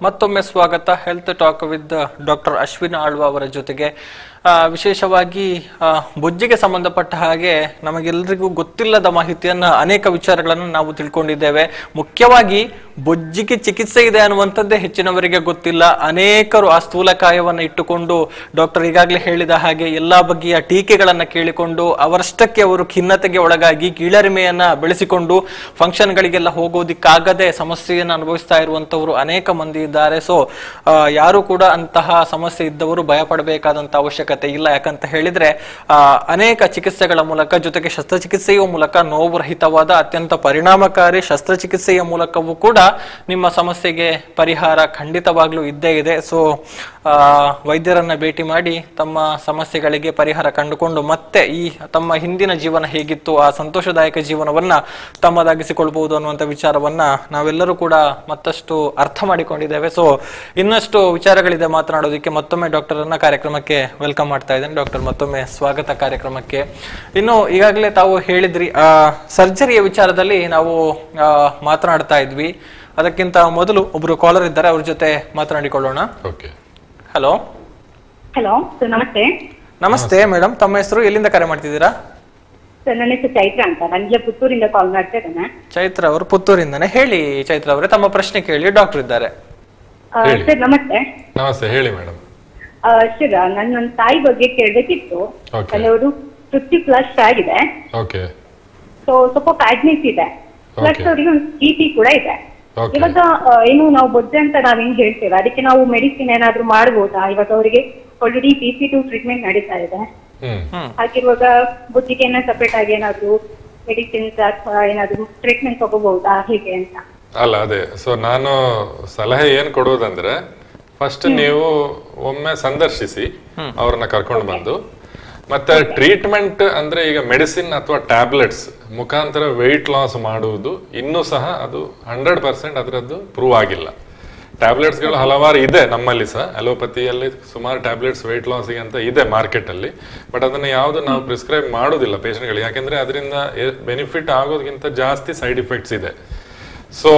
ಮತ್ತೊಮ್ಮೆ ಸ್ವಾಗತ health talk with doctor Ashwin Alva ಅವರ ಜೊತೆಗೆ. ವಿಶೇಷವಾಗಿ ಬೊಜ್ಜಿಗೆ ಸಂಬಂಧಪಟ್ಟ ಹಾಗೆ ನಮಗೆಲ್ಲರಿಗೂ ಗೊತ್ತಿಲ್ಲದ ಮಾಹಿತಿಯನ್ನ ಅನೇಕ ವಿಚಾರಗಳನ್ನು ನಾವು ತಿಳ್ಕೊಂಡಿದ್ದೇವೆ. ಮುಖ್ಯವಾಗಿ ಬೊಜ್ಜಿಗೆ ಚಿಕಿತ್ಸೆ ಇದೆ ಅನ್ನುವಂಥದ್ದೇ ಹೆಚ್ಚಿನವರಿಗೆ ಗೊತ್ತಿಲ್ಲ. ಅನೇಕರು ಆ ಸ್ಥೂಲಕಾಯವನ್ನು ಇಟ್ಟುಕೊಂಡು ಡಾಕ್ಟರ್ ಈಗಾಗಲೇ ಹೇಳಿದ ಹಾಗೆ ಎಲ್ಲಾ ಬಗೆಯ ಟೀಕೆಗಳನ್ನ ಕೇಳಿಕೊಂಡು ಅವರಷ್ಟಕ್ಕೆ ಅವರು ಖಿನ್ನತೆಗೆ ಒಳಗಾಗಿ ಕೀಳರಿಮೆಯನ್ನ ಬೆಳೆಸಿಕೊಂಡು ಫಂಕ್ಷನ್ಗಳಿಗೆಲ್ಲ ಹೋಗೋದಿಕ್ಕಾಗದೆ ಸಮಸ್ಯೆಯನ್ನು ಅನುಭವಿಸ್ತಾ ಇರುವಂತವರು ಅನೇಕ ಮಂದಿ ಇದ್ದಾರೆ. ಸೊ ಯಾರು ಕೂಡ ಅಂತಹ ಸಮಸ್ಯೆ ಇದ್ದವರು ಭಯ ಪಡಬೇಕಾದಂತ ಅವಶ್ಯಕತೆ ಇಲ್ಲ. ಯಾಕಂತ ಹೇಳಿದ್ರೆ ಅನೇಕ ಚಿಕಿತ್ಸೆಗಳ ಮೂಲಕ ಜೊತೆಗೆ ಶಸ್ತ್ರಚಿಕಿತ್ಸೆಯ ಮೂಲಕ ನೋವು ರಹಿತವಾದ ಅತ್ಯಂತ ಪರಿಣಾಮಕಾರಿ ಶಸ್ತ್ರಚಿಕಿತ್ಸೆಯ ಮೂಲಕವೂ ಕೂಡ ನಿಮ್ಮ ಸಮಸ್ಯೆಗೆ ಪರಿಹಾರ ಖಂಡಿತವಾಗ್ಲೂ ಇದ್ದೇ ಇದೆ. ಸೊ ವೈದ್ಯರನ್ನ ಭೇಟಿ ಮಾಡಿ ತಮ್ಮ ಸಮಸ್ಯೆಗಳಿಗೆ ಪರಿಹಾರ ಕಂಡುಕೊಂಡು ಮತ್ತೆ ಈ ತಮ್ಮ ಹಿಂದಿನ ಜೀವನ ಹೇಗಿತ್ತು ಆ ಸಂತೋಷದಾಯಕ ಜೀವನವನ್ನ ತಮ್ಮದಾಗಿಸಿಕೊಳ್ಬಹುದು ಅನ್ನುವಂಥ ವಿಚಾರವನ್ನ ನಾವೆಲ್ಲರೂ ಕೂಡ ಮತ್ತಷ್ಟು ಅರ್ಥ ಮಾಡಿಕೊಂಡಿದ್ದೇವೆ. ಸೊ ಇನ್ನಷ್ಟು ವಿಚಾರಗಳಿದೆ ಮಾತನಾಡೋದಕ್ಕೆ. ಮತ್ತೊಮ್ಮೆ ಡಾಕ್ಟರ್ ಅನ್ನ ಕಾರ್ಯಕ್ರಮಕ್ಕೆ ವೆಲ್ಕಮ್ ಮಾಡ್ತಾ ಇದ್ದೇನೆ. ಡಾಕ್ಟರ್, ಮತ್ತೊಮ್ಮೆ ಸ್ವಾಗತ ಕಾರ್ಯಕ್ರಮಕ್ಕೆ. ಇನ್ನು ಈಗಾಗಲೇ ತಾವು ಹೇಳಿದ್ರಿ ಸರ್ಜರಿಯ ವಿಚಾರದಲ್ಲಿ ನಾವು ಮಾತನಾಡ್ತಾ ಇದ್ವಿ. ಅದಕ್ಕಿಂತ ಮೊದಲು ಒಬ್ರು ಕಾಲರ್ ಇದ್ದಾರೆ, ಅವ್ರ ಜೊತೆ ಮಾತನಾಡಿಕೊಳ್ಳೋಣ. ಹಲೋ ಹಲೋ ಸರ್, ನಮಸ್ತೆ. ನಮಸ್ತೆ ಮೇಡಮ್, ತಮ್ಮ ಹೆಸರು, ಎಲ್ಲಿಂದ ಕರೆ ಮಾಡ್ತಿದ್ದೀರಾ? ಸರ್, ನನ್ನ ಹೆಸರು ಚೈತ್ರ ಅಂತ, ನನಗೆ ಪುತ್ತೂರಿಂದ ಕಾಲ್ ಮಾಡ್ತಾ ಇದ್ದೇನೆ. ಚೈತ್ರ ಅವರು ಪುತ್ತೂರಿಂದಾನೆ. ಹೇಳಿ ಚೈತ್ರ ಅವರೇ, ತಮ್ಮ ಪ್ರಶ್ನೆ ಕೇಳಿ, ಡಾಕ್ಟರ್ ಇದ್ದಾರೆ. ಸರ್ ನಮಸ್ತೆ. ನಮಸ್ತೆ, ಹೇಳಿ ಮೇಡಮ್. ಸರ್, ನನ್ನ ತಾಯಿ ಬಗ್ಗೆ ಕೇಳಬೇಕಿತ್ತು. ಕೆಲವರು 50+ ಆಗಿದೆ. ಸೊ ಸ್ವಲ್ಪ ಫ್ಯಾಟ್ನೆಸ್ ಇದೆ, ಪ್ಲಸ್ ಅವರಿಗೆ ಒಂದು BP ಕೂಡ ಇದೆ. ಇವಾಗ ಏನು ನಾವು ಬೊಜ್ಜು ಅಂತ ನಾವೇನ್ ಹೇಳ್ತೇವೆ, ಅದಕ್ಕೆ ನಾವು ಮೆಡಿಸಿನ್ ಏನಾದ್ರು ಮಾಡ್ಬೋದಾ? ಇವಾಗ ಅವರಿಗೆ ಆಲ್ರೆಡಿ PC2 ಟ್ರೀಟ್ಮೆಂಟ್ ನಡೀತಾ ಇದೆ. ಹಾಗಿರುವಾಗ ಬೊಜ್ಜಿಗೆ ಸಪರೇಟ್ ಆಗಿ ಏನಾದ್ರು ಮೆಡಿಸಿನ್ಸ್ ಅಥವಾ ಏನಾದ್ರು ಟ್ರೀಟ್ಮೆಂಟ್ ತಗೋಬಹುದಾ, ಹೇಗೆ ಅಂತ? ಅಲ್ಲ, ಅದೇ. ಸೊ ನಾನು ಸಲಹೆ ಏನ್ ಕೊಡುವುದಂದ್ರೆ, ಫಸ್ಟ್ ನೀವು ಒಮ್ಮೆ ಸಂದರ್ಶಿಸಿ ಅವ್ರನ್ನ ಕರ್ಕೊಂಡು ಬಂದು, ಮತ್ತೆ ಟ್ರೀಟ್ಮೆಂಟ್ ಅಂದ್ರೆ ಈಗ ಮೆಡಿಸಿನ್ ಅಥವಾ ಟ್ಯಾಬ್ಲೆಟ್ಸ್ ಮುಖಾಂತರ ವೆಯ್ಟ್ ಲಾಸ್ ಮಾಡುವುದು ಇನ್ನೂ ಸಹ ಅದು 100% ಅದರದ್ದು ಪ್ರೂವ್ ಆಗಿಲ್ಲ. ಟ್ಯಾಬ್ಲೆಟ್ಸ್ಗಳು ಹಲವಾರು ಇದೆ ನಮ್ಮಲ್ಲಿ ಸಹ, ಅಲೋಪತಿಯಲ್ಲಿ ಸುಮಾರು ಟ್ಯಾಬ್ಲೆಟ್ಸ್ ವೆಯ್ಟ್ ಲಾಸ್ಗೆ ಅಂತ ಇದೆ ಮಾರ್ಕೆಟ್ ಅಲ್ಲಿ. ಬಟ್ ಅದನ್ನ ಯಾವುದು ನಾವು ಪ್ರಿಸ್ಕ್ರೈಬ್ ಮಾಡೋದಿಲ್ಲ ಪೇಷಂಟ್ಗಳಿಗೆ, ಯಾಕೆಂದ್ರೆ ಅದರಿಂದ ಬೆನಿಫಿಟ್ ಆಗೋದಕ್ಕಿಂತ ಜಾಸ್ತಿ ಸೈಡ್ ಇಫೆಕ್ಟ್ಸ್ ಇದೆ. ಸೊ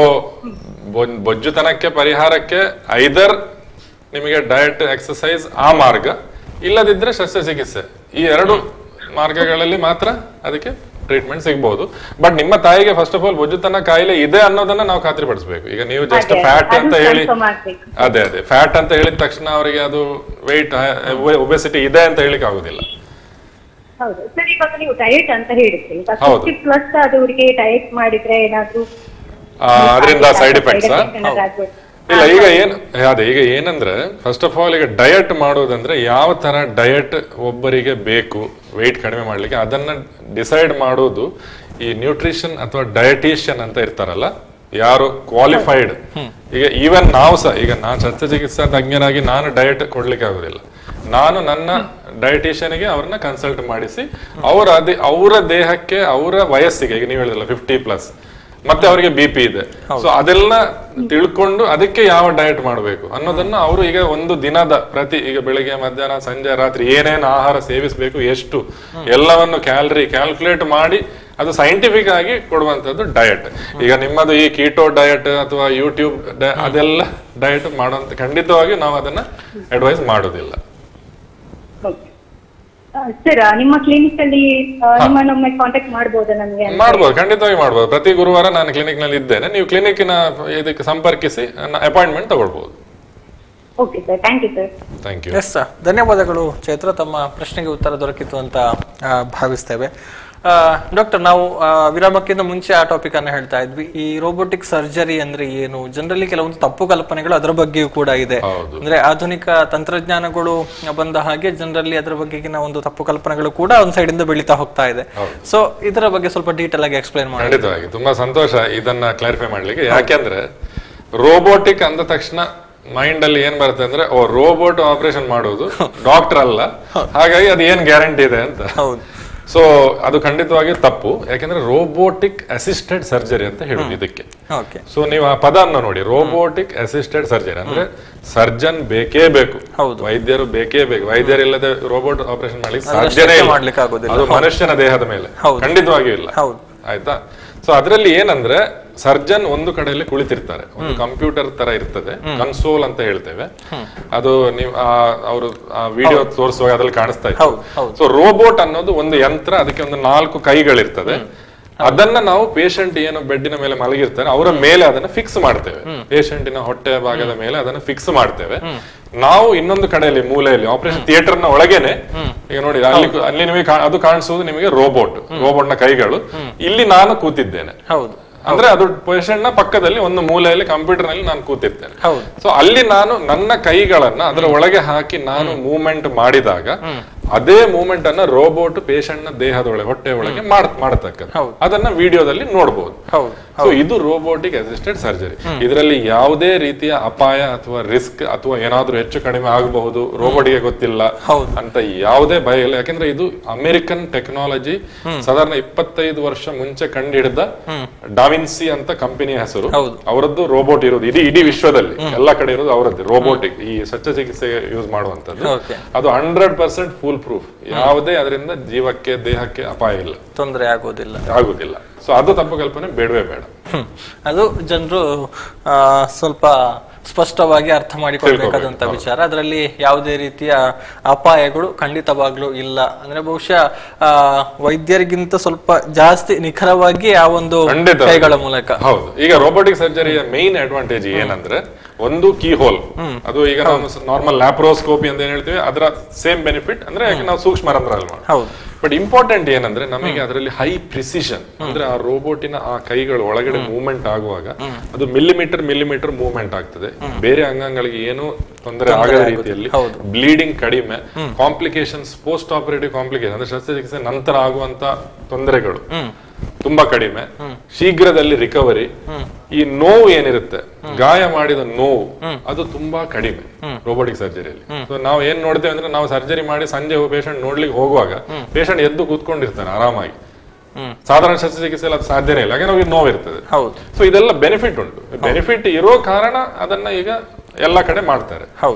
ಬೊಜ್ಜುತನಕ್ಕೆ ಪರಿಹಾರಕ್ಕೆ ಐದರ್ ನಿಮಗೆ ಡಯಟ್, ಎಕ್ಸಸೈಸ್ ಆ ಮಾರ್ಗ, ಇಲ್ಲದಿದ್ರೆ ಶಸ್ತ್ರಚಿಕಿತ್ಸೆ, ಈ ಎರಡು ಮಾರ್ಗಗಳಲ್ಲಿ ಮಾತ್ರ ಅದಕ್ಕೆ ಟ್ರೀಟ್ಮೆಂಟ್ ಸಿಗಬಹುದು. ಬಟ್ ನಿಮ್ಮ ತಾಯಿಗೆ ಫಸ್ಟ್ ಆಫ್ ಆಲ್ ಬೊಜ್ಜುತನ ಕಾಯಿಲೆ ಇದೆ ಅನ್ನೋದನ್ನ ನಾವು ಖಾತ್ರಿಪಡಿಸಬೇಕು. ಈಗ ನೀವು ಜಸ್ಟ್ ಫ್ಯಾಟ್ ಅಂತ ಹೇಳಿ, ಅದೇ ಫ್ಯಾಟ್ ಅಂತ ಹೇಳಿದ ತಕ್ಷಣ ಅವರಿಗೆ ಅದು ವೆಯ್ಟ್ ಒಬೆಸಿಟಿ ಇದೆ ಅಂತ ಹೇಳಿಕ್ ಆಗುದಿಲ್ಲ. ಹೌದು ಸರ್, ಇವಾಗ ನೀವು ಡಯಟ್ ಅಂತ ಹೇಳಿದ್ರಿ, 50+ ಆದವರಿಗೆ ಡಯಟ್ ಮಾಡಿದ್ರೆ ಏನಾದ್ರು ಅದರಿಂದ ಸೈಡ್ ಎಫೆಕ್ಟ್ಸ್ ಇಲ್ಲ? ಈಗ ಏನಂದ್ರೆ, ಫಸ್ಟ್ ಆಫ್ ಆಲ್ ಈಗ ಡಯಟ್ ಮಾಡೋದಂದ್ರೆ ಯಾವ ತರ ಡಯಟ್ ಒಬ್ಬರಿಗೆ ಬೇಕು ವೆಯ್ಟ್ ಕಡಿಮೆ ಮಾಡ್ಲಿಕ್ಕೆ, ಅದನ್ನ ಡಿಸೈಡ್ ಮಾಡೋದು ಈ ನ್ಯೂಟ್ರಿಷನ್ ಅಥವಾ ಡಯಟಿಷಿಯನ್ ಅಂತ ಇರ್ತಾರಲ್ಲ, ಯಾರು ಕ್ವಾಲಿಫೈಡ್. ಈಗ ಈವನ್ ನಾವು ಸಹ, ಈಗ ನಾನು ಶಸ್ತ್ರಚಿಕಿತ್ಸಾ ತಜ್ಞರಾಗಿ ನಾನು ಡಯಟ್ ಕೊಡ್ಲಿಕ್ಕೆ ಆಗುದಿಲ್ಲ. ನಾನು ನನ್ನ ಡಯಟಿಷಿಯನ್ಗೆ ಅವ್ರನ್ನ ಕನ್ಸಲ್ಟ್ ಮಾಡಿಸಿ ಅವರ ದೇಹಕ್ಕೆ, ಅವರ ವಯಸ್ಸಿಗೆ, ಈಗ ನೀವು ಹೇಳಿದ್ರಲ್ಲ 50+ ಮತ್ತೆ ಅವರಿಗೆ BP ಇದೆ, ಸೊ ಅದೆಲ್ಲ ತಿಳ್ಕೊಂಡು ಅದಕ್ಕೆ ಯಾವ ಡಯಟ್ ಮಾಡಬೇಕು ಅನ್ನೋದನ್ನ ಅವರು ಈಗ ಒಂದು ದಿನದ ಪ್ರತಿ, ಈಗ ಬೆಳಿಗ್ಗೆ, ಮಧ್ಯಾಹ್ನ, ಸಂಜೆ, ರಾತ್ರಿ ಏನೇನು ಆಹಾರ ಸೇವಿಸಬೇಕು, ಎಷ್ಟು ಎಲ್ಲವನ್ನು ಕ್ಯಾಲ್ಕುಲೇಟ್ ಮಾಡಿ ಅದು ಸೈಂಟಿಫಿಕ್ ಆಗಿ ಕೊಡುವಂತದ್ದು ಡಯಟ್. ಈಗ ನಿಮ್ಮದು ಈ ಕೀಟೋ ಡಯಟ್ ಅಥವಾ ಯೂಟ್ಯೂಬ್ ಅದೆಲ್ಲ ಡಯಟ್ ಮಾಡುವಂತ ಖಂಡಿತವಾಗಿ ನಾವು ಅದನ್ನ ಅಡ್ವೈಸ್ ಮಾಡೋದಿಲ್ಲ. ಸರ್, ನಿಮ್ಮ ಕ್ಲಿನಿಕ್ ಅಲ್ಲಿ ನಿಮ್ಮನ್ನೊಮ್ಮೆ ಕಾಂಟ್ಯಾಕ್ಟ್ ಮಾಡಬಹುದಾ? ನಮಗೆ ಮಾಡಬಹುದು, ಖಂಡಿತವಾಗಿ ಮಾಡಬಹುದು. ಪ್ರತಿ ಗುರುವಾರ ನಾನು ಕ್ಲಿನಿಕ್ ನಲ್ಲಿ ಇದ್ದೇನೆ. ನೀವು ಕ್ಲಿನಿಕ್ನ ಇದಕ್ಕೆ ಸಂಪರ್ಕಿಸಿ ಅಪಾಯಿಂಟ್ಮೆಂಟ್ ತಗೊಳ್ಬಹುದು. Okay sir, thank you sir. Thank you. Yes sir, ಧನ್ಯವಾದಗಳು ಚೈತ್ರ. ತಮ್ಮ ಪ್ರಶ್ನೆಗೆ ಉತ್ತರ ದೊರಕಿತು ಅಂತ ಭಾವಿಸ್ತೇವೆ. ಡಾಕ್ಟರ್, ನಾವು ವಿರಾಮಕ್ಕಿಂತ ಮುಂಚೆ ಆ ಟಾಪಿಕ್ ಅನ್ನ ಹೇಳ್ತಾ ಇದ್ವಿ. ಈ ರೋಬೋಟಿಕ್ ಸರ್ಜರಿ ಅಂದ್ರೆ ಏನು? ಜನರಲಿ ಕೆಲವೊಂದು ತಪ್ಪು ಕಲ್ಪನೆಗಳು ಅದರ ಬಗ್ಗೆಯೂ ಕೂಡ ಇದೆ. ಅಂದ್ರೆ ಆಧುನಿಕ ತಂತ್ರಜ್ಞಾನಗಳು ಬಂದ ಹಾಗೆ ಜನರಲ್ಲಿ ಅದರ ಬಗೆಗಿನ ಒಂದು ತಪ್ಪು ಕಲ್ಪನೆಗಳು ಕೂಡ ಒಂದ್ ಸೈಡ್ ಇಂದ ಬೆಳೀತಾ ಹೋಗ್ತಾ ಇದೆ. ಸೊ ಇದರ ಬಗ್ಗೆ ಸ್ವಲ್ಪ ಡೀಟೇಲ್ ಆಗಿ ಎಕ್ಸ್ಪ್ಲೈನ್ ಮಾಡಿ. ಖಂಡಿತವಾಗಿ ತುಂಬಾ ಸಂತೋಷ ಇದನ್ನ ಕ್ಲಾರಿಫೈ ಮಾಡ್ಲಿಕ್ಕೆ. ಯಾಕೆಂದ್ರೆ ರೋಬೋಟಿಕ್ ಅಂದ ತಕ್ಷಣ ಮೈಂಡ್ ಅಲ್ಲಿ ಏನ್ ಬರುತ್ತೆ ಅಂದ್ರೆ, ರೋಬೋಟ್ ಆಪರೇಷನ್ ಮಾಡೋದು, ಡಾಕ್ಟರ್ ಅಲ್ಲ, ಹಾಗಾಗಿ ಅದು ಏನ್ ಗ್ಯಾರಂಟಿ ಇದೆ ಅಂತ. ಸೊ ಅದು ಖಂಡಿತವಾಗಿ ತಪ್ಪು. ಯಾಕೆಂದ್ರೆ ರೋಬೋಟಿಕ್ ಅಸಿಸ್ಟೆಡ್ ಸರ್ಜರಿ ಅಂತ ಹೇಳುದು ಇದಕ್ಕೆ. ಸೊ ನೀವು ಆ ಪದವನ್ನು ನೋಡಿ, ರೋಬೋಟಿಕ್ ಅಸಿಸ್ಟೆಡ್ ಸರ್ಜರಿ ಅಂದ್ರೆ ಸರ್ಜನ್ ಬೇಕೇ ಬೇಕು, ವೈದ್ಯರು ಬೇಕೇ ಬೇಕು. ವೈದ್ಯರಿಲ್ಲದೆ ರೋಬೋಟ್ ಆಪರೇಷನ್ ಮಾಡ್ಲಿಕ್ಕೆ ಸಾಧ್ಯನೇ ಇಲ್ಲ. ಅದು ಮನುಷ್ಯನ ದೇಹದ ಮೇಲೆ ಖಂಡಿತವಾಗಿಯೂ ಇಲ್ಲ. ಆಯ್ತಾ? ಸೊ ಅದರಲ್ಲಿ ಏನಂದ್ರೆ ಸರ್ಜನ್ ಒಂದು ಕಡೆಯಲ್ಲಿ ಕುಳಿತಿರ್ತಾರೆ, ಒಂದು ಕಂಪ್ಯೂಟರ್ ತರ ಇರ್ತದೆ, ಕನ್ಸೋಲ್ ಅಂತ ಹೇಳ್ತೇವೆ. ಅದು ನೀವು ಅವರು ವಿಡಿಯೋ ತೋರಿಸುವಾಗ ಅದ್ರಲ್ಲಿ ಕಾಣಿಸ್ತಾ ಇತ್ತು. ಸೊ ರೋಬೋಟ್ ಅನ್ನೋದು ಒಂದು ಯಂತ್ರ, ಅದಕ್ಕೆ ಒಂದು 4 ಕೈಗಳಿರ್ತದೆ. ಅದನ್ನ ನಾವು ಪೇಷಂಟ್ ಏನು ಬೆಡ್ಡಿನ ಮೇಲೆ ಮಲಗಿರ್ತಾರೆ ಅವರ ಮೇಲೆ ಅದನ್ನ ಫಿಕ್ಸ್ ಮಾಡ್ತೇವೆ, ಪೇಷಂಟಿನ ಹೊಟ್ಟೆಯ ಭಾಗದ ಮೇಲೆ ಅದನ್ನ ಫಿಕ್ಸ್ ಮಾಡ್ತೇವೆ. ನಾವು ಇನ್ನೊಂದು ಕಡೆಯಲ್ಲಿ ಮೂಲೆಯಲ್ಲಿ ಆಪರೇಷನ್ ಥಿಯೇಟರ್ ನ ಒಳಗೇನೆ ಈಗ ನೋಡಿ ಅಲ್ಲಿ ನಿಮಗೆ ಅದು ಕಾಣಿಸುವುದು ನಿಮಗೆ ರೋಬೋಟ್ ನ ಕೈಗಳು. ಇಲ್ಲಿ ನಾನು ಕೂತಿದ್ದೇನೆ, ಅಂದ್ರೆ ಅದು ಪೇಷಂಟ್ ನ ಪಕ್ಕದಲ್ಲಿ ಒಂದು ಮೂಲೆಯಲ್ಲಿ ಕಂಪ್ಯೂಟರ್ ನಲ್ಲಿ ನಾನು ಕೂತಿರ್ತೇನೆ. ಸೊ ಅಲ್ಲಿ ನಾನು ನನ್ನ ಕೈಗಳನ್ನ ಅದರ ಒಳಗೆ ಹಾಕಿ ನಾನು ಮೂವ್ಮೆಂಟ್ ಮಾಡಿದಾಗ ಅದೇ ಮೂವ್ಮೆಂಟ್ ಅನ್ನ ರೋಬೋಟ್ ಪೇಷಂಟ್ ನ ದೇಹದೊಳಗೆ ಹೊಟ್ಟೆ ಒಳಗೆ ಮಾಡತಕ್ಕದ್ದು, ಅದನ್ನ ವಿಡಿಯೋದಲ್ಲಿ ನೋಡಬಹುದು. ಸೊ ಇದು ರೋಬೋಟಿಕ್ ಅಸಿಸ್ಟೆಡ್ ಸರ್ಜರಿ. ಇದರಲ್ಲಿ ಯಾವುದೇ ರೀತಿಯ ಅಪಾಯ ಅಥವಾ ರಿಸ್ಕ್ ಅಥವಾ ಏನಾದ್ರೂ ಹೆಚ್ಚು ಕಡಿಮೆ ಆಗಬಹುದು, ರೋಬೋಟಿಗೆ ಗೊತ್ತಿಲ್ಲ ಅಂತ ಯಾವುದೇ ಭಯ ಇಲ್ಲ. ಯಾಕಂದ್ರೆ ಇದು ಅಮೆರಿಕನ್ ಟೆಕ್ನಾಲಜಿ. ಸಾಧಾರಣ 25 ವರ್ಷ ಮುಂಚೆ ಕಂಡುಹಿಡಿದ ಡಾವಿನ್ಸಿ ಅಂತ ಕಂಪನಿಯ ಹೆಸರು. ಅವರದ್ದು ರೋಬೋಟ್ ಇರೋದು ಇಡೀ ವಿಶ್ವದಲ್ಲಿ ಎಲ್ಲ ಕಡೆ ಇರೋದು ಅವರದ್ದು ರೋಬೋಟಿಕ್, ಈ ಶಸ್ತ್ರಚಿಕಿತ್ಸೆಗೆ ಯೂಸ್ ಮಾಡುವಂತದ್ದು. ಅದು 100% ಫುಲ್ ಪ್ರೂಫ್. ಯಾವುದೇ ಅದರಿಂದ ಜೀವಕ್ಕೆ ದೇಹಕ್ಕೆ ಅಪಾಯ ಇಲ್ಲ, ತೊಂದರೆ ಆಗುದಿಲ್ಲ. ಸೊ ಅದು ತಪ್ಪು ಕಲ್ಪನೆ ಬೇಡವೇ ಬೇಡ. ಅದು ಜನರು ಸ್ವಲ್ಪ ಸ್ಪಷ್ಟವಾಗಿ ಅರ್ಥ ಮಾಡಿಕೊಳ್ಬೇಕಾದಂತ ವಿಚಾರ. ಅದರಲ್ಲಿ ಯಾವುದೇ ರೀತಿಯ ಅಪಾಯಗಳು ಖಂಡಿತವಾಗ್ಲೂ ಇಲ್ಲ. ಅಂದ್ರೆ ಬಹುಶಃ ವೈದ್ಯರಿಗಿಂತ ಸ್ವಲ್ಪ ಜಾಸ್ತಿ ನಿಖರವಾಗಿ ಆ ಒಂದು ಕೈಗಳ ಮೂಲಕ. ಹೌದು. ಈಗ ರೋಬೋಟಿಕ್ ಸರ್ಜರಿಯ ಮೇನ್ ಅಡ್ವಾಂಟೇಜ್ ಏನಂದ್ರೆ ಒಂದು ಕೀ ಹೋಲ್. ಅದು ಈಗ ನಾವು ನಾರ್ಮಲ್ ಲ್ಯಾಪ್ರೋಸ್ಕೋಪಿ ಅಂತ ಏನ್ ಹೇಳ್ತೀವಿ ಅದರ ಸೇಮ್ ಬೆನಿಫಿಟ್, ಅಂದ್ರೆ ನಾವು ಸೂಕ್ಷ್ಮ ರಂಧ್ರದಲ್ಲಿ ಮಾಡೋದು. ಬಟ್ ಇಂಪಾರ್ಟೆಂಟ್ ಏನಂದ್ರೆ ನಮಗೆ ಅದರಲ್ಲಿ ಹೈ ಪ್ರಿಸಿಷನ್, ಅಂದ್ರೆ ಆ ರೋಬೋಟಿನ ಆ ಕೈಗಳು ಒಳಗಡೆ ಮೂವ್ಮೆಂಟ್ ಆಗುವಾಗ ಅದು ಮಿಲಿಮೀಟರ್ ಮೂವ್ಮೆಂಟ್ ಆಗ್ತದೆ. ಬೇರೆ ಅಂಗಾಂಗಗಳಿಗೆ ಏನು ತೊಂದರೆ ಆಗದ ರೀತಿಯಲ್ಲಿ, ಬ್ಲೀಡಿಂಗ್ ಕಡಿಮೆ, ಕಾಂಪ್ಲಿಕೇಶನ್ಸ್ ಪೋಸ್ಟ್ ಆಪರೇಟಿವ್ ಕಾಂಪ್ಲಿಕೇಶನ್ ಅಂದ್ರೆ ಶಸ್ತ್ರಚಿಕಿತ್ಸೆ ನಂತರ ಆಗುವಂತ ತೊಂದರೆಗಳು ತುಂಬಾ ಕಡಿಮೆ, ಶೀಘ್ರದಲ್ಲಿ ರಿಕವರಿ. ಈ ನೋವು ಏನಿರುತ್ತೆ, ಗಾಯ ಮಾಡಿದ ನೋವು, ಅದು ತುಂಬಾ ಕಡಿಮೆ ರೋಬೋಟಿಕ್ ಸರ್ಜರಿಯಲ್ಲಿ. ಸೊ ನಾವು ಏನ್ ನೋಡ್ತೇವೆ ಅಂದ್ರೆ ನಾವು ಸರ್ಜರಿ ಮಾಡಿ ಸಂಜೆ ಪೇಷಂಟ್ ನೋಡ್ಲಿಕ್ಕೆ ಹೋಗುವಾಗ ಪೇಷಂಟ್ ಎದ್ದು ಕೂತ್ಕೊಂಡಿರ್ತಾನೆ ಆರಾಮಾಗಿ. ಸಾಧಾರಣ ಶಸ್ತ್ರಚಿಕಿತ್ಸೆ ಅದು ಸಾಧ್ಯನೇ ಇಲ್ಲ, ಯಾಕಂದ್ರೆ ಅವ್ರಿಗೆ ನೋವು ಇರ್ತದೆ. ಸೊ ಇದೆಲ್ಲ ಬೆನಿಫಿಟ್ ಉಂಟು. ಬೆನಿಫಿಟ್ ಇರೋ ಕಾರಣ ಅದನ್ನ ಈಗ ಎಲ್ಲ ಕಡೆ ಮಾಡ್ತಾರೆ.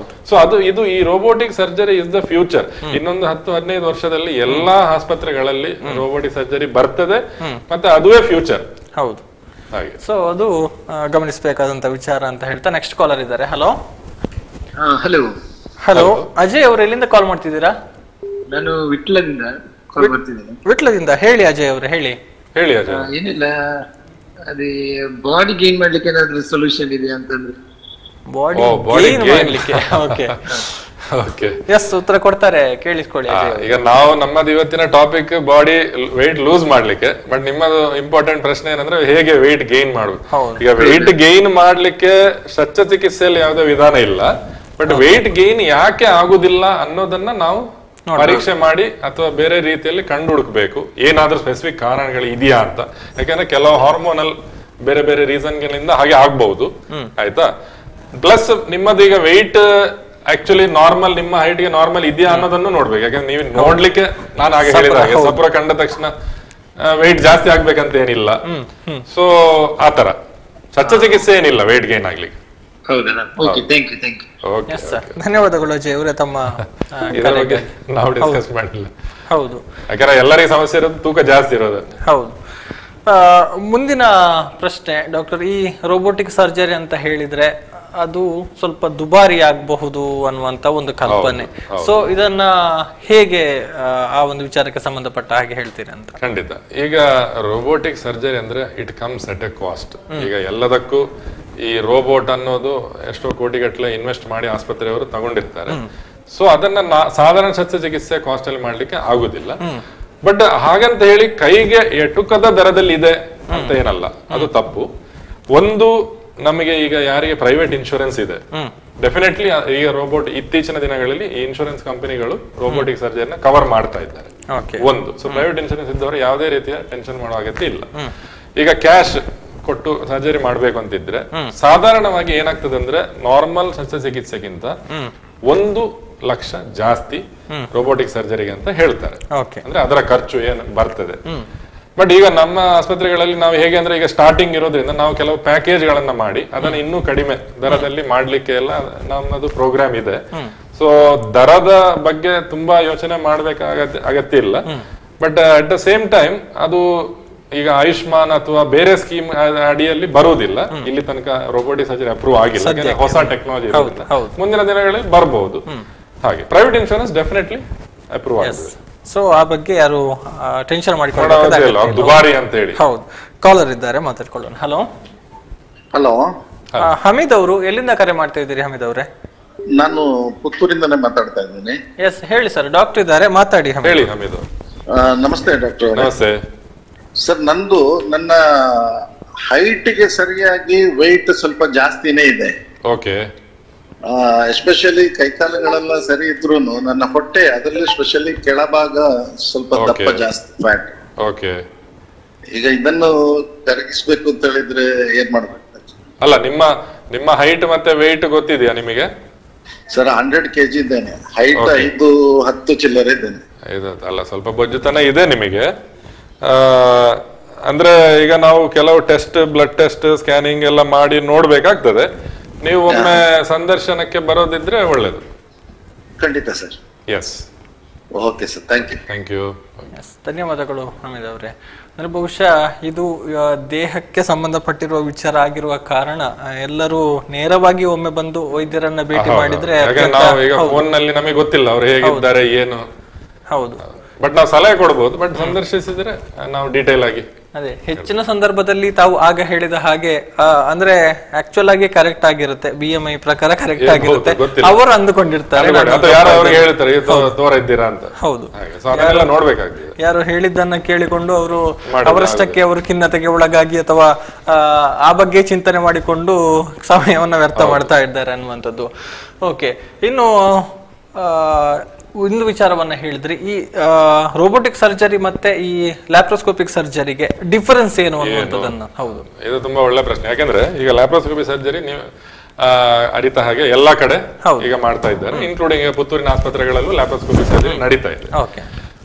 ಸೊ ಇದು ಈ robotic surgery is the future. ಇನ್ನೊಂದು 10-15 ವರ್ಷದಲ್ಲಿ ಎಲ್ಲಾ ಆಸ್ಪತ್ರೆಗಳಲ್ಲಿ ರೋಬೋಟಿಕ್ ಸರ್ಜರಿ ಬರ್ತದೆ, ಮತ್ತೆ ಅದುವೇ ಫ್ಯೂಚರ್. ಹೌದು, ಹಾಗೆ. ಸೊ ಅದು ಗಮನಿಸಬೇಕಾದಂತ ವಿಚಾರ ಅಂತ ಹೇಳ್ತಾ ನೆಕ್ಸ್ಟ್ ಕಾಲರ್ ಇದ್ದಾರೆ. ಹಲೋ ಹಲೋ ಅಜಯ್ ಅವರು ಎಲ್ಲಿಂದ ಕಾಲ್ ಮಾಡ್ತಿದ್ದೀರಾ? ನಾನು ವಿಟ್ಲದಿಂದ ಕಾಲ್ ಮಾಡ್ತಿದ್ದೇನೆ. ವಿಟ್ಲದಿಂದ. ಹೇಳಿ ಅಜಯ್ ಅವರು, ಹೇಳಿ ಅಜಯ್. ಏನಿಲ್ಲ, ಅದೇ ಬಾಡಿ ಗೇನ್ ಮಾಡ್ಲಿಕ್ಕೆ ಏನಾದ್ರೂ ಸೊಲ್ಯೂಷನ್ ಇದೆ ಅಂತಂದ್ರೆ ಬಾಡಿ ಗೇನ್ ಮಾಡ್ಲಿಕ್ಕೆ. ಓಕೆ, ಎಸ್, ಉತ್ತರ ಕೊಡ್ತಾರೆ, ಕೇಳಿಸ್ಕೊಳ್ಳಿ. ಈಗ ನಾವು ನಮ್ಮದು ಇವತ್ತಿನ ಟಾಪಿಕ್ ಬಾಡಿ ವೆಯ್ಟ್ ಲೂಸ್ ಮಾಡ್ಲಿಕ್ಕೆ. ಬಟ್ ನಿಮ್ಮದು ಇಂಪಾರ್ಟೆಂಟ್ ಪ್ರಶ್ನೆ ಏನಂದ್ರೆ ಹೇಗೆ ವೆಯ್ಟ್ ಗೇನ್ ಮಾಡುದು. ಈಗ ವೆಯ್ಟ್ ಗೇನ್ ಮಾಡ್ಲಿಕ್ಕೆ ಶಸ್ತ್ರಚಿಕಿತ್ಸೆಯಲ್ಲಿ ಯಾವುದೇ ವಿಧಾನ ಇಲ್ಲ. ಬಟ್ ವೆಯ್ಟ್ ಗೇನ್ ಯಾಕೆ ಆಗುದಿಲ್ಲ ಅನ್ನೋದನ್ನ ನಾವು ಪರೀಕ್ಷೆ ಮಾಡಿ ಅಥವಾ ಬೇರೆ ರೀತಿಯಲ್ಲಿ ಕಂಡು ಹುಡುಕ್ಬೇಕು. ಏನಾದ್ರೂ ಸ್ಪೆಸಿಫಿಕ್ ಕಾರಣಗಳು ಇದೆಯಾ ಅಂತ. ಯಾಕಂದ್ರೆ ಕೆಲವು ಹಾರ್ಮೋನಲ್ ಬೇರೆ ಬೇರೆ ರೀಸನ್ಗಳಿಂದ ಹಾಗೆ ಆಗ್ಬಹುದು. ಆಯ್ತಾ? ಪ್ಲಸ್ ನಿಮ್ಮದೀಗ ವೆಯ್ಟ್ ಆಕ್ಚುಲಿ ನಾರ್ಮಲ್, ನಿಮ್ಮ ಹೈಟ್ ಗೆ ನಾರ್ಮಲ್ ಇದೆಯಾ ಅನ್ನೋದನ್ನು ನೋಡ್ಬೇಕು. ಯಾಕಂದ್ರೆ ನೀವು ನೋಡ್ಲಿಕ್ಕೆ ನಾನು ಹಾಗೆ ಹೇಳಿದ ಹಾಗೆ ಸಪುರ ಕಂಡ ತಕ್ಷಣ ವೆಯ್ಟ್ ಜಾಸ್ತಿ ಆಗ್ಬೇಕಂತ ಏನಿಲ್ಲ. ಸೊ ಆತರ ಶಸ್ತ್ರಚಿಕಿತ್ಸೆ ಏನಿಲ್ಲ ವೆಯ್ಟ್ ಗೇನ್ ಆಗ್ಲಿಕ್ಕೆ. ಧನ್ಯವಾದಗಳು ಅಜಯ್ ಅವರೇ, ತಮ್ಮ ಇದರ ಬಗ್ಗೆ ನಾವು ಡಿಸ್ಕಸ್ ಮಾಡಿಲ್ಲ. ಹೌದು, ಯಾಕಂದ್ರೆ ಎಲ್ಲರಿಗೂ ಸಮಸ್ಯೆ ಇರೋದು ತೂಕ ಜಾಸ್ತಿ ಇರೋದು. ಹೌದು. ಮುಂದಿನ ಪ್ರಶ್ನೆ ಡಾಕ್ಟರ್, ಈ ರೋಬೋಟಿಕ್ ಸರ್ಜರಿ ಅಂತ ಹೇಳಿದ್ರೆ ಅದು ಸ್ವಲ್ಪ ದುಬಾರಿ ಆಗಬಹುದು ಅನ್ನುವಂತ ಒಂದು ಕಲ್ಪನೆ. ಸೊ ಇದನ್ನ ಹೇಗೆ ಆ ಒಂದು ವಿಚಾರಕ್ಕೆ ಸಂಬಂಧಪಟ್ಟ ಹಾಗೆ ಹೇಳ್ತೀರಿ ಅಂತ? ಖಂಡಿತ. ಈಗ ರೋಬೋಟಿಕ್ ಸರ್ಜರಿ ಅಂದ್ರೆ it comes at A cost. ಈಗ ಎಲ್ಲದಕ್ಕೂ ಈ ರೋಬೋಟ್ ಅನ್ನೋದು ಎಷ್ಟೋ ಕೋಟಿಗಟ್ಟಲೆ ಇನ್ವೆಸ್ಟ್ ಮಾಡಿ ಆಸ್ಪತ್ರೆಯವರು ತಗೊಂಡಿರ್ತಾರೆ. ಸೊ ಅದನ್ನ ಸಾಧಾರಣ ಶಸ್ತ್ರಚಿಕಿತ್ಸೆ ಕಾಸ್ಟ್ ಅಲ್ಲಿ ಮಾಡ್ಲಿಕ್ಕೆ ಆಗುದಿಲ್ಲ. ಬಟ್ ಹಾಗಂತ ಹೇಳಿ ಕೈಗೆ ಎಟುಕದ ದರದಲ್ಲಿ ಇದೆ ಅಂತ ಏನಲ್ಲ, ಅದು ತಪ್ಪು. ಒಂದು, ನಮಗೆ ಈಗ ಯಾರಿಗೆ ಪ್ರೈವೇಟ್ ಇನ್ಶೂರೆನ್ಸ್ ಇದೆ, ಡೆಫಿನೆಟ್ಲಿ ಈಗ ರೋಬೋಟ್ ಇತ್ತೀಚಿನ ದಿನಗಳಲ್ಲಿ ಈ ಇನ್ಶೂರೆನ್ಸ್ ಕಂಪನಿಗಳು ರೋಬೋಟಿಕ್ ಸರ್ಜರಿನ ಕವರ್ ಮಾಡ್ತಾ ಇದ್ದಾರೆ. ಒಂದು, ಸೊ ಪ್ರೈವೇಟ್ ಇನ್ಶೂರೆನ್ಸ್ ಇದ್ದವರು ಯಾವುದೇ ರೀತಿಯ ಟೆನ್ಷನ್ ಮಾಡೋ ಅಗತ್ಯ ಇಲ್ಲ. ಈಗ ಕ್ಯಾಶ್ ಕೊಟ್ಟು ಸರ್ಜರಿ ಮಾಡ್ಬೇಕು ಅಂತಿದ್ರೆ ಸಾಧಾರಣವಾಗಿ ಏನಾಗ್ತದೆ ಅಂದ್ರೆ ನಾರ್ಮಲ್ ಶಸ್ತ್ರಚಿಕಿತ್ಸೆಗಿಂತ 1 ಲಕ್ಷ ಜಾಸ್ತಿ ರೋಬೋಟಿಕ್ ಸರ್ಜರಿಗೆ ಅಂತ ಹೇಳ್ತಾರೆ. ಅಂದ್ರೆ ಅದರ ಖರ್ಚು ಏನು ಬರ್ತದೆ. ಬಟ್ ಈಗ ನಮ್ಮ ಆಸ್ಪತ್ರೆಗಳಲ್ಲಿ ನಾವು ಹೇಗೆ ಅಂದ್ರೆ ಈಗ ಸ್ಟಾರ್ಟಿಂಗ್ ಇರೋದ್ರಿಂದ ನಾವು ಕೆಲವು ಪ್ಯಾಕೇಜ್ ಗಳನ್ನ ಮಾಡಿ ಅದನ್ನ ಇನ್ನೂ ಕಡಿಮೆ ದರದಲ್ಲಿ ಮಾಡ್ಲಿಕ್ಕೆ ಎಲ್ಲ ನಮ್ಮದು ಪ್ರೋಗ್ರಾಮ್ ಇದೆ. ಸೊ ದರದ ಬಗ್ಗೆ ತುಂಬಾ ಯೋಚನೆ ಮಾಡ್ಬೇಕಾಗತ್ತೆ ಅಗತ್ಯ ಇಲ್ಲ. But at the same time ಅದು ಈಗ ಆಯುಷ್ಮಾನ್ ಅಥವಾ ಬೇರೆ ಸ್ಕೀಮ್ ಅಡಿಯಲ್ಲಿ ಬರುವುದಿಲ್ಲ. ಇಲ್ಲಿ ತನಕ ರೋಬೋಟಿಕ್ ಸರ್ಜರಿ ಅಪ್ರೂವ್ ಆಗಿಲ್ಲ, ಯಾಕಂದ್ರೆ ಹೊಸ ಟೆಕ್ನಾಲಜಿ ಇರೋದ್ರಿಂದ. ಮುಂದಿನ ದಿನಗಳಲ್ಲಿ ಬರಬಹುದು. ಹಾಗೆ ಪ್ರೈವೇಟ್ ಇನ್ಶೂರೆನ್ಸ್ ಡೆಫಿನೆಟ್ಲಿ ಅಪ್ರೂವ್ ಆಗಿದೆ. ಸೊ ಆ ಬಗ್ಗೆ ಯಾರು ಟೆನ್ಷನ್ ಮಾಡಿಕೊಳ್ಳೋದಿಲ್ಲ, ದುಬಾರಿ ಅಂತ ಹೇಳಿ. ಹೌದು. ಕಾಲರ್ ಇದ್ದಾರೆ, ಮಾತಾಡ್ಕೊಳ್ಳೋಣ. ಹಲೋ ಹಲೋ, ಹಮೀದ್ ಅವರು ಎಲ್ಲಿಂದ ಕರೆ ಮಾಡ್ತಾ ಇದ್ದೀರಿ? ಹಮೀದ್ ಅವರೇ, ನಾನು ಪುತ್ತೂರಿಂದನೇ ಮಾತಾಡ್ತಾ ಇದ್ದೀನಿ. ಎಸ್, ಹೇಳಿ ಸರ್, ಡಾಕ್ಟರ್ ಇದ್ದಾರೆ, ಮಾತಾಡಿ. ಹೇಳಿ ಹಮೀದ್. ನಮಸ್ತೆ ಡಾಕ್ಟರ್. ನಮಸ್ತೆ ಸರ್, ನನ್ನ ಹೈಟ್ಗೆ ಸರಿಯಾಗಿ ವೆಯ್ಟ್ ಸ್ವಲ್ಪ ಜಾಸ್ತಿನೇ ಇದೆ. ಓಕೆ. ಎಸ್ಪೆಷಲಿ ಕೈಕಾಲುಗಳೆಲ್ಲ ಸರಿ ಇದ್ರು ನನ್ನ ಹೊಟ್ಟೆ, ಅದರಲ್ಲಿ ಸ್ಪೆಷಲಿ ಕೆಳಭಾಗ ಸ್ವಲ್ಪ ದಪ್ಪ ಜಾಸ್ತಿ, ಫ್ಯಾಟ್. ಓಕೆ. ಈಗ ಇದನ್ನು ಕರಗಿಸ್ಬೇಕು ಅಂತ ಹೇಳಿದ್ರೆ ಏನ್ ಮಾಡ್ಬೇಕು? ಅಲ್ಲ, ನಿಮ್ಮ ಹೈಟ್ ಮತ್ತೆ ವೆಯ್ಟ್ ಗೊತ್ತಿದೆಯಾ ನಿಮಗೆ? ಸರ್ 100 kg ಇದ್ದೇನೆ. ಹೈಟ್ 5'10" ಚಿಲ್ಲರೆ ಇದ್ದೇನೆ. ಅಲ್ಲ, ಸ್ವಲ್ಪ ಬೊಜ್ಜುತನ ಇದೆ ನಿಮಗೆ. ಅಂದ್ರೆ ಈಗ ನಾವು ಕೆಲವು ಟೆಸ್ಟ್, ಬ್ಲಡ್ ಟೆಸ್ಟ್, ಸ್ಕ್ಯಾನಿಂಗ್ ಎಲ್ಲ ಮಾಡಿ ನೋಡ್ಬೇಕಾಗ್ತದೆ. ನೀವು ಒಮ್ಮೆ ಸಂದರ್ಶನಕ್ಕೆ ಬರೋದಿದ್ರೆ ಒಳ್ಳೇದು. ಖಂಡಿತ sir. Yes. Okay sir, thank you. Thank you. ಧನ್ಯವಾದಗಳು ಹಮೀದ್ ಅವರೇ. ಅಂದ್ರೆ ಬಹುಶಃ ಇದು ದೇಹಕ್ಕೆ ಸಂಬಂಧಪಟ್ಟಿರುವ ವಿಚಾರ ಆಗಿರುವ ಕಾರಣ ಎಲ್ಲರೂ ನೇರವಾಗಿ ಒಮ್ಮೆ ಬಂದು ವೈದ್ಯರನ್ನ ಭೇಟಿ ಮಾಡಿದ್ರೆ ಫೋನ್ ನಲ್ಲಿ ನಮಗೆ ಗೊತ್ತಿಲ್ಲ ಅವ್ರು ಹೇಗಿದ್ದಾರೆ ಏನು. ಹೌದು, ಬಟ್ ನಾವು ಸಲಹೆ ಕೊಡಬಹುದು. ಬಟ್ ಸಂದರ್ಶಿಸಿದ್ರೆ ನಾವು ಡೀಟೇಲ್ ಆಗಿ ಅದೇ ಹೆಚ್ಚಿನ ಸಂದರ್ಭದಲ್ಲಿ ತಾವು ಆಗ ಹೇಳಿದ ಹಾಗೆ ಅಂದ್ರೆ ಆಕ್ಚುಲ್ ಆಗಿ ಕರೆಕ್ಟ್ ಆಗಿರುತ್ತೆ, BMI ಪ್ರಕಾರ ಕರೆಕ್ಟ್ ಆಗಿರುತ್ತೆ. ಅವರು ಅಂದುಕೊಂಡಿರ್ತಾರೆ, ತೋರ ಇದ್ದೀರಾ ಅಂತ. ಹೌದು, ನೋಡ್ಬೇಕಾಗ್ತದೆ. ಯಾರು ಹೇಳಿದ್ದನ್ನ ಕೇಳಿಕೊಂಡು ಅವರು ಅವರಷ್ಟಕ್ಕೆ ಅವರು ಖಿನ್ನತೆಗೆ ಒಳಗಾಗಿ ಅಥವಾ ಆ ಬಗ್ಗೆ ಚಿಂತನೆ ಮಾಡಿಕೊಂಡು ಸಮಯವನ್ನ ವ್ಯರ್ಥ ಮಾಡ್ತಾ ಇದ್ದಾರೆ ಅನ್ನುವಂಥದ್ದು. ಓಕೆ, ಇನ್ನು ಒಂದು ವಿಚಾರವನ್ನ ಹೇಳಿದ್ರಿ, ಈ ರೋಬೋಟಿಕ್ ಸರ್ಜರಿ ಮತ್ತೆ ಈ ಲ್ಯಾಪ್ರೋಸ್ಕೋಪಿಕ್ ಸರ್ಜರಿಗೆ ಡಿಫರೆನ್ಸ್ ಏನು ಅನ್ನುವಂಥದ್ದನ್ನ. ಹೌದು, ಇದು ತುಂಬಾ ಒಳ್ಳೆ ಪ್ರಶ್ನೆ. ಯಾಕಂದ್ರೆ ಈಗ ಲ್ಯಾಪ್ರೋಸ್ಕೋಪಿ ಸರ್ಜರಿ ನೀವು ಅರಿತ ಹಾಗೆ ಎಲ್ಲಾ ಕಡೆ ಈಗ ಮಾಡ್ತಾ ಇದ್ದಾರೆ, ಇನ್ಕ್ಲೂಡಿಂಗ್ ಪುತ್ತೂರಿನ ಆಸ್ಪತ್ರೆಗಳಲ್ಲೂ ಲ್ಯಾಪ್ರೋಸ್ಕೋಪಿ ಸರ್ಜರಿ ನಡೀತಾ ಇದೆ.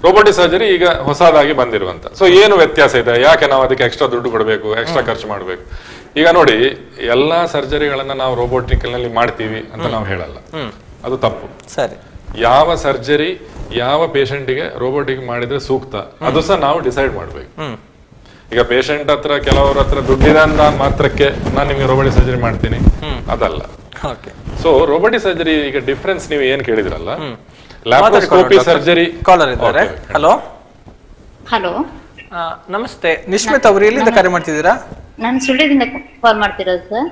ರೋಬೋಟಿಕ್ ಸರ್ಜರಿ ಈಗ ಹೊಸದಾಗಿ ಬಂದಿರುವಂತ. ಸೊ ಏನು ವ್ಯತ್ಯಾಸ ಇದೆ? ಯಾಕೆ ನಾವು ಅದಕ್ಕೆ ಎಕ್ಸ್ಟ್ರಾ ದುಡ್ಡು ಕೊಡಬೇಕು, ಎಕ್ಸ್ಟ್ರಾ ಖರ್ಚು ಮಾಡಬೇಕು? ಈಗ ನೋಡಿ, ಎಲ್ಲಾ ಸರ್ಜರಿಗಳನ್ನ ನಾವು ರೋಬೋಟಿಕ್ ನಲ್ಲಿ ಮಾಡ್ತೀವಿ ಅಂತ ನಾವು ಹೇಳಲ್ಲ, ಅದು ತಪ್ಪು. ಸರಿ, ಯಾವ ಸರ್ಜರಿ ಯಾವ ಪೇಷಂಟ್ಗೆ ರೋಬೋಟಿಕ್ ಮಾಡಿದ್ರೆ ಸೂಕ್ತ ಅದು ಸಹ ನಾವು ಡಿಸೈಡ್ ಮಾಡ್ಬೇಕು. ಈಗ ಪೇಷಂಟ್ ಹತ್ರ ಕೆಲವರ ಹತ್ರ ದುಡ್ಡಿದೆ ಅಂತ ಮಾತ್ರಕ್ಕೆ ನಾನು ನಿಮ್ಗೆ ರೋಬೋಟಿಕ್ ಸರ್ಜರಿ ಮಾಡ್ತೀನಿ ಅದಲ್ಲ. ಸೊ ರೋಬೋಟಿಕ್ ಸರ್ಜರಿ ಈಗ ಡಿಫ್ರೆನ್ಸ್ ನೀವು ಏನ್ ಕೇಳಿದ್ರಲ್ಲ, ಲ್ಯಾಪ್ರೋಸ್ಕೋಪಿ ಸರ್ಜರಿ. ಕಾಲರ್ ಇದ್ದಾರೆ. ಹಲೋ. ಹಲೋ, ನಮಸ್ತೆ. ನಿಶ್ಮಿತ್ ಅವರು ಎಲ್ಲಿಂದ ಕರೆ ಮಾಡ್ತಿದ್ದೀರಾ? ನಾನು ಸುಳ್ಳ್ಯದಿಂದ ಕಾಲ್ ಮಾಡ್ತಿರೋದು ಸರ್.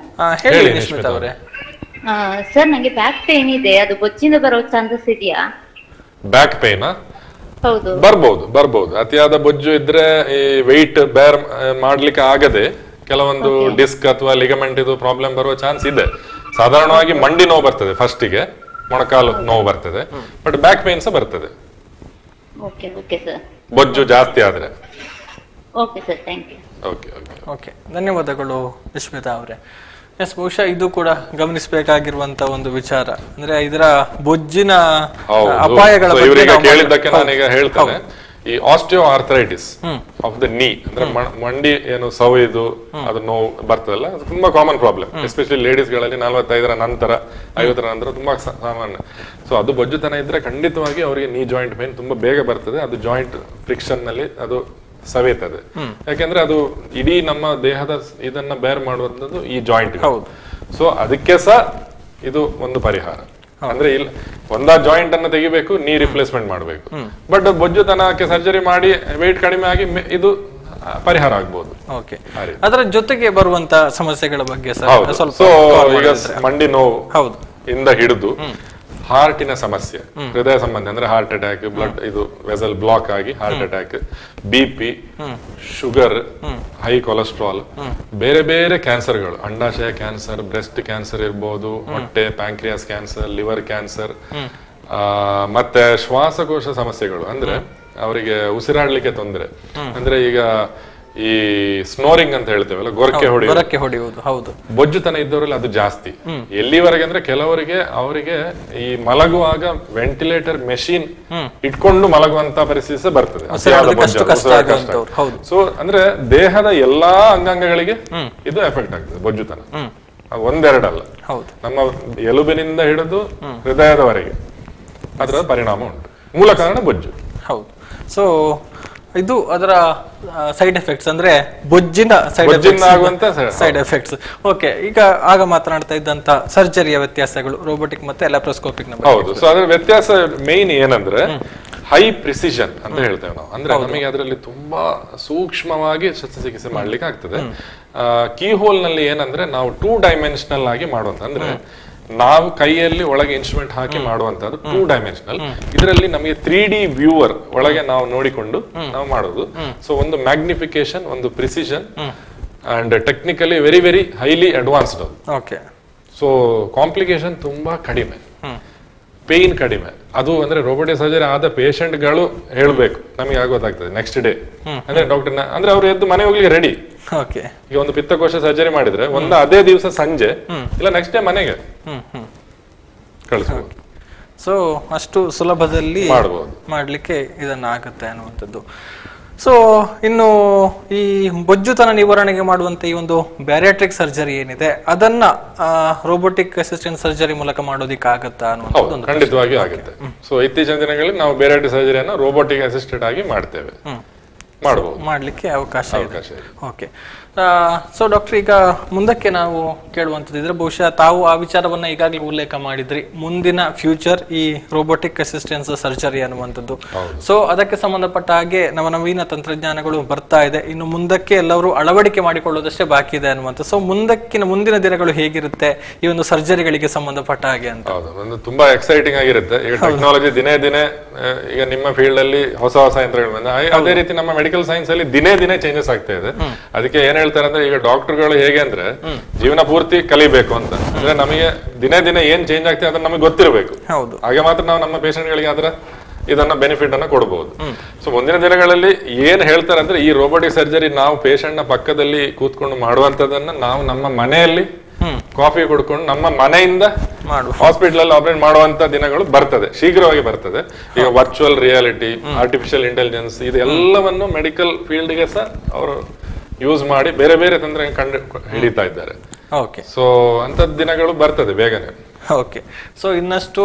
ಹೇಳಿ ನಿಶ್ಮಿತ್ ಅವರೇ. ಸರ್, ನಂಗೆ ಬ್ಯಾಕ್ ಪೇನ್ ಇದೆ, ಅದು ಬೊಜ್ಜಿಂದ ಬರೋ ಚಾನ್ಸಸ್ ಇದೆಯಾ? Back pain? ಹೌದು, ಬರ್ಬಹುದು. ಅತಿಯಾದ ಬೊಜ್ಜು ಇದ್ರೆ ಈ ವೆಯ್ಟ್ ಬೇರ್ ಮಾಡ್ಲಿಕ್ಕೆ ಆಗದೆ ಕೆಲವೊಂದು ಡಿಸ್ಕ್ ಅಥವಾ ಲಿಗಮೆಂಟ್ ಇದು ಪ್ರಾಬ್ಲಮ್ ಬರುವ ಚಾನ್ಸ್ ಇದೆ. ಸಾಧಾರಣವಾಗಿ ಮಂಡಿ ನೋವು ಬರ್ತದೆ, ಫಸ್ಟಿಗೆ ಮೊಣಕಾಲು ನೋವು ಬರ್ತದೆ, ಬಟ್ ಬ್ಯಾಕ್ ಪೇನ್ ಸಹ ಬರ್ತದೆ ಬೊಜ್ಜು ಜಾಸ್ತಿ ಆದ್ರೆ. Okay sir, thank you. Okay, ಧನ್ಯವಾದಗಳು ನಿಶ್ಮಿತಾ ಅವರೇ. ಎಸ್, ಬಹುಶಃ ಇದು ಕೂಡ ಗಮನಿಸಬೇಕಾಗಿರುವಂತ ಒಂದು ವಿಚಾರ. ಅಂದ್ರೆ ಇದರ ಬೊಜ್ಜಿನ ಅಪಾಯಗಳ ಕೇಳಿದ್ದಕ್ಕೆ ನಾನೀಗ ಹೇಳ್ತೇನೆ. ಈ ಆಸ್ಟಿಯೋ ಆರ್ಥರೈಟಿಸ್ ಆಫ್ ದ ನೀ ಅಂದ್ರೆ ಮಂಡಿ ಏನು ಸವೆದು ಅದು ನೋವು ಬರ್ತದಲ್ಲ, ಅದು ತುಂಬಾ ಕಾಮನ್ ಪ್ರಾಬ್ಲಮ್. ಎಸ್ಪೆಷಲಿ ಲೇಡೀಸ್ ಗಳಲ್ಲಿ 45ರ ನಂತರ 50ರ ನಂತರ ತುಂಬಾ ಸಾಮಾನ್ಯ. ಸೊ ಅದು ಬೊಜ್ಜುತನ ಇದ್ರೆ ಖಂಡಿತವಾಗಿ ಅವರಿಗೆ ನೀ ಜಾಯಿಂಟ್ ಪೇನ್ ತುಂಬಾ ಬೇಗ ಬರ್ತದೆ. ಅದು ಜಾಯಿಂಟ್ ಫ್ರಿಕ್ಷನ್ ನಲ್ಲಿ ಅದು ಸವೇತದೆ. ಯಾಕೆಂದ್ರೆ ಅದು ಇಡೀ ನಮ್ಮ ದೇಹದ ಇದನ್ನ ಬೇರ್ ಮಾಡುವಂತದ್ದು ಈ ಜಾಯಿಂಟ್. ಸೊ ಅದಕ್ಕೆ ಸಹ ಇದು ಒಂದು ಪರಿಹಾರ. ಅಂದ್ರೆ ಇಲ್ಲ ಒಂದಾ ಜಾಯಿಂಟ್ ಅನ್ನ ತೆಗಿಬೇಕು, ನೀ ರಿಪ್ಲೇಸ್ಮೆಂಟ್ ಮಾಡಬೇಕು. ಬಟ್ ಬೊಜ್ಜುತನಕ್ಕೆ ಸರ್ಜರಿ ಮಾಡಿ ವೆಯ್ಟ್ ಕಡಿಮೆ ಆಗಿ ಇದು ಪರಿಹಾರ ಆಗ್ಬಹುದು. ಅದರ ಜೊತೆಗೆ ಬರುವಂತ ಸಮಸ್ಯೆಗಳ ಬಗ್ಗೆ ಸೊ ಈಗ ಮಂಡಿ ನೋವು ಇಂದ ಹಿಡಿದು ಹಾರ್ಟಿನ ಸಮಸ್ಯೆ, ಹೃದಯ ಸಂಬಂಧಿ ಅಂದ್ರೆ ಹಾರ್ಟ್ ಅಟ್ಯಾಕ್, ಬ್ಲಡ್ ಇದು ವೆಸಲ್ ಬ್ಲಾಕ್ ಆಗಿ heart attack, BP, sugar, high cholesterol, ಬೇರೆ ಬೇರೆ ಕ್ಯಾನ್ಸರ್ಗಳು, ಅಂಡಾಶಯ ಕ್ಯಾನ್ಸರ್, ಬ್ರೆಸ್ಟ್ ಕ್ಯಾನ್ಸರ್ ಇರ್ಬೋದು, ಹೊಟ್ಟೆ ಪ್ಯಾಂಕ್ರಿಯಾಸ್ ಕ್ಯಾನ್ಸರ್, ಲಿವರ್ ಕ್ಯಾನ್ಸರ್, ಮತ್ತೆ ಶ್ವಾಸಕೋಶ ಸಮಸ್ಯೆಗಳು ಅಂದ್ರೆ ಅವರಿಗೆ ಉಸಿರಾಡ್ಲಿಕ್ಕೆ ತೊಂದರೆ. ಅಂದ್ರೆ ಈಗ ಈ ಸ್ನೋರಿಂಗ್ ಅಂತ ಹೇಳ್ತೇವಲ್ಲ, ಗೊರಕೆ ಹೊಡೆಯುವುದು, ಹೌದು, ಬೊಜ್ಜುತನ ಇದ್ದವರಲ್ಲಿ ಅದು ಜಾಸ್ತಿ. ಎಲ್ಲಿವರೆಗೆ ಅಂದ್ರೆ ಕೆಲವರಿಗೆ ಅವರಿಗೆ ಈ ಮಲಗುವಾಗ ವೆಂಟಿಲೇಟರ್ ಮೆಷಿನ್ ಇಟ್ಕೊಂಡು ಮಲಗುವಂತ ಪರಿಸ್ಥಿತಿ ಬರ್ತದೆ. ಸೊ ಅಂದ್ರೆ ದೇಹದ ಎಲ್ಲಾ ಅಂಗಾಂಗಗಳಿಗೆ ಇದು ಎಫೆಕ್ಟ್ ಆಗ್ತದೆ ಬೊಜ್ಜುತನ. ಒಂದೆರಡಲ್ಲ, ನಮ್ಮ ಎಲುಬಿನಿಂದ ಹಿಡಿದು ಹೃದಯದವರೆಗೆ ಅದರ ಪರಿಣಾಮ ಉಂಟು. ಮೂಲ ಕಾರಣ ಬೊಜ್ಜು. ಹೌದು. ಸೊ ಇದು ಅದರ ಸೈಡ್ ಎಫೆಕ್ಟ್ಸ್ ಅಂದ್ರೆ ಬೊಜ್ಜಿನ ಸೈಡ್ ಎಫೆಕ್ಟ್ಸ್. ಓಕೆ, ಈಗ ಆಗ ಮಾತನಾಡ್ತಾ ಇದ್ದಂತ ಸರ್ಜರಿಯ ವ್ಯತ್ಯಾಸಗಳು ರೋಬೋಟಿಕ್ ಮತ್ತೆ ಲ್ಯಾಪ್ರೋಸ್ಕೋಪಿಕ್. ಹೌದು, ಸೊ ಅದರ ವ್ಯತ್ಯಾಸ ಮೇನ್ ಏನಂದ್ರೆ ಹೈ ಪ್ರಿಸಿಷನ್ ಅಂತ ಹೇಳ್ತೇವೆ ನಾವು. ಅಂದ್ರೆ ನಮಗೆ ಅದರಲ್ಲಿ ತುಂಬಾ ಸೂಕ್ಷ್ಮವಾಗಿ ಶಸ್ತ್ರಚಿಕಿತ್ಸೆ ಮಾಡ್ಲಿಕ್ಕೆ ಆಗ್ತದೆ. ಕೀ ಹೋಲ್ ನಲ್ಲಿ ಏನಂದ್ರೆ ನಾವು 2 ಡೈಮೆನ್ಷನಲ್ ಆಗಿ ಮಾಡುವಂತ, ಅಂದ್ರೆ ನಾವು ಕೈಯಲ್ಲಿ ಒಳಗೆ ಇನ್ಸ್ಟ್ರೂಮೆಂಟ್ ಹಾಕಿ ಮಾಡುವಂತದ್ದು 2 ಡೈಮೆನ್ಷನಲ್. ಇದರಲ್ಲಿ ನಮಗೆ 3D ವ್ಯೂವರ್ ಒಳಗೆ ನಾವು ನೋಡಿಕೊಂಡು ನಾವು ಮಾಡೋದು. ಸೊ ಒಂದು ಮ್ಯಾಗ್ನಿಫಿಕೇಶನ್, ಒಂದು precision and technically very very highly advanced. Okay, so complication ತುಂಬಾ ಕಡಿಮೆ, ಪೇನ್ ಕಡಿಮೆ. ಅದು ಅಂದ್ರೆ ರೋಬೋಟಿಕ್ ಸರ್ಜರಿ ಆದ ಪೇಷಂಟ್ ಗಳು ಹೇಳ್ಬೇಕು, ನಮಗೆ ಆಗೋದಾಗ್ತದೆ ನೆಕ್ಸ್ಟ್ ಡೇ. ಅಂದ್ರೆ ಡಾಕ್ಟರ್ ಅಂದ್ರೆ ಅವ್ರು ಎದ್ದು ಮನೆ ಹೋಗ್ಲಿಕ್ಕೆ ರೆಡಿ. ಈಗ ಒಂದು ಪಿತ್ತಕೋಶ ಸರ್ಜರಿ ಮಾಡಿದ್ರೆ ಅದೇ ದಿವಸ ಸಂಜೆ ಇಲ್ಲ ನೆಕ್ಸ್ಟ್ ಡೇ ಮನೆಗೆ ಕಳಿಸ್ಬೋದು. ಸೊ ಅಷ್ಟು ಸುಲಭದಲ್ಲಿ ಮಾಡ್ಲಿಕ್ಕೆ ಇದನ್ನ ಆಗುತ್ತೆ ಅನ್ನುವಂಥದ್ದು. ಸೊ ಇನ್ನು ಈ ಬೊಜ್ಜುತನ ನಿವಾರಣೆಗೆ ಮಾಡುವಂತ ಈ ಒಂದು ಬ್ಯಾರಿಯಾಟ್ರಿಕ್ ಸರ್ಜರಿ ಏನಿದೆ ಅದನ್ನ ರೋಬೋಟಿಕ್ ಅಸಿಸ್ಟೆಂಟ್ ಸರ್ಜರಿ ಮೂಲಕ ಮಾಡೋದಿಕ್ಕೆ ಆಗತ್ತಾ ಅನ್ನುವಂಥದ್ದು? ಖಂಡಿತವಾಗಿ ಆಗುತ್ತೆ. ಸೊ ಇತ್ತೀಚಿನ ದಿನಗಳಲ್ಲಿ ನಾವು ಬ್ಯಾರಿಯಾಟ್ರಿಕ್ ಸರ್ಜರಿಯನ್ನು ರೋಬೋಟಿಕ್ ಅಸಿಸ್ಟೆಂಟ್ ಆಗಿ ಮಾಡ್ತೇವೆ, ಮಾಡ್ಲಿಕ್ಕೆ ಅವಕಾಶ ಇದೆ. ಓಕೆ, ಸೊ ಡಾಕ್ಟರ್, ಈಗ ಮುಂದಕ್ಕೆ ನಾವು ಕೇಳುವಂತದ್ದಿದ್ರೆ ಬಹುಶಃ ತಾವು ಆ ವಿಚಾರವನ್ನ ಈಗಾಗಲೇ ಉಲ್ಲೇಖ ಮಾಡಿದ್ರಿ, ಮುಂದಿನ ಫ್ಯೂಚರ್ ಈ ರೋಬೋಟಿಕ್ ಅಸಿಸ್ಟೆನ್ಸ್ ಸರ್ಜರಿ ಅನ್ನುವಂಥದ್ದು. ಸೊ ಅದಕ್ಕೆ ಸಂಬಂಧಪಟ್ಟ ಹಾಗೆ ನವನವೀನ ತಂತ್ರಜ್ಞಾನಗಳು ಬರ್ತಾ ಇದೆ, ಇನ್ನು ಮುಂದಕ್ಕೆ ಎಲ್ಲರೂ ಅಳವಡಿಕೆ ಮಾಡಿಕೊಳ್ಳೋದಷ್ಟೇ ಬಾಕಿ ಇದೆ ಅನ್ನುವಂಥ. ಸೊ ಮುಂದಿನ ದಿನಗಳು ಹೇಗಿರುತ್ತೆ ಈ ಒಂದು ಸರ್ಜರಿಗಳಿಗೆ ಸಂಬಂಧಪಟ್ಟ ಹಾಗೆ ಅಂತ? ತುಂಬಾ ಎಕ್ಸೈಟಿಂಗ್ ಆಗಿರುತ್ತೆ. ಈಗ ಟೆಕ್ನಾಲಜಿ ದಿನೇ ದಿನೇ, ಈಗ ನಿಮ್ಮ ಫೀಲ್ಡ್ ಅಲ್ಲಿ ಹೊಸ ಹೊಸ ಯಂತ್ರಗಳು ಬಂದ, ಅದೇ ರೀತಿ ನಮ್ಮ ಮೆಡಿಕಲ್ ಸೈನ್ಸ್ ಅಲ್ಲಿ ದಿನೇ ದಿನೇ ಚೇಂಜಸ್ ಆಗ್ತಾ ಇದೆ. ಅದಕ್ಕೆ ಏನ್ ಹೇಳ್ತಾರೆ ಅಂದ್ರೆ, ಈಗ ಡಾಕ್ಟರ್ಗಳು ಹೇಗೆ ಅಂದ್ರೆ ಜೀವನ ಪೂರ್ತಿ ಕಲಿಬೇಕು ಅಂತ. ಅಂದ್ರೆ ನಮಗೆ ದಿನೇ ದಿನೇ ಏನ್ ಚೇಂಜ್ ಆಗ್ತದೆ ಅದನ್ನ ನಮಗೆ ಗೊತ್ತಿರಬೇಕು. ಹಾಗೆ ಮಾತ್ರ ನಾವು ನಮ್ಮ ಪೇಷಂಟ್ ಗಳಿಗೆ ಅದರ ಇದನ್ನ ಬೆನಿಫಿಟ್ ಅನ್ನ ಕೊಡಬಹುದು. ಸೊ ಮುಂದಿನ ದಿನಗಳಲ್ಲಿ ಏನ್ ಹೇಳ್ತಾರೆ ಅಂದ್ರೆ, ಈ ರೋಬೋಟಿಕ್ ಸರ್ಜರಿ ನಾವು ಪೇಷಂಟ್ ನ ಪಕ್ಕದಲ್ಲಿ ಕೂತ್ಕೊಂಡು ಮಾಡುವಂತದನ್ನ ನಾವು ನಮ್ಮ ಮನೆಯಲ್ಲಿ ಕಾಫಿ ಕುಡ್ಕೊಂಡು ನಮ್ಮ ಮನೆಯಿಂದ ಹಾಸ್ಪಿಟಲ್ ಅಲ್ಲಿ ಆಪರೇಟ್ ಮಾಡುವಂತ ದಿನಗಳು ಬರ್ತದೆ, ಶೀಘ್ರವಾಗಿ ಬರ್ತದೆ. ಈಗ ವರ್ಚುವಲ್ ರಿಯಾಲಿಟಿ, ಆರ್ಟಿಫಿಷಿಯಲ್ ಇಂಟೆಲಿಜೆನ್ಸ್, ಇದೆಲ್ಲವನ್ನು ಮೆಡಿಕಲ್ ಫೀಲ್ಡ್ ಗೆ ಸಹ ಅವರು ಯೂಸ್ ಮಾಡಿ ಬೇರೆ ಬೇರೆ ತಂತ್ರ ಕಂಡು ಹಿಡಿತಾ ಇದ್ದಾರೆ. ಸೊ ಅಂತ ದಿನಗಳು ಬರ್ತದೆ ಬೇಗನೆ. ಓಕೆ, ಸೊ ಇನ್ನಷ್ಟು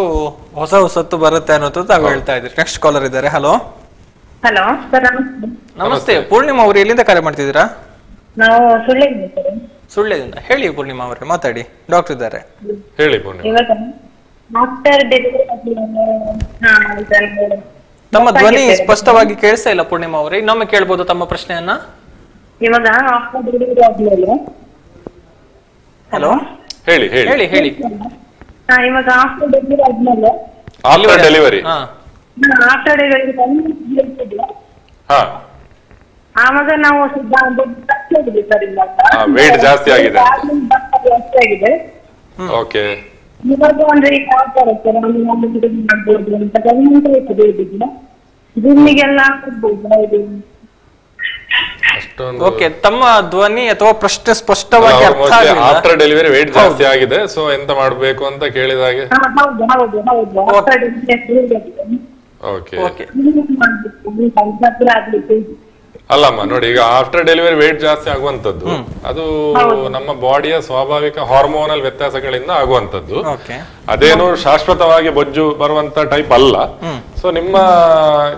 ಹೊಸತ್ತು ಬರುತ್ತೆ ಅನ್ನೋದು ತಾವು ಹೇಳ್ತಾ ಇದ್ರಿ. ನೆಕ್ಸ್ಟ್ ಕಾಲರ್ ಇದ್ದಾರೆ. ಹಲೋ ಹಲೋ ಸರ್, ನಮಸ್ತೆ. ಪೂರ್ಣಿಮಾ ಅವರು ಎಲ್ಲಿಂದ ಕರೆ ಮಾಡ್ತಿದ್ದೀರಾ? ನಾವು ಸುಳ್ಳ್ಯದಿಂದ. ಹೇಳಿ ಪೂರ್ಣಿಮಾ ಅವರೇ, ಮಾತಾಡಿ, ಡಾಕ್ಟರ್ ಇದ್ದಾರೆ. ಹೇಳಿ ಪೂರ್ಣಿಮಾ. ತಮ್ಮ ಧ್ವನಿ ಸ್ಪಷ್ಟವಾಗಿ ಕೇಳಿಸ್ತಾ ಇಲ್ಲ ಪೂರ್ಣಿಮಾ ಅವರೇ, ಇನ್ನೊಮ್ಮೆ ಕೇಳ್ಬೋದು ತಮ್ಮ ಪ್ರಶ್ನೆಯನ್ನ? ಇವಾಗ ಆಫ್ಟರ್ ಡೆಲಿವರಿ ಆದ್ಮೇಲೆ. ಹಲೋ, ಹೇಳಿ ಹೇಳಿ ಹೇಳಿ. ಇವಾಗ ಆಫ್ಟರ್ ಡೆಲಿವರಿ ಆದ್ಮೇಲೆ, ಆಫ್ಟರ್ ಡೆಲಿವರಿ ಆವಾಗ ನಾವು ವೇಟ್ ಜಾಸ್ತಿ ಆಗಿದೆ. ಓಕೆ, ಇವಾಗ ಅಂದ್ರೆ ಈಗ ಯಾವ ತರ ಮಾಡ್ಬೋದು ಅಂತ ಜಿಮ್ಮಿಗೆಲ್ಲ ಹೋಗ್ಬೋದು. ಓಕೆ, ತಮ್ಮ ಧ್ವನಿ ಅಥವಾ ಪ್ರಶ್ನೆ ಸ್ಪಷ್ಟವಾಗಿ ಅರ್ಥ ಆಗಿಲ್ಲ. ಆಫ್ಟರ್ ಡೆಲಿವರಿ ವೇಟ್ ಜಾಸ್ತಿ ಆಗಿದೆ, ಸೊ ಎಂತ ಮಾಡಬೇಕು ಅಂತ ಕೇಳಿದಾಗೆ. ಅಲ್ಲಮ್ಮ ನೋಡಿ, ಈಗ ಆಫ್ಟರ್ ಡೆಲಿವರಿ ವೇಟ್ ಜಾಸ್ತಿ ಆಗುವಂತದ್ದು ಅದು ನಮ್ಮ ಬಾಡಿಯ ಸ್ವಾಭಾವಿಕ ಹಾರ್ಮೋನಲ್ ವ್ಯತ್ಯಾಸಗಳಿಂದ ಆಗುವಂತದ್ದು. ಅದೇನು ಶಾಶ್ವತವಾಗಿ ಬೊಜ್ಜು ಬರುವಂತ ಟೈಪ್ ಅಲ್ಲ. ಸೊ ನಿಮ್ಮ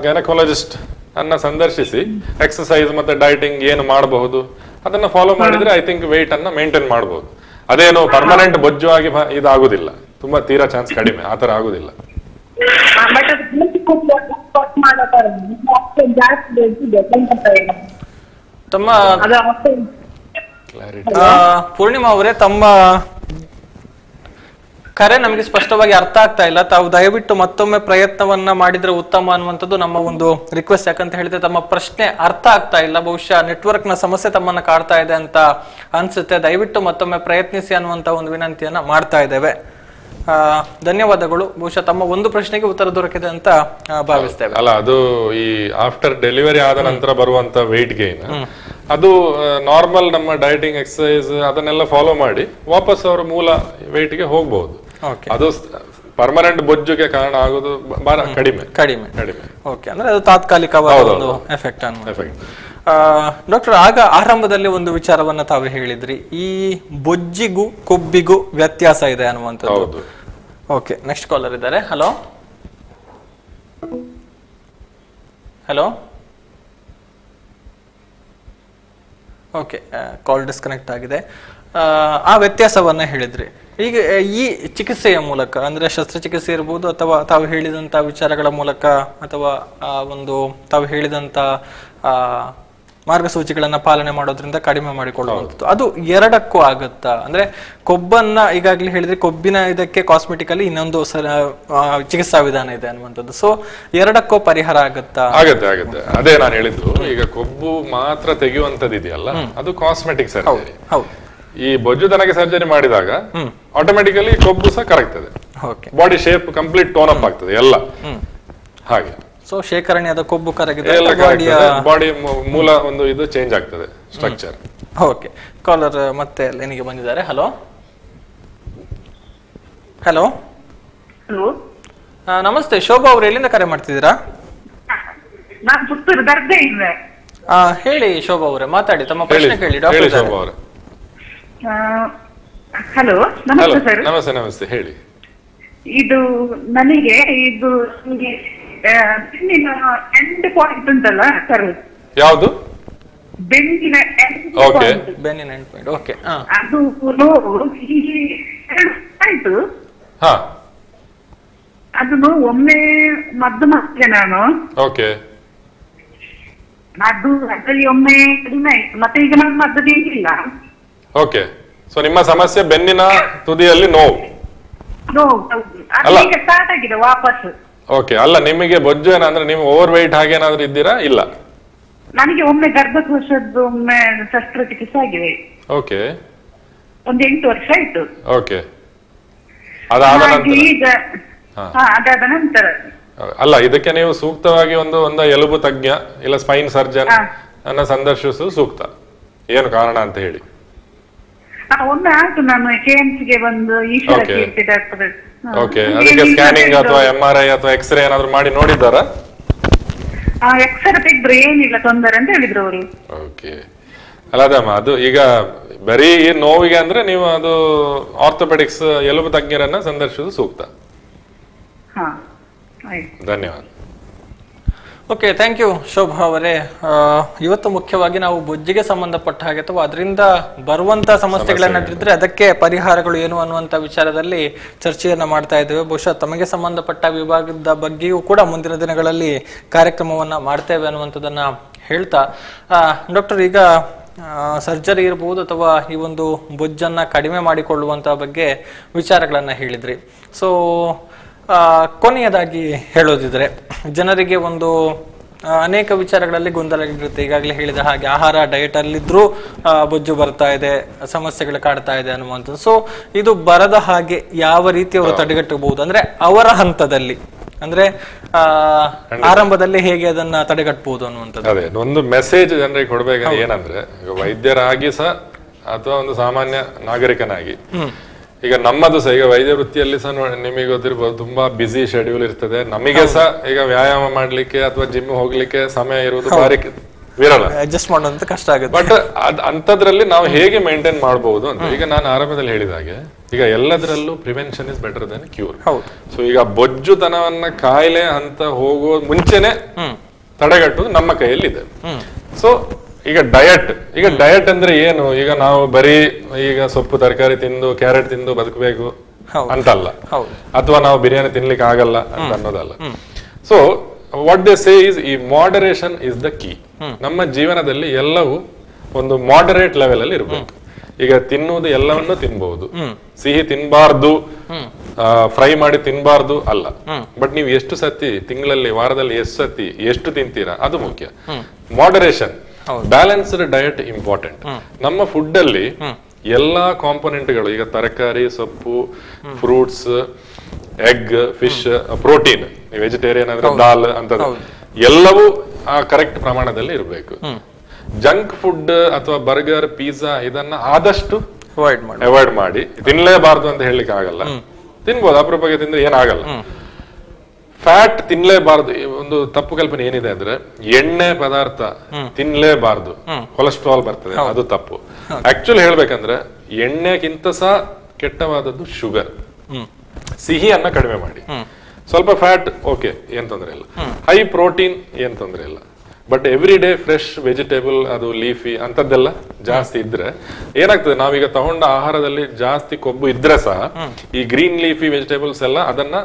ಗೈನಕಾಲಜಿಸ್ಟ್ ಅನ್ನ ಸಂದರ್ಶಿಸಿ ಎಕ್ಸರ್ಸೈಸ್ ಮತ್ತೆ ಡೈಟಿಂಗ್ ಏನು ಮಾಡಬಹುದು ಅದನ್ನ ಫಾಲೋ ಮಾಡಿದ್ರೆ ಐ ಥಿಂಕ್ ವೇಟ್ ಅನ್ನ ಮೇಂಟೈನ್ ಮಾಡಬಹುದು. ಅದೇನು ಪರ್ಮನೆಂಟ್ ಬೊಜ್ಜು ಆಗಿ ಇದಾಗುದಿಲ್ಲ, ತುಂಬಾ ತೀರಾ ಚಾನ್ಸ್ ಕಡಿಮೆ, ಆತರ ಆಗುದಿಲ್ಲ. ತಮ್ಮ ಪೂರ್ಣಿಮಾ ಅವರೇ, ತಮ್ಮ ಕರೆ ನಮಗೆ ಸ್ಪಷ್ಟವಾಗಿ ಅರ್ಥ ಆಗ್ತಾ ಇಲ್ಲ. ತಾವು ದಯವಿಟ್ಟು ಮತ್ತೊಮ್ಮೆ ಪ್ರಯತ್ನವನ್ನ ಮಾಡಿದ್ರೆ ಉತ್ತಮ ಅನ್ನುವಂಥದ್ದು ನಮ್ಮ ಒಂದು ರಿಕ್ವೆಸ್ಟ್. ಯಾಕಂತ ಹೇಳಿದ್ರೆ ತಮ್ಮ ಪ್ರಶ್ನೆ ಅರ್ಥ ಆಗ್ತಾ ಇಲ್ಲ, ಬಹುಶಃ ನೆಟ್ವರ್ಕ್ ನ ಸಮಸ್ಯೆ ತಮ್ಮನ್ನ ಕಾಡ್ತಾ ಇದೆ ಅಂತ ಅನ್ಸುತ್ತೆ. ದಯವಿಟ್ಟು ಮತ್ತೊಮ್ಮೆ ಪ್ರಯತ್ನಿಸಿ ಅನ್ನುವಂತ ಒಂದು ವಿನಂತಿಯನ್ನ ಮಾಡ್ತಾ ಇದ್ದೇವೆ. ಧನ್ಯವಾದಗಳು. ಬಹುಶಃ ತಮ್ಮ ಒಂದು ಪ್ರಶ್ನೆಗೆ ಉತ್ತರ ದೊರಕಿದೆ ಅಂತ ಭಾವಿಸ್ತೇವೆ. ಅಲ್ಲ, ಅದು ಈ ಆಫ್ಟರ್ ಡೆಲಿವರಿ ಆದ ನಂತರ ಬರುವಂತ ವೇಟ್ ಗೇನ್, ಅದು ನಾರ್ಮಲ್ ನಮ್ಮ ಡೈಟಿಂಗ್ ಎಕ್ಸರ್ಸೈಸ್ ಅದನ್ನೆಲ್ಲ ಫಾಲೋ ಮಾಡಿ ವಾಪಸ್ ಅವರ ಮೂಲ ವೇಟ್ ಗೆ ಹೋಗ್ಬಹುದು. ಅದು ಪರ್ಮನೆಂಟ್ ಬೊಜ್ಜುಗೆ ಕಾರಣ ಆಗೋದು ಕಡಿಮೆ. ಓಕೆ, ಅಂದ್ರೆ ಅದು ತಾತ್ಕಾಲಿಕವಾದ ಒಂದು ಎಫೆಕ್ಟ್ ಅನ್ನೋದು. ಡಾಕ್ಟರ್, ಆಗ ಆರಂಭದಲ್ಲಿ ಒಂದು ವಿಚಾರವನ್ನ ತಾವು ಹೇಳಿದ್ರಿ, ಈ ಬೊಜ್ಜಿಗೂ ಕೊಬ್ಬಿಗೂ ವ್ಯತ್ಯಾಸ ಇದೆ ಅನ್ನುವಂಥದ್ದು. ಓಕೆ, ನೆಕ್ಸ್ಟ್ ಕಾಲರ್ ಇದ್ದಾರೆ. Hello hello okay, call disconnect ಆಗಿದೆ. ಆ ವ್ಯತ್ಯಾಸವನ್ನ ಹೇಳಿದ್ರಿ. ಈಗ ಈ ಚಿಕಿತ್ಸೆಯ ಮೂಲಕ ಅಂದ್ರೆ ಶಸ್ತ್ರಚಿಕಿತ್ಸೆ ಇರ್ಬೋದು ಅಥವಾ ತಾವು ಹೇಳಿದಂತ ವಿಚಾರಗಳ ಮೂಲಕ ಅಥವಾ ತಾವು ಹೇಳಿದಂತ ಮಾರ್ಗಸೂಚಿಗಳನ್ನ ಪಾಲನೆ ಮಾಡೋದ್ರಿಂದ ಕಡಿಮೆ ಮಾಡಿಕೊಳ್ಳುವಂಥದ್ದು, ಅದು ಎರಡಕ್ಕೂ ಆಗುತ್ತಾ? ಅಂದ್ರೆ ಕೊಬ್ಬನ್ನ ಈಗಾಗಲೇ ಹೇಳಿದ್ರೆ ಕೊಬ್ಬಿನ ಇದಕ್ಕೆ ಕಾಸ್ಮೆಟಿಕಲಿ ಇನ್ನೊಂದು ಚಿಕಿತ್ಸಾ ವಿಧಾನ ಇದೆ ಅನ್ನುವಂಥದ್ದು. ಸೊ ಎರಡಕ್ಕೂ ಪರಿಹಾರ ಆಗುತ್ತಾ? ಆಗತ್ತೆ. ಅದೇ ನಾನು ಹೇಳಿದ್ದು, ಈಗ ಕೊಬ್ಬು ಮಾತ್ರ ತೆಗೆಯುವಂತದ್ದು ಇದೆಯಲ್ಲ, ಅದು ಕಾಸ್ಮೆಟಿಕ್ ಸರ್ಜರಿ. ಈ ಬೊಜ್ಜುತನಕ್ಕೆ ಸರ್ಜರಿ ಮಾಡಿದಾಗ ಆಟೋಮೆಟಿಕಲಿ ಕೊಬ್ಬು ಸಹ ಕರಗ್ತದೆ, body shape complete tone up ಆಗ್ತದೆ ಎಲ್ಲ ಹಾಗೆ. ಸೊ ಶೇಖರಣೆ ಆದ ಕೊಬ್ಬು ಕರಗಿದೆ, ಬಾಡಿ ಮೂಲ ಒಂದು ಇದು ಚೇಂಜ್ ಆಗ್ತದೆ ಸ್ಟ್ರಕ್ಚರ್. ಓಕೆ, ಕಾಲರ್ ಮತ್ತೆ ಲೈನಿಗೆ ಬಂದಿದ್ದಾರೆ. ಹಲೋ ಹಲೋ ಹಲೋ, ನಮಸ್ತೆ. ಶೋಭಾ ಅವರು ಎಲ್ಲಿಂದ ಕರೆ ಮಾಡ್ತಿದ್ದೀರಾ? ನಾನು ಪುತ್ತೂರು ದರ್ಗದಿಂದ. ಹೇಳಿ ಶೋಭಾ ಅವರೇ, ಮಾತಾಡಿ, ತಮ್ಮ ಪ್ರಶ್ನೆ ಕೇಳಿ. ಡಾಕ್ಟರ್ ಹಲೋ, ನಮಸ್ತೆ ಸರ್. ನಮಸ್ತೆ, ಹೇಳಿ. ಇದು ನನಗೆ ಬೆನ್ನಿನ ಎಂಡ್ ಪಾಯಿಂಟ್ ಉಂಟಲ್ಲ ಸರ್, ಯಾವುದು? ಬೆನ್ನಿನ ಬೆನ್ನಿನ ಎಂಡ್ ಪಾಯಿಂಟ್. ಓಕೆ, ಅದು ನೋವು ಆಯ್ತು. ಅದು ನೋವು ಒಮ್ಮೆ ಮದ್ದು ಮಾಡಿದೆ ನಾನು. ಓಕೆ, ಅದರಲ್ಲಿ ಒಮ್ಮೆ ಕಡಿಮೆ ಆಯ್ತು, ಮತ್ತೆ ಈಗ ನಾನು ಮದ್ದು ತಿಂದಿಲ್ಲ. ಓಕೆ, ಸೊ ನಿಮ್ಮ ಸಮಸ್ಯೆ ಬೆನ್ನಿನ ತುದಿಯಲ್ಲಿ ನೋವು. ಈಗ ಸ್ಟಾರ್ಟ್ ಆಗಿದೆ ವಾಪಸ್. ಓಕೆ, ಅಲ್ಲ ನಿಮಗೆ ಬೊಜ್ಜು ಏನಂದ್ರೆ ನೀವು ಓವರ್ ವೆಯ್ಟ್ ಹಾಗೇನಾದ್ರೂ ಇದ್ದೀರಾ? ಇಲ್ಲ, ನನಗೆ ಒಮ್ಮೆ ಗರ್ಭಕೋಶದ್ದು ಒಮ್ಮೆ ಶಸ್ತ್ರಚಿಕಿತ್ಸೆ ಆಗಿದೆ. ಓಕೆ, ಒಂದು 8 ವರ್ಷ ಆಯ್ತು. ಓಕೆ, ಅದಾದ ನಂತರ ಅಲ್ಲ, ಇದಕ್ಕೆ ನೀವು ಸೂಕ್ತವಾಗಿ ಒಂದು ಎಲುಬು ತಜ್ಞ ಇಲ್ಲ ಸ್ಪೈನ್ ಸರ್ಜನ್ ಅನ್ನ ಸಂದರ್ಶಿಸುವುದು ಸೂಕ್ತ. ಏನು ಕಾರಣ ಅಂತ ಹೇಳಿ. ಒಮ್ಮೆ ಆಯ್ತು, ನಾನು ಕೆಎಂಸಿಗೆ ಬಂದು ಈಶ್ವರ ಕೀರ್ತಿ ಡಾಕ್ಟರ್. ಓಕೆ, ಅದಕ್ಕೆ ಸ್ಕ್ಯಾನಿಂಗ್ ಅಥವಾ MRI ಅಥವಾ ಎಕ್ಸ್ರೇ ಏನಾದ್ರು ಮಾಡಿ ನೋಡಿದ್ದಾರಾ? ಎಕ್ಸ್ರೇ ತೆಗೆದ್ರೆ ಏನಿಲ್ಲ ತೊಂದರೆ ಅಂತ ಹೇಳಿದ್ರು ಅವರು. ಓಕೆ, ಅಲ್ಲದಮ್ಮ, ಅದು ಈಗ ಬರೀ ಈ ನೋವಿಗೆ ಅಂದ್ರೆ ನೀವು ಅದು ಆರ್ಥೋಪೆಡಿಕ್ಸ್ ಎಲುಬು ತಜ್ಞರನ್ನ ಸಂದರ್ಶಿಸುವುದು ಸೂಕ್ತ. ಧನ್ಯವಾದ. ಓಕೆ, ಥ್ಯಾಂಕ್ ಯು ಶೋಭಾ ಅವರೇ. ಇವತ್ತು ಮುಖ್ಯವಾಗಿ ನಾವು ಬೊಜ್ಜಿಗೆ ಸಂಬಂಧಪಟ್ಟ ಹಾಗೆ ಅಥವಾ ಅದರಿಂದ ಬರುವಂತ ಸಮಸ್ಯೆಗಳನ್ನಿದ್ರೆ ಅದಕ್ಕೆ ಪರಿಹಾರಗಳು ಏನು ಅನ್ನುವಂಥ ವಿಚಾರದಲ್ಲಿ ಚರ್ಚೆಯನ್ನ ಮಾಡ್ತಾ ಇದ್ದೇವೆ. ಬಹುಶಃ ತಮಗೆ ಸಂಬಂಧಪಟ್ಟ ವಿಭಾಗದ ಬಗ್ಗೆಯೂ ಕೂಡ ಮುಂದಿನ ದಿನಗಳಲ್ಲಿ ಕಾರ್ಯಕ್ರಮವನ್ನ ಮಾಡ್ತೇವೆ ಅನ್ನುವಂಥದ್ದನ್ನ ಹೇಳ್ತಾ, ಡಾಕ್ಟರ್, ಈಗ ಸರ್ಜರಿ ಇರ್ಬೋದು ಅಥವಾ ಈ ಒಂದು ಬೊಜ್ಜನ್ನ ಕಡಿಮೆ ಮಾಡಿಕೊಳ್ಳುವಂತ ಬಗ್ಗೆ ವಿಚಾರಗಳನ್ನ ಹೇಳಿದ್ರಿ. ಸೊ ಕೊನೆಯದಾಗಿ ಹೇಳೋದಿದ್ರೆ, ಜನರಿಗೆ ಅನೇಕ ವಿಚಾರಗಳಲ್ಲಿ ಗೊಂದಲ ಇರುತ್ತೆ. ಈಗಾಗಲೇ ಹೇಳಿದ ಹಾಗೆ ಆಹಾರ ಡಯಟ್ ಅಲ್ಲಿದ್ರೂ ಬೊಜ್ಜು ಬರ್ತಾ ಇದೆ, ಸಮಸ್ಯೆಗಳು ಕಾಡ್ತಾ ಇದೆ ಅನ್ನುವಂಥದ್ದು. ಸೊ ಇದು ಬರದ ಹಾಗೆ ಯಾವ ರೀತಿ ಅವರು ತಡೆಗಟ್ಟಬಹುದು, ಅಂದ್ರೆ ಅವರ ಹಂತದಲ್ಲಿ, ಅಂದ್ರೆ ಆರಂಭದಲ್ಲಿ ಹೇಗೆ ಅದನ್ನ ತಡೆಗಟ್ಟಬಹುದು ಅನ್ನುವಂಥದ್ದು. ಅದೇ ಒಂದು ಮೆಸೇಜ್ ಜನರಿಗೆ ಕೊಡ್ಬೇಕಂದ್ರೆ ಏನಂದ್ರೆ, ವೈದ್ಯರಾಗಿ ಸಹ ಅಥವಾ ಒಂದು ಸಾಮಾನ್ಯ ನಾಗರಿಕನಾಗಿ, ಈಗ ನಮ್ಮದು ಸಹ ಈಗ ವೈದ್ಯ ವೃತ್ತಿಯಲ್ಲಿ ಸಹ ನಿಮಗೆ ಗೊತ್ತಿರ್ಬೋದು, ತುಂಬಾ ಬಿಸಿ ಶೆಡ್ಯೂಲ್ ಇರ್ತದೆ. ನಮಗೆ ಸಹ ಈಗ ವ್ಯಾಯಾಮ ಮಾಡ್ಲಿಕ್ಕೆ ಅಥವಾ ಜಿಮ್ ಹೋಗ್ಲಿಕ್ಕೆ ಸಮಯ ಇರುವುದು ಭಾರಿ ವಿರಳ, ಅಡ್ಜಸ್ಟ್ ಮಾಡೋದು ಕಷ್ಟ ಆಗುತ್ತೆ. ಬಟ್ ಅಂತದ್ರಲ್ಲಿ ನಾವು ಹೇಗೆ ಮೇಂಟೈನ್ ಮಾಡಬಹುದು ಅಂತ, ಈಗ ನಾನು ಆರಂಭದಲ್ಲಿ ಹೇಳಿದ ಹಾಗೆ, ಈಗ ಎಲ್ಲದರಲ್ಲೂ prevention is better then cure. So ಈಗ ಬೊಜ್ಜುತನವನ್ನ ಕಾಯಿಲೆ ಅಂತ ಹೋಗೋ ಮುಂಚೆನೆ ತಡೆಗಟ್ಟುವುದು ನಮ್ಮ ಕೈಯಲ್ಲಿದೆ. ಸೊ ಈಗ ಡಯಟ್ ಅಂದ್ರೆ ಏನು? ಈಗ ನಾವು ಬರೀ ಈಗ ಸೊಪ್ಪು ತರಕಾರಿ ತಿಂದು ಕ್ಯಾರೆಟ್ ತಿಂದು ಬದುಕಬೇಕು ಅಂತಲ್ಲ, ಅಥವಾ ನಾವು ಬಿರಿಯಾನಿ ತಿನ್ಲಿಕ್ಕೆ ಆಗಲ್ಲ ಅಂತ ಅನ್ನೋದಲ್ಲ. So what they say is, ಈ ಮಾಡರೇಷನ್ ಇಸ್ ದ ಕೀ. ನಮ್ಮ ಜೀವನದಲ್ಲಿ ಎಲ್ಲವೂ ಒಂದು ಮಾಡರೇಟ್ ಲೆವೆಲ್ ಅಲ್ಲಿ ಇರಬೇಕು. ಈಗ ತಿನ್ನುವುದು ಎಲ್ಲವನ್ನೂ ತಿನ್ಬಹುದು, ಸಿಹಿ ತಿನ್ಬಾರ್ದು, ಫ್ರೈ ಮಾಡಿ ತಿನ್ಬಾರ್ದು ಅಲ್ಲ. ಬಟ್ ನೀವು ಎಷ್ಟು ಸತಿ ತಿಂಗಳಲ್ಲಿ, ವಾರದಲ್ಲಿ ಎಷ್ಟು ಸತಿ ಎಷ್ಟು ತಿಂತೀರಾ ಅದು ಮುಖ್ಯ. Moderation, balanced diet important. ನಮ್ಮ ಫುಡ್ ಅಲ್ಲಿ ಎಲ್ಲಾ ಕಾಂಪೊನೆಂಟ್ಗಳು, ಈಗ ತರಕಾರಿ, ಸೊಪ್ಪು, fruits, egg, fish, protein, vegetarian ಅಂದ್ರೆ ದಾಲ್ ಅಂತದ್ದು ಎಲ್ಲವೂ ಆ ಕರೆಕ್ಟ್ ಪ್ರಮಾಣದಲ್ಲಿ ಇರಬೇಕು. ಜಂಕ್ ಫುಡ್ ಅಥವಾ ಬರ್ಗರ್, ಪಿಜ್ಜಾ ಇದನ್ನ ಆದಷ್ಟು ಅವಾಯ್ಡ್ ಮಾಡಿ. ತಿನ್ಲೇಬಾರ್ದು ಅಂತ ಹೇಳಲಿಕ್ಕೆ ಆಗಲ್ಲ, ತಿನ್ಬೋದು, ಅಪರೂಪಕ್ಕೆ ತಿಂದ್ರೆ ಏನಾಗಲ್ಲ. ಫ್ಯಾಟ್ ತಿನ್ಲೇಬಾರ್ದು. ಒಂದು ತಪ್ಪು ಕಲ್ಪನೆ ಏನಿದೆ ಅಂದ್ರೆ, ಎಣ್ಣೆ ಪದಾರ್ಥ ತಿನ್ಲೇಬಾರ್ದು, ಕೊಲೆಸ್ಟ್ರಾಲ್ ಬರ್ತದೆ, ಅದು ತಪ್ಪು. ಆಕ್ಚುಲಿ ಹೇಳ್ಬೇಕಂದ್ರೆ ಎಣ್ಣೆಗಿಂತ ಸಹ ಕೆಟ್ಟವಾದದ್ದು ಶುಗರ್. ಸಿಹಿಯನ್ನ ಕಡಿಮೆ ಮಾಡಿ, ಸ್ವಲ್ಪ ಫ್ಯಾಟ್ ಓಕೆ, ಏನ್ ತೊಂದ್ರೆ ಇಲ್ಲ, ಹೈ ಪ್ರೋಟೀನ್ ಏನ್ ತೊಂದ್ರೆ ಇಲ್ಲ, but every day fresh vegetable ಅದು ಲೀಫಿ ಅಂತದ್ದೆಲ್ಲ ಜಾಸ್ತಿ ಇದ್ರೆ ಏನಾಗ್ತದೆ, ನಾವೀಗ ತಗೊಂಡ ಆಹಾರದಲ್ಲಿ ಜಾಸ್ತಿ ಕೊಬ್ಬು ಇದ್ರೆ ಸಹ ಈ ಗ್ರೀನ್ ಲೀಫಿ ವೆಜಿಟೇಬಲ್ಸ್ ಎಲ್ಲ ಅದನ್ನ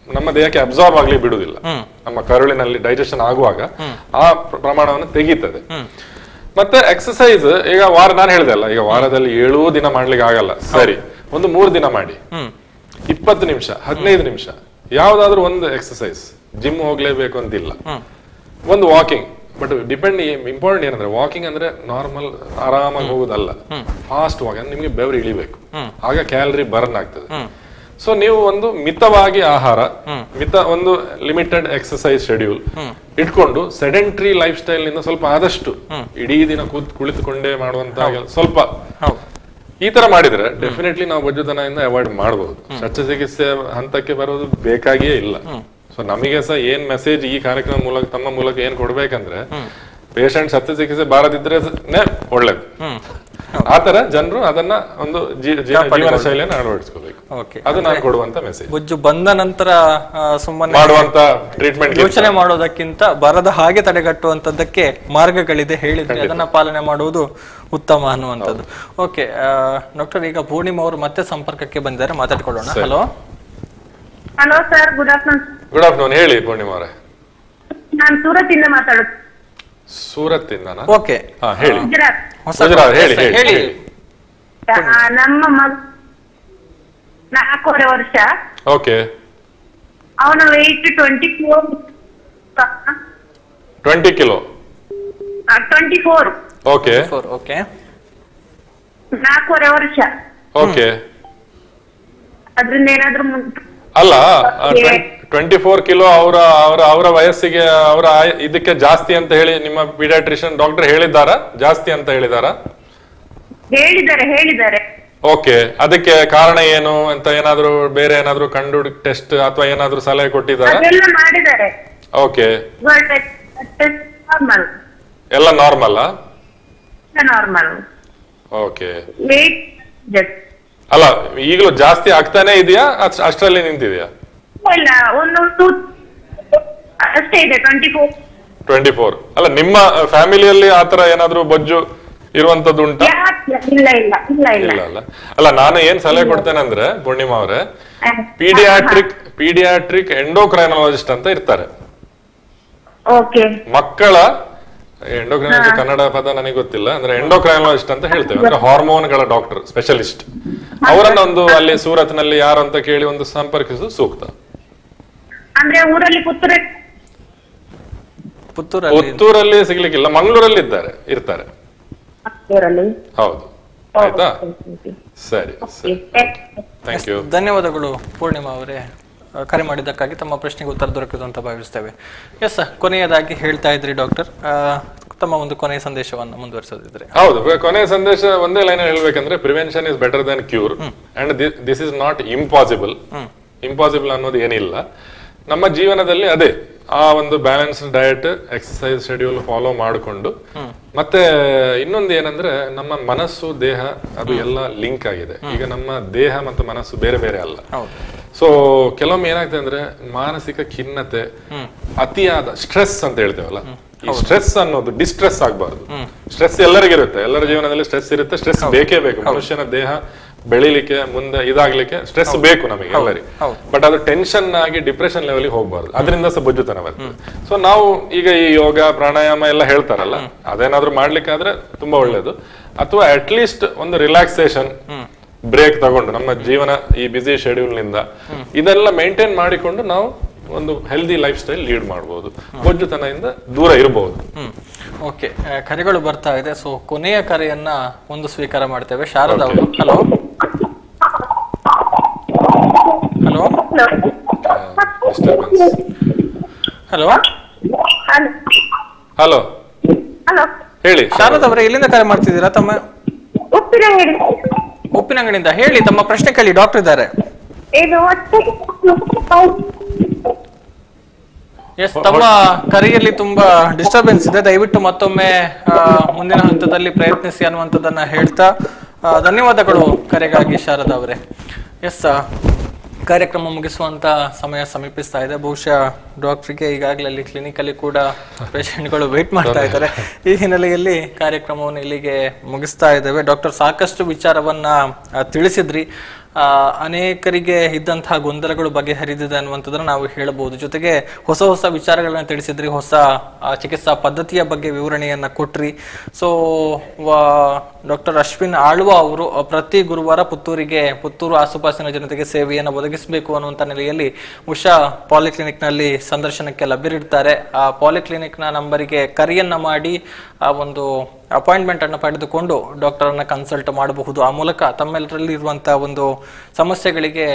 ನಮ್ಮ ದೇಹಕ್ಕೆ ಅಬ್ಸಾರ್ವ್ ಆಗ್ಲಿ ಬಿಡುದಿಲ್ಲ. ನಮ್ಮ ಕರುಳಿನಲ್ಲಿ ಡೈಜೆಷನ್ ಆಗುವಾಗ ಆ ಪ್ರಮಾಣವನ್ನು ತೆಗೀತದೆ. ಮತ್ತೆ ಎಕ್ಸಸೈಸ್ ಈಗ ನಾನು ಹೇಳಿದೆ ಅಲ್ಲ, ಈಗ ವಾರದಲ್ಲಿ 7 ದಿನ ಮಾಡ್ಲಿಕ್ಕೆ ಆಗಲ್ಲ, ಸರಿ ಒಂದು 3 ದಿನ ಮಾಡಿ, 20 ನಿಮಿಷ 15 ನಿಮಿಷ ಯಾವ್ದಾದ್ರು ಒಂದು ಎಕ್ಸಸೈಸ್. ಜಿಮ್ ಹೋಗ್ಲೇಬೇಕು ಅಂತಿಲ್ಲ, ಒಂದು ವಾಕಿಂಗ್. ಬಟ್ ಡಿಪೆಂಡ್, ಇಂಪಾರ್ಟೆಂಟ್ ಏನಂದ್ರೆ ವಾಕಿಂಗ್ ಅಂದ್ರೆ ನಾರ್ಮಲ್ ಆರಾಮಾಗಿ ಹೋಗುದಲ್ಲ, ಫಾಸ್ಟ್ ವಾಕ್ ಅಂದ್ರೆ ನಿಮ್ಗೆ ಬೆವರು ಇಳಿಬೇಕು, ಆಗ ಕ್ಯಾಲರಿ ಬರ್ನ್ ಆಗ್ತದೆ. ಸೊ ನೀವು ಒಂದು ಮಿತವಾಗಿ ಆಹಾರ, ಒಂದು ಲಿಮಿಟೆಡ್ ಎಕ್ಸಸೈಸ್ ಶೆಡ್ಯೂಲ್ ಇಟ್ಕೊಂಡು ಸೆಡೆಂಟ್ರಿ ಲೈಫ್ ಸ್ಟೈಲ್ ನಿಂದ ಸ್ವಲ್ಪ ಆದಷ್ಟು ಇಡೀ ದಿನ ಕುಳಿತುಕೊಂಡೇ ಮಾಡುವಂತ ಸ್ವಲ್ಪ ಈ ತರ ಮಾಡಿದ್ರೆ ಡೆಫಿನೆಟ್ಲಿ ನಾವು ಬೊಜ್ಜುತನದಿಂದ ಅವಾಯ್ಡ್ ಮಾಡಬಹುದು. ಶಸ್ತ್ರಚಿಕಿತ್ಸೆ ಹಂತಕ್ಕೆ ಬರೋದು ಬೇಕಾಗಿಯೇ ಇಲ್ಲ. ಸೊ ನಮಗೆ ಸಹ ಏನ್ ಮೆಸೇಜ್ ಈ ಕಾರ್ಯಕ್ರಮ ಮೂಲಕ ತಮ್ಮ ಮೂಲಕ ಏನ್ ಕೊಡ್ಬೇಕಂದ್ರೆ, ಪೇಷಂಟ್ ಶಸ್ತ್ರಚಿಕಿತ್ಸೆ ಬಾರದಿದ್ರೆ ಒಳ್ಳೇದು. ಆತರ ಜನರು ಅದನ್ನ ಒಂದು ಜೀವನ ಶೈಲಿಯನ್ನು ಅಳವಡಿಸ್ಕೋಬೇಕು. ಅದು ನಾನು ಕೊಡುವಂತ ಮೆಸೇಜ್. ಬೊಜ್ಜು ಬಂದ ನಂತರ ಸುಮ್ಮನೆ ಮಾಡುವಂತ ಟ್ರೀಟ್ಮೆಂಟ್ ಯೋಚನೆ ಮಾಡೋದಕ್ಕಿಂತ ಬರದ ಹಾಗೆ ತಡೆಗಟ್ಟುವಂತದ್ದಕ್ಕೆ ಮಾರ್ಗಗಳಿದೆ ಹೇಳಿದ್ರೆ ಅದನ್ನ ಪಾಲನೆ ಮಾಡುವುದು ಉತ್ತಮ ಅನ್ನುವಂಥದ್ದು. ಓಕೆ ಡಾಕ್ಟರ್, ಈಗ ಪೂರ್ಣಿಮಾ ಅವರು ಮತ್ತೆ ಸಂಪರ್ಕಕ್ಕೆ ಬಂದಿದ್ದಾರೆ, ಮಾತಾಡ್ಕೊಳ್ಳೋಣ. Hello hello sir, good afternoon. Good afternoon, ಹೇಳಿ ಪೂರ್ಣಿಮಾ ಅವರೇ. ನಾನು ಸೂರತ್ ಇಂದ ಮಾತಾಡೋದು. ಸೂರತ್ ಇಂದ? ಓಕೆ, ಹೇಳಿ. ಗುಜರಾತ್. ಗುಜರಾತ್, ಹೇಳಿ ಹೇಳಿ. ನಮ್ಮ ಮಗ 4.5 ವರ್ಷ. ಓಕೆ. ಅವನ ವೆಯ್ಟ್ 24 ಕಿಲೋ. 24. Okay okay. 4.5 ವರ್ಷ. ಓಕೆ. ಅದ್ರಿಂದ ಏನಾದ್ರು ಅಲ್ಲ, 24 ಕಿಲೋ ಅವರ ವಯಸ್ಸಿಗೆ ಅವರ ಇದಕ್ಕೆ ಜಾಸ್ತಿ ಅಂತ ಹೇಳಿ ನಿಮ್ಮ ಪೀಡಿಯಾಟ್ರಿಷಿಯನ್ ಡಾಕ್ಟರ್ ಹೇಳಿದಾರಾ? ಜಾಸ್ತಿ ಅಂತ ಹೇಳಿದಾರಾ? ಹೇಳಿದ್ದಾರೆ. ಓಕೆ, ಅದಕ್ಕೆ ಕಾರಣ ಏನು ಅಂತ ಏನಾದ್ರು ಬೇರೆ ಏನಾದ್ರು ಕಂಡು ಟೆಸ್ಟ್ ಅಥವಾ ಏನಾದ್ರು ಸಲಹೆ ಕೊಟ್ಟಿದ್ದಾರಾ? ಮಾಡಿದ್ದಾರೆ. ಓಕೆ, ಎಲ್ಲ ನಾರ್ಮಲ್. ಓಕೆ. ಅಲ್ಲ, ಈಗಲೂ ಜಾಸ್ತಿ ಆಗ್ತಾನೆ ಇದೆಯಾ ಅಷ್ಟರಲ್ಲಿ ನಿಂತಿದೆಯಾ? ಇಲ್ಲ, ಅಷ್ಟೇ ಇದೆ. 24. ಅಲ್ಲ, ನಿಮ್ಮ ಫ್ಯಾಮಿಲಿಯಲ್ಲಿ ಆತರ ಏನಾದ್ರು ಬೊಜ್ಜು ಇರುವಂತದ್ದು ಉಂಟಾ? ಇಲ್ಲ ಅಲ್ಲ. ಅಲ್ಲ, ನಾನು ಏನ್ ಸಲಹೆ ಕೊಡ್ತೇನೆ ಅಂದ್ರೆ ಪೂರ್ಣಿಮಾ ಅವರೇ, ಪೀಡಿಯಾಟ್ರಿಕ್ ಎಂಡೋಕ್ರೈನಾಲಜಿಸ್ಟ್ ಅಂತ ಇರ್ತಾರೆ. ಮಕ್ಕಳ ಎಂಡೋಕ್ರೈನಾಲಜಿ ಕನ್ನಡ ಪದ ನನಗೆ ಗೊತ್ತಿಲ್ಲ, ಅಂದ್ರೆ ಎಂಡೋಕ್ರೈನಾಲಜಿಸ್ಟ್ ಅಂತ ಹೇಳ್ತೇವೆ, ಅಂದ್ರೆ ಹಾರ್ಮೋನ್ಗಳ ಡಾಕ್ಟರ್ ಸ್ಪೆಷಲಿಸ್ಟ್. ಅವರನ್ನ ಒಂದು ಅಲ್ಲಿ ಸೂರತ್ ನಲ್ಲಿ ಯಾರು ಅಂತ ಕೇಳಿ ಒಂದು ಸಂಪರ್ಕಿಸುವುದು ಸೂಕ್ತ. ಅಂದ್ರೆ ಊರಲ್ಲಿ ಪುತ್ತೂರಲ್ಲಿ ಸಿಗ್ಲಿಕ್ಕಿಲ್ಲ, ಮಂಗಳೂರಲ್ಲಿ ಇರ್ತಾರೆ. ಹೌದು, ಆಯ್ತಾ? ಸರಿ, ಥ್ಯಾಂಕ್ ಯು. ಧನ್ಯವಾದಗಳು ಪೂರ್ಣಿಮಾ ಅವರೇ, ಕರೆ ಮಾಡಿದ್ದಕ್ಕಾಗಿ. ತಮ್ಮ ಪ್ರಶ್ನೆಗೆ ಉತ್ತರ ದೊರಕಿತು ಅಂತ ಭಾವಿಸ್ತೇವೆ. ಎಸ್, ಕೊನೆಯದಾಗಿ ಹೇಳ್ತಾ ಇದ್ರಿ ಡಾಕ್ಟರ್, ತಮ್ಮ ಒಂದು ಕೊನೆಯ ಸಂದೇಶವನ್ನು ಮುಂದುವರಿಸೋದಿದ್ರೆ. ಹೌದು, ಕೊನೆಯ ಸಂದೇಶ ಒಂದೇ ಲೈನ್ ಹೇಳ್ಬೇಕಂದ್ರೆ, prevention is better than cure and this is not impossible. Impossible ಅನ್ನೋದು ಏನಿಲ್ಲ. ನಮ್ಮ ಜೀವನದಲ್ಲಿ ಅದೇ ಆ ಒಂದು balanced diet, exercise schedule follow ಮಾಡಿಕೊಂಡು, ಮತ್ತೆ ಇನ್ನೊಂದು ಏನಂದ್ರೆ ನಮ್ಮ ಮನಸ್ಸು ದೇಹ ಅದು ಎಲ್ಲ ಲಿಂಕ್ ಆಗಿದೆ. ಈಗ ನಮ್ಮ ದೇಹ ಮತ್ತು ಮನಸ್ಸು ಬೇರೆ ಬೇರೆ ಅಲ್ಲ. ಸೊ ಕೆಲವೊಮ್ಮೆ ಏನಾಗ್ತದೆ ಅಂದ್ರೆ ಮಾನಸಿಕ ಖಿನ್ನತೆ, ಅತಿಯಾದ ಸ್ಟ್ರೆಸ್ ಅಂತ ಹೇಳ್ತೇವಲ್ಲ, ಈ ಸ್ಟ್ರೆಸ್ ಅನ್ನೋದು ಡಿಸ್ಟ್ರೆಸ್ ಆಗಬಾರ್ದು. ಸ್ಟ್ರೆಸ್ ಎಲ್ಲರಿಗಿರುತ್ತೆ, ಎಲ್ಲರ ಜೀವನದಲ್ಲಿ ಸ್ಟ್ರೆಸ್ ಇರುತ್ತೆ. ಸ್ಟ್ರೆಸ್ ಬೇಕೇ ಬೇಕು. ಮನುಷ್ಯನ ದೇಹ ಬೆಳಿಲಿಕ್ಕೆ, ಮುಂದೆ ಇದಾಗ್ಲಿಕ್ಕೆ ಸ್ಟ್ರೆಸ್ ಬೇಕು ನಮಗೆ ಎಲ್ಲರಿಗೆ. ಬಟ್ ಅದು ಟೆನ್ಷನ್ ಆಗಿ ಡಿಪ್ರೆಷನ್ ಲೆವೆಲ್ ಹೋಗ್ಬಾರ್ದು, ಅದರಿಂದ ಸಹ ಬೊಜ್ಜುತನ ಬರ್ತದೆ. ಸೊ ನಾವು ಈಗ ಈ ಯೋಗ ಪ್ರಾಣಾಯಾಮ ಎಲ್ಲ ಹೇಳ್ತಾರಲ್ಲ, ಅದೇನಾದ್ರೂ ಮಾಡ್ಲಿಕ್ಕೆ ಆದ್ರೆ ತುಂಬಾ ಒಳ್ಳೇದು. ಅಥವಾ ಅಟ್ ಲೀಸ್ಟ್ ಒಂದು ರಿಲ್ಯಾಕ್ಸೇಷನ್ ಬ್ರೇಕ್ ತಗೊಂಡು ನಮ್ಮ ಜೀವನ ಈ ಬಿಸಿ ಶೆಡ್ಯೂಲ್ ನಿಂದ ಇದೆಲ್ಲ ಮೇಂಟೈನ್ ಮಾಡಿಕೊಂಡು ನಾವು ಒಂದು ಹೆಲ್ದಿ ಲೈಫ್ ಸ್ಟೈಲ್ ಲೀಡ್ ಮಾಡಬಹುದು, ಬೊಜ್ಜುತನದಿಂದ ದೂರ ಇರಬಹುದು. ಓಕೆ, ಕರೆಗಳು ಬರ್ತಾ ಇದೆ. ಸೊ ಕೊನೆಯ ಕರೆಯನ್ನ ಒಂದು ಸ್ವೀಕಾರ ಮಾಡ್ತೇವೆ. ಶಾರದಾ ಅವರು, ಹಲೋ ಹಲೋ ಹಲೋ ಹಲೋ ಹೇಳಿ ಶಾರದಾ ಅವರೇ, ಎಲ್ಲಿಂದ ಕರೆ ಮಾಡ್ತಿದ್ದೀರಾ? ತಮ್ಮ ಉಪ್ಪಿನಂಗಡಿಯಿಂದ. ಹೇಳಿ, ತಮ್ಮ ಪ್ರಶ್ನೆ ಕೇಳಿ, ಡಾಕ್ಟರ್ ಇದ್ದಾರೆ. ಎಸ್, ತಮ್ಮ ಕರೆಯಲ್ಲಿ ತುಂಬಾ ಡಿಸ್ಟರ್ಬೆನ್ಸ್ ಇದೆ, ದಯವಿಟ್ಟು ಮತ್ತೊಮ್ಮೆ ಮುಂದಿನ ಹಂತದಲ್ಲಿ ಪ್ರಯತ್ನಿಸಿ ಅನ್ನುವಂಥದ್ದನ್ನ ಹೇಳ್ತಾ ಧನ್ಯವಾದಗಳು ಕರೆಗಾಗಿ ಶಾರದಾ ಅವರೇ. ಎಸ್, ಕಾರ್ಯಕ್ರಮ ಮುಗಿಸುವಂತ ಸಮಯ ಸಮೀಪಿಸ್ತಾ ಇದೆ. ಬಹುಶಃ ಡಾಕ್ಟರ್ಗೆ ಈಗಾಗಲೇ ಅಲ್ಲಿ ಕ್ಲಿನಿಕಲ್ಲಿ ಕೂಡ ಪೇಷಂಟ್ಗಳು ವೇಟ್ ಮಾಡ್ತಾ ಇದ್ದಾರೆ. ಈ ಹಿನ್ನೆಲೆಯಲ್ಲಿ ಕಾರ್ಯಕ್ರಮವನ್ನು ಇಲ್ಲಿಗೆ ಮುಗಿಸ್ತಾ ಇದ್ದೇವೆ. ಡಾಕ್ಟರ್ ಸಾಕಷ್ಟು ವಿಚಾರವನ್ನ ತಿಳಿಸಿದ್ರಿ. ಅನೇಕರಿಗೆ ಇದ್ದಂತಹ ಗೊಂದಲಗಳು ಬಗೆಹರಿದಿದೆ ಅನ್ನುವಂಥದ್ದನ್ನು ನಾವು ಹೇಳಬಹುದು. ಜೊತೆಗೆ ಹೊಸ ಹೊಸ ವಿಚಾರಗಳನ್ನ ತಿಳಿಸಿದ್ರಿ, ಹೊಸ ಚಿಕಿತ್ಸಾ ಪದ್ಧತಿಯ ಬಗ್ಗೆ ವಿವರಣೆಯನ್ನ ಕೊಟ್ರಿ. ಸೊ ಡಾಕ್ಟರ್ ಅಶ್ವಿನ್ ಆಳ್ವ ಅವರು ಪ್ರತಿ ಗುರುವಾರ ಪುತ್ತೂರು ಆಸುಪಾಸಿನ ಜನತೆಗೆ ಸೇವೆಯನ್ನು ಒದಗಿಸಬೇಕು ಅನ್ನುವಂಥ ನೆಲೆಯಲ್ಲಿ ಉಷಾ ಪಾಲಿಕ್ಲಿನಿಕ್ ನಲ್ಲಿ ಸಂದರ್ಶನಕ್ಕೆ ಲಭ್ಯರಿರ್ತಾರೆ. ಆ ಪಾಲಿಕ್ಲಿನಿಕ್ ನ ನಂಬರಿಗೆ ಕರೆಯನ್ನ ಮಾಡಿ ಆ ಒಂದು ಅಪಾಯಿಂಟ್ಮೆಂಟ್ ಅನ್ನು ಪಡೆದುಕೊಂಡು ಡಾಕ್ಟರ್ ಅನ್ನ ಕನ್ಸಲ್ಟ್ ಮಾಡಬಹುದು. ಆ ಮೂಲಕ ತಮ್ಮೆಲ್ಲರಲ್ಲಿ ಇರುವಂತಹ ಒಂದು ಸಮಸ್ಯೆಗಳಿಗೆ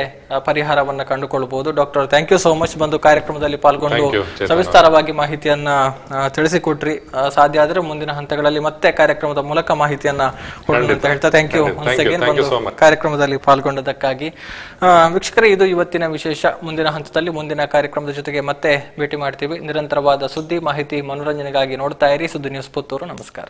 ಪರಿಹಾರವನ್ನ ಕಂಡುಕೊಳ್ಳಬಹುದು. Doctor, thank you so much ಬಂದು ಕಾರ್ಯಕ್ರಮದಲ್ಲಿ ಪಾಲ್ಗೊಂಡು ಸವಿಸ್ತಾರವಾಗಿ ಮಾಹಿತಿಯನ್ನ ತಿಳಿಸಿಕೊಟ್ರಿ. ಸಾಧ್ಯ ಆದರೆ ಮುಂದಿನ ಹಂತಗಳಲ್ಲಿ ಮತ್ತೆ ಕಾರ್ಯಕ್ರಮದ ಮೂಲಕ ಮಾಹಿತಿಯನ್ನ ಕೊಡೋಣ ಅಂತ ಹೇಳ್ತಾ ಥ್ಯಾಂಕ್ ಯು ಒನ್ಸ್ ಅಗೇನ್ ಬಂದು ಕಾರ್ಯಕ್ರಮದಲ್ಲಿ ಪಾಲ್ಗೊಂಡದಕ್ಕಾಗಿ. ವೀಕ್ಷಕರೇ, ಇದು ಇವತ್ತಿನ ವಿಶೇಷ. ಮುಂದಿನ ಹಂತದಲ್ಲಿ ಮುಂದಿನ ಕಾರ್ಯಕ್ರಮದ ಜೊತೆಗೆ ಮತ್ತೆ ಭೇಟಿ ಮಾಡ್ತೀವಿ. ನಿರಂತರವಾದ ಸುದ್ದಿ, ಮಾಹಿತಿ, ಮನೋರಂಜನೆಗಾಗಿ ನೋಡ್ತಾ ಇರಿ ಸುದ್ದಿ ನ್ಯೂಸ್ ಪುತ್ತೂರು. ನಮಸ್ಕಾರ.